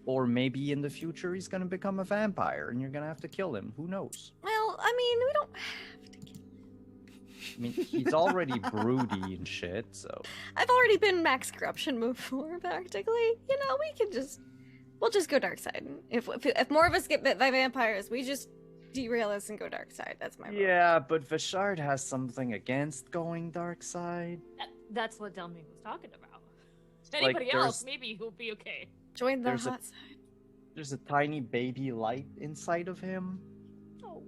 Or maybe in the future he's gonna become a vampire, and you're gonna have to kill him. Who knows? Well, I mean, we don't have to kill him. I mean, he's already broody and shit, so... I've already been max corruption before, practically. You know, we'll just go dark side. If more of us get bit by vampires, we just derail us and go dark side. That's my vote. Yeah, but Vishard has something against going dark side. That's what Delming was talking about. Like, Anybody else, there's- maybe he'll be okay. Join the There's a- hot side. There's a tiny baby light inside of him, Oh.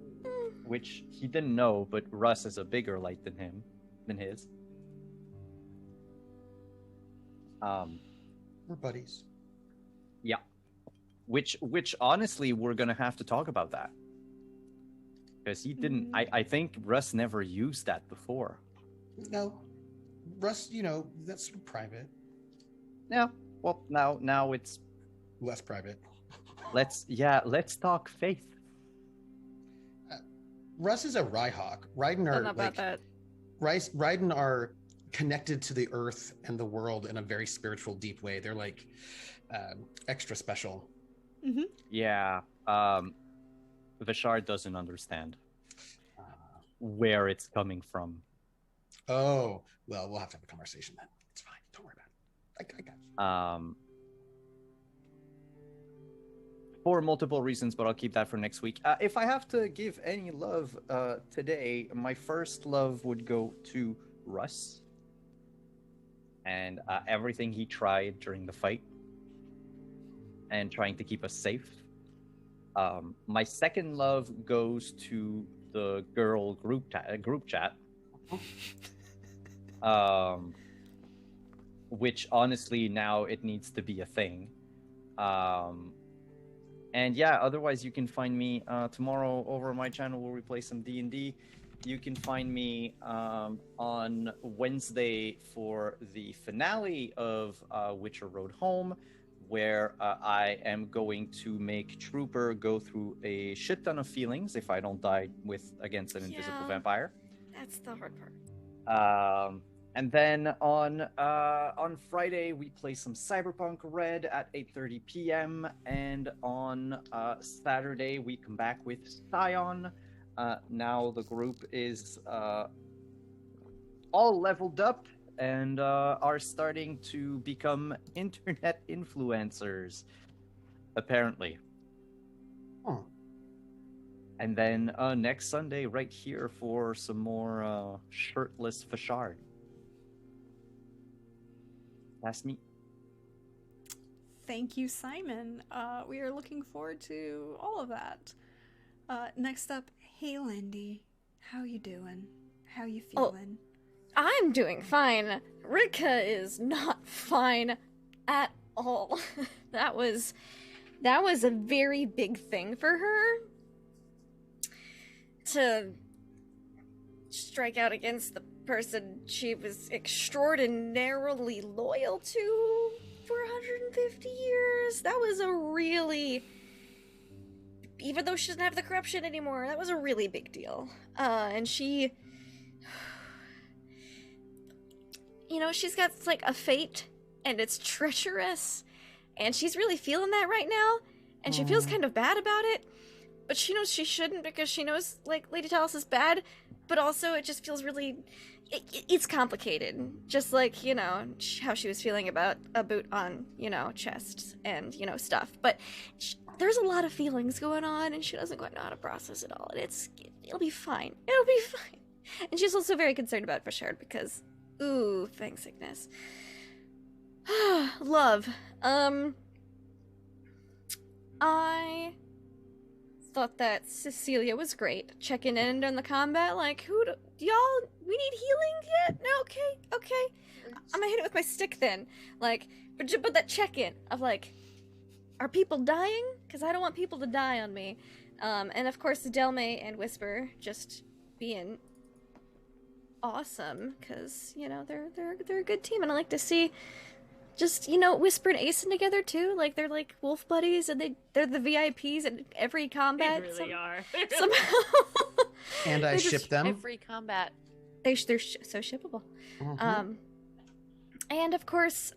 which he didn't know, but Russ is a bigger light than his. We're buddies. Yeah. Which honestly, we're gonna have to talk about that. Because he didn't, I think Russ never used that before. No, Russ, that's sort of private. Yeah. Well, now it's, Less private. let's talk faith. Russ is a Rhyhawk. Raiden Don't know are about that. Raiden are connected to the earth and the world in a very spiritual, deep way. They're like extra special. Yeah. Vishard doesn't understand where it's coming from. Oh, well, we'll have to have a conversation then. It's fine. Don't worry about it. I got you. For multiple reasons, but I'll keep that for next week. If I have to give any love today, my first love would go to Russ and everything he tried during the fight and trying to keep us safe. My second love goes to the girl group chat, which honestly now it needs to be a thing. And yeah, otherwise you can find me tomorrow over on my channel where we play some D&D. You can find me on Wednesday for the finale of Witcher Road Home, where I am going to make Trooper go through a shit ton of feelings if I don't die against an invisible Yeah. vampire. That's the hard part. And then on Friday we play some Cyberpunk Red at 8:30 p.m. And on Saturday we come back with Scion. Now the group is all leveled up and are starting to become internet influencers, apparently. Huh. And then next Sunday, right here for some more shirtless Fashard. That's me. Thank you, Simon. We are looking forward to all of that. Next up, hey Lindy, how you doing? How you feeling? I'm doing fine. Rika is not fine at all. That was a very big thing for her to strike out against the person she was extraordinarily loyal to for 150 years. That was a really, even though she doesn't have the corruption anymore, that was a really big deal. And she, she's got like a fate and it's treacherous and she's really feeling that right now and she feels kind of bad about it, but she knows she shouldn't because she knows, like, Lady Talis is bad, but also it just feels really... It's complicated. Just like, you know, how she was feeling about a boot on, you know, chests and, you know, stuff. But there's a lot of feelings going on, and she doesn't quite know how to process it all. And it'll be fine. It'll be fine. And she's also very concerned about Bashard because, ooh, Fang sickness. Love. I thought that Cecilia was great. Checking in during the combat, like, y'all, we need healing yet? No, okay. I'm gonna hit it with my stick then. Like, but that check-in of, like, are people dying? Because I don't want people to die on me. And of course, Delme and Whisper just being awesome, because, you know, they're a good team, and I like to see just, you know, Whisper and Asen together too. Like, they're like wolf buddies, and they're the VIPs in every combat. They really are. Somehow. And I ship them. Every combat. They're so shippable. Mhm. And of course,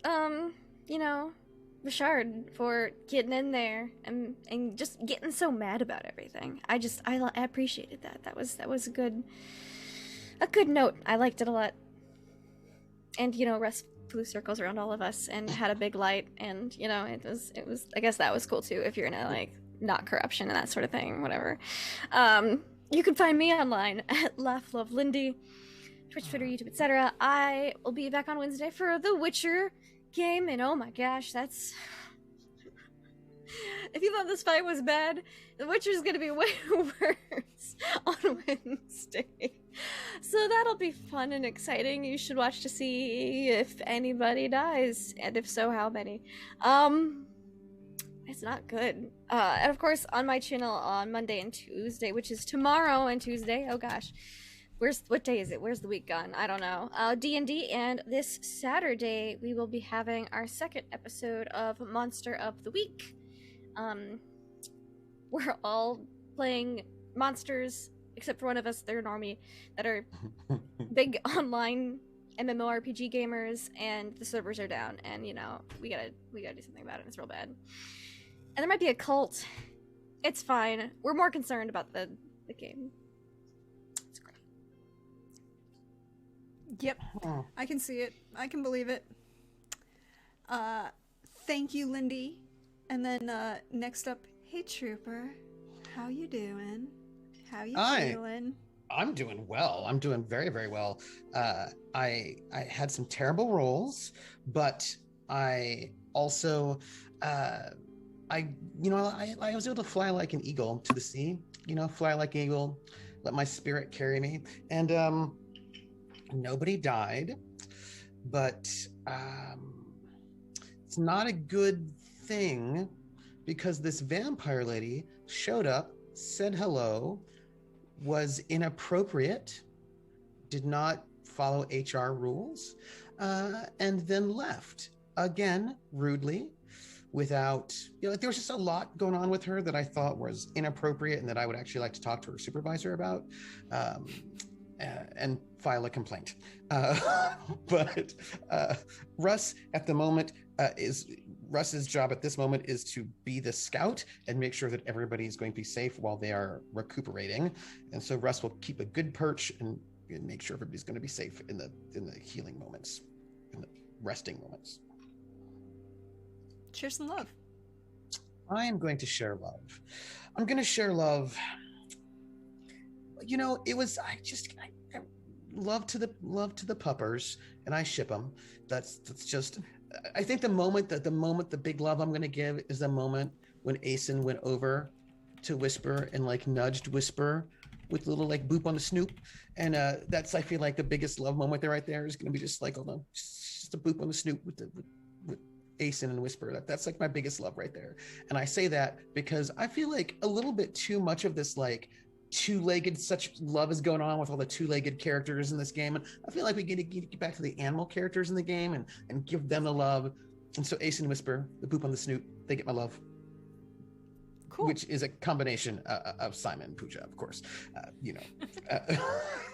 you know, Richard for getting in there and just getting so mad about everything. I appreciated that. That was a good note. I liked it a lot. And, you know, Russ flew circles around all of us and had a big light, and, you know, it was I guess that was cool too, if you're into, like, not corruption and that sort of thing, whatever. You can find me online at LaughLoveLindy, Twitch, Twitter, YouTube, etc. I will be back on Wednesday for the Witcher game, and oh my gosh, that's... If you thought this fight was bad, The Witcher's gonna be way worse on Wednesday. So that'll be fun and exciting. You should watch to see if anybody dies, and if so, how many. It's not good. And of course, on my channel on Monday and Tuesday, which is tomorrow and Tuesday. Oh gosh. What day is it? Where's the week gone? I don't know. D&D, and this Saturday we will be having our second episode of Monster of the Week. We're all playing monsters, except for one of us, they're an army, that are big online MMORPG gamers, and the servers are down, and, you know, we gotta do something about it. It's real bad. And there might be a cult. It's fine. We're more concerned about the game. It's great. Yep. I can see it. I can believe it. Thank you, Lindy. And then next up, hey Trooper, how you doing? How you feeling? I'm doing well. I'm doing very, very well. I had some terrible rolls, but I also I was able to fly like an eagle to the sea. You know, fly like an eagle, let my spirit carry me, and nobody died, but it's not a good thing because this vampire lady showed up, said hello, was inappropriate, did not follow HR rules, and then left again rudely, without, you know, there was just a lot going on with her that I thought was inappropriate and that I would actually like to talk to her supervisor about, and file a complaint. But Russ at the moment Russ's job at this moment is to be the scout and make sure that everybody is going to be safe while they are recuperating. And so Russ will keep a good perch and make sure everybody's going to be safe in the healing moments, in the resting moments. Share some love. I am going to share love. I'm going to share love. You know, I love to the puppers, and I ship them. That's just. I think the big love I'm going to give is the moment when Asen went over to Whisper and like nudged Whisper with a little like boop on the snoop, and that's, I feel like, the biggest love moment there right there is going to be just like, hold on, just a boop on the snoop with Asen and Whisper. That's like my biggest love right there. And I say that because I feel like a little bit too much of this like two-legged such love is going on with all the two-legged characters in this game, and I feel like we get to get back to the animal characters in the game and give them the love. And so Ace and Whisper, the boop on the snoot, they get my love. Cool. Which is a combination of Simon and Pooja, of course.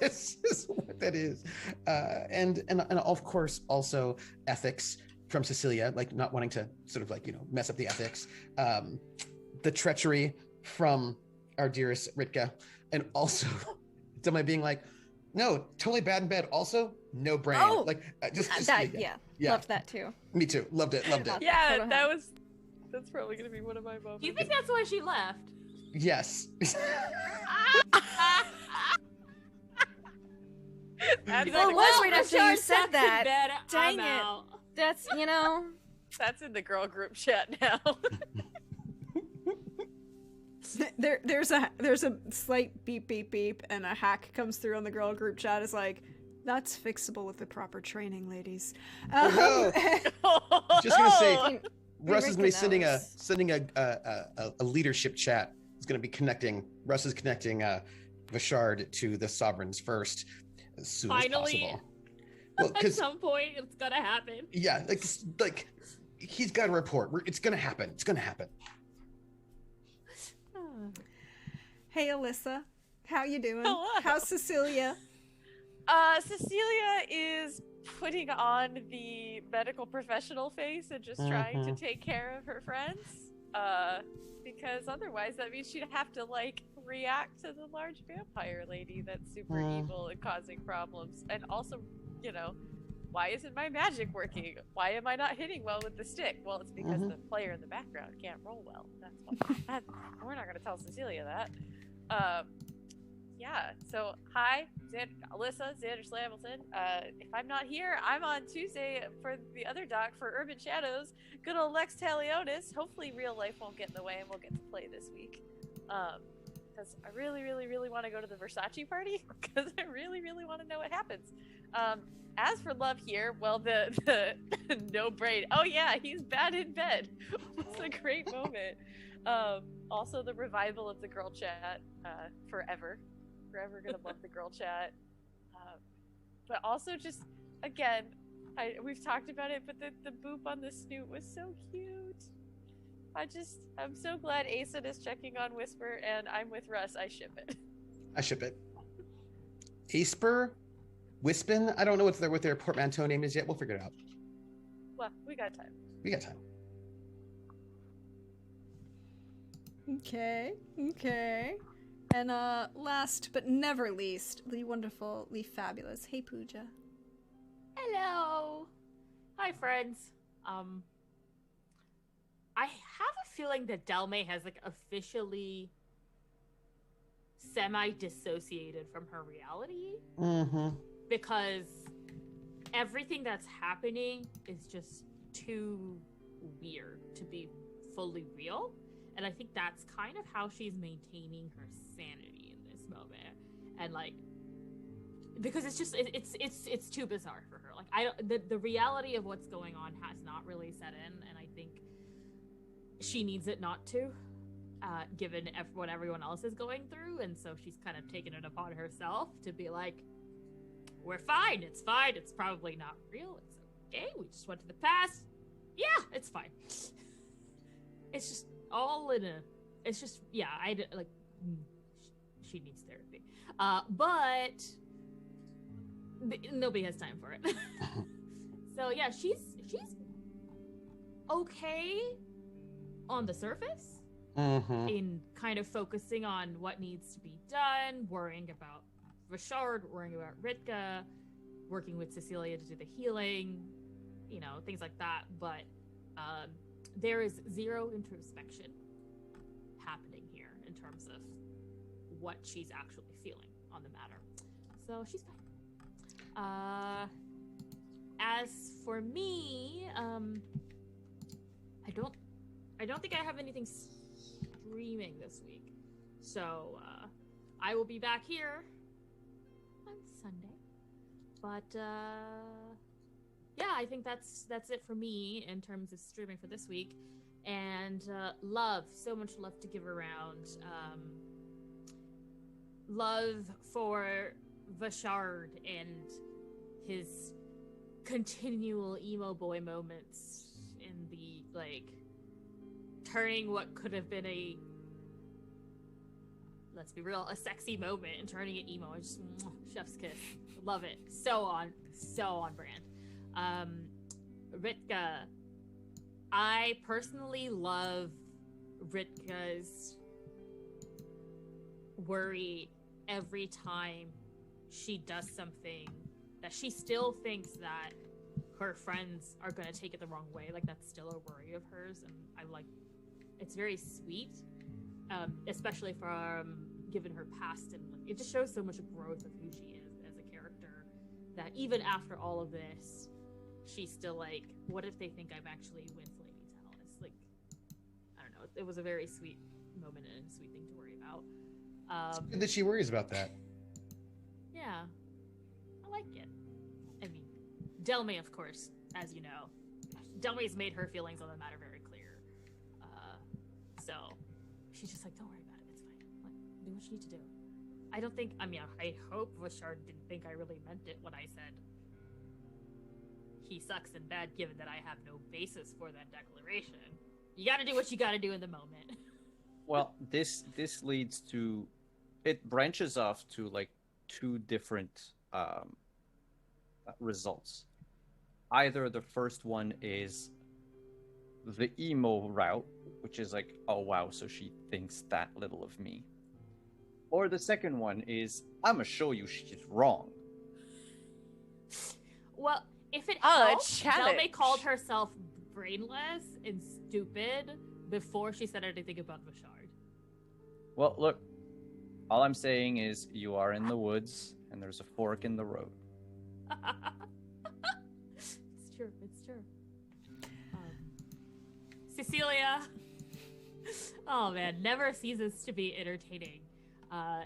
This is what that is. And of course also ethics from Cecilia, like not wanting to sort of like, you know, mess up the ethics. The treachery from our dearest Ritka, and also Delme being like, no, totally bad in bed. Also, no brain. Oh! Like just Yeah, loved that too. Me too. Loved it. Loved it. Yeah, that's probably gonna be one of my moments. Do you think that's why she left? Yes. That's, Well, it was right after you Richard said sucks in that. bed, Dang I'm it. out. That's, that's in the girl group chat now. There's a slight beep beep beep, and a hack comes through on the girl group chat. Is like, that's fixable with the proper training, ladies. Oh, no. Just gonna say, Russ is gonna be Ritka sending a leadership chat. It's gonna be connecting. Russ is connecting Vashard to the sovereigns first, as soon as possible. Well, At some point, it's gonna happen. yeah, like he's got a report. It's gonna happen. It's gonna happen. Hey, Alyssa, how you doing? Hello. How's Cecilia? Cecilia is putting on the medical professional face and just trying to take care of her friends. Because otherwise that means she'd have to like react to the large vampire lady that's super evil and causing problems. And also, why isn't my magic working? Why am I not hitting well with the stick? Well, it's because the player in the background can't roll well. That's why. We're not going to tell Cecilia that. Yeah, so hi, Alyssa, Xander Slamilton. If I'm not here, I'm on Tuesday for the other doc for Urban Shadows. Good old Lex Talionis. Hopefully real life won't get in the way and we'll get to play this week. Because I really, really, really want to go to the Versace party because I really, really want to know what happens. As for Love here, well, the no brain. Oh yeah, he's bad in bed. It's a great moment. Also the revival of the girl chat, forever gonna love the girl chat. But also just, again, we've talked about it, but the boop on the snoot was so cute. I'm so glad Asen is checking on Whisper, and I'm with Russ. I ship it. I ship it. Asper, Wispin. I don't know what their portmanteau name is yet. We'll figure it out. Well, we got time. We got time. Okay. And last but never least, the wonderful, the fabulous. Hey, Pooja. Hello. Hi, friends. I have a feeling that Delme has like officially semi-dissociated from her reality. Because everything that's happening is just too weird to be fully real. And I think that's kind of how she's maintaining her sanity in this moment. And like, because it's just it's too bizarre for her. Like the reality of what's going on has not really set in, and I think she needs it not to, given what everyone else is going through. And so she's kind of taken it upon herself to be like, we're fine. It's fine. It's probably not real. It's okay. We just went to the past. Yeah, it's fine. It's just all in a. It's just she needs therapy. But nobody has time for it. So yeah, she's okay on the surface. In kind of focusing on what needs to be done, worrying about Richard, worrying about Ritka, working with Cecilia to do the healing, things like that. But there is zero introspection happening here in terms of what she's actually feeling on the matter. So she's fine. As for me, I don't think I have anything streaming this week. So I will be back here on Sunday. But yeah, I think that's it for me in terms of streaming for this week. And so much love to give around. Love for Vashard and his continual emo boy moments in the turning what could have been let's be real, a sexy moment and turning it emo. Just chef's kiss. Love it. So on brand. Ritka, I personally love Ritka's worry every time she does something that she still thinks that her friends are going to take it the wrong way. Like, that's still a worry of hers, and I like, it's very sweet, especially from given her past, and like, it just shows so much growth of who she is as a character, that even after all of this, she's still like, what if they think I'm actually with Lady Talis? Like, I don't know, it was a very sweet moment and a sweet thing to worry about. It's good that she worries about that. Yeah, I like it. I mean, Delmay, of course, as you know, Delmay's made her feelings on the matter very clear. So she's just like, don't worry about it, it's fine. Like, do what you need to do. I don't think, I mean, I hope Vashard didn't think I really meant it when I said he sucks and bad, given that I have no basis for that declaration. You gotta do what you gotta do in the moment. Well, this leads to, it branches off to like two different results. Either the first one is the emo route, which is like, oh wow, so she thinks that little of me. Or the second one is, I'm gonna show you she's wrong. Well, if it Oh, helps, a challenge. Delmay called herself brainless and stupid before she said anything about Vashard. Well, look, all I'm saying is you are in the woods and there's a fork in the road. It's true, it's true. Cecilia. Oh man, never ceases to be entertaining. I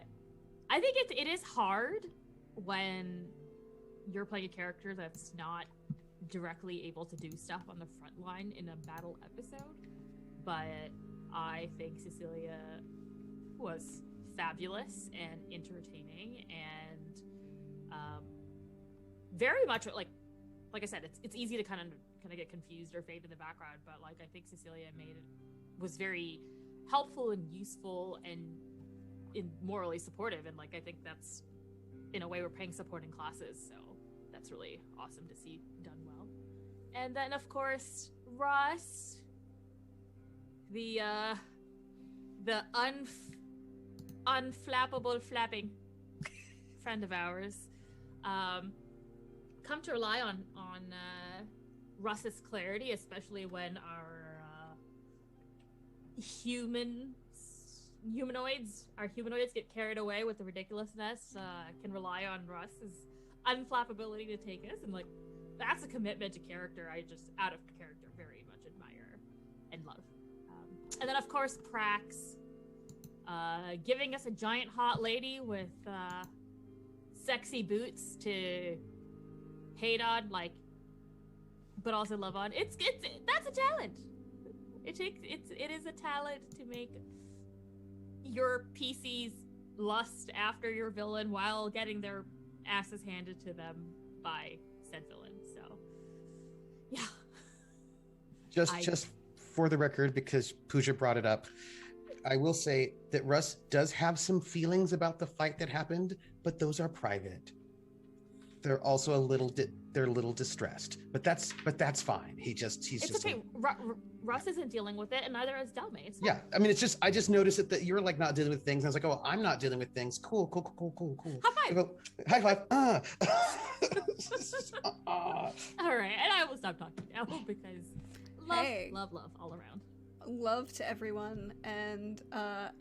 think it is hard when you're playing a character that's not directly able to do stuff on the front line in a battle episode, but I think Cecilia was fabulous and entertaining, and very much like I said, it's easy to kind of get confused or fade in the background, but like I think Cecilia was very helpful and useful and morally supportive, and like I think that's, in a way, we're playing supporting classes, so that's really awesome to see done well. And then of course Russ, the unflappable flapping friend of ours, come to rely on Russ's clarity, especially when our humanoids get carried away with the ridiculousness. Can rely on Russ's unflappability to take us, and like that's a commitment to character I just, out of character, very much admire and love. And then of course Prax, giving us a giant hot lady with sexy boots to hate on, like, but also love on. It's that's a talent. It is a talent to make your PCs lust after your villain while getting their asses handed to them by said villain. So, yeah. Just for the record, because Pooja brought it up, I will say that Russ does have some feelings about the fight that happened, but those are private. They're also a little distressed, but that's fine. He's it's just okay. Russ isn't dealing with it, and neither is Delmay. It's fine. Yeah, I mean, I just noticed it, that you're like not dealing with things. And I was like, oh, I'm not dealing with things. Cool. High five. High five. All right, and I will stop talking now because love all around. Love to everyone. And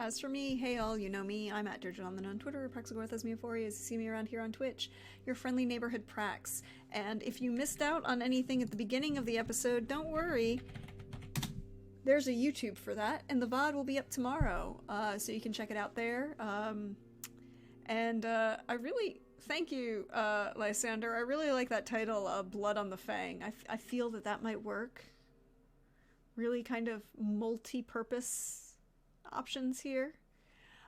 as for me, hey all, you know me. I'm at Dirgeon on Twitter, Praxagorthesmiophoria, as you see me around here on Twitch. Your friendly neighborhood Prax. And if you missed out on anything at the beginning of the episode, don't worry. There's a YouTube for that, and the VOD will be up tomorrow, so you can check it out there. And I really, thank you, Lysander. I really like that title, Blood on the Fang. I feel that might work. Really kind of multi-purpose options here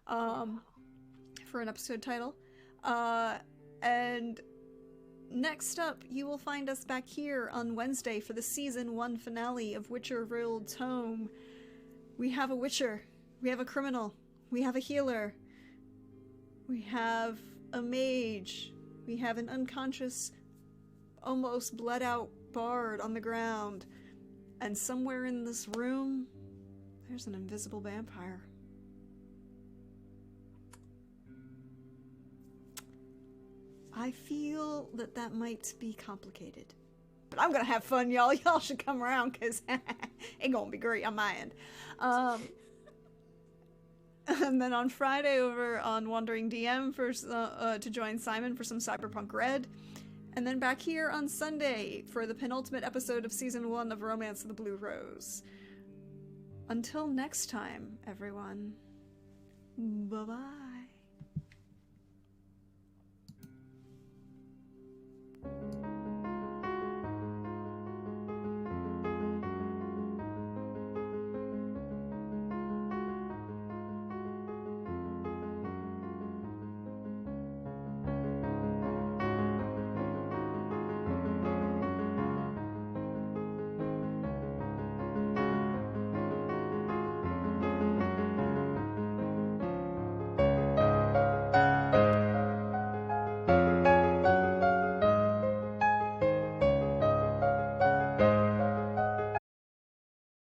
for an episode title. And next up, you will find us back here on Wednesday for the Season 1 finale of Witcher Rolled Tome. We have a Witcher, we have a criminal, we have a healer, we have a mage, we have an unconscious, almost bled out bard on the ground, and somewhere in this room, there's an invisible vampire. I feel that that might be complicated. But I'm gonna have fun, y'all. Y'all should come around, because it's gonna be great on my end. And then on Friday over on Wandering DM for to join Simon for some Cyberpunk Red. And then back here on Sunday for the penultimate episode of Season 1 of Romance of the Blue Rose. Until next time, everyone. Bye-bye.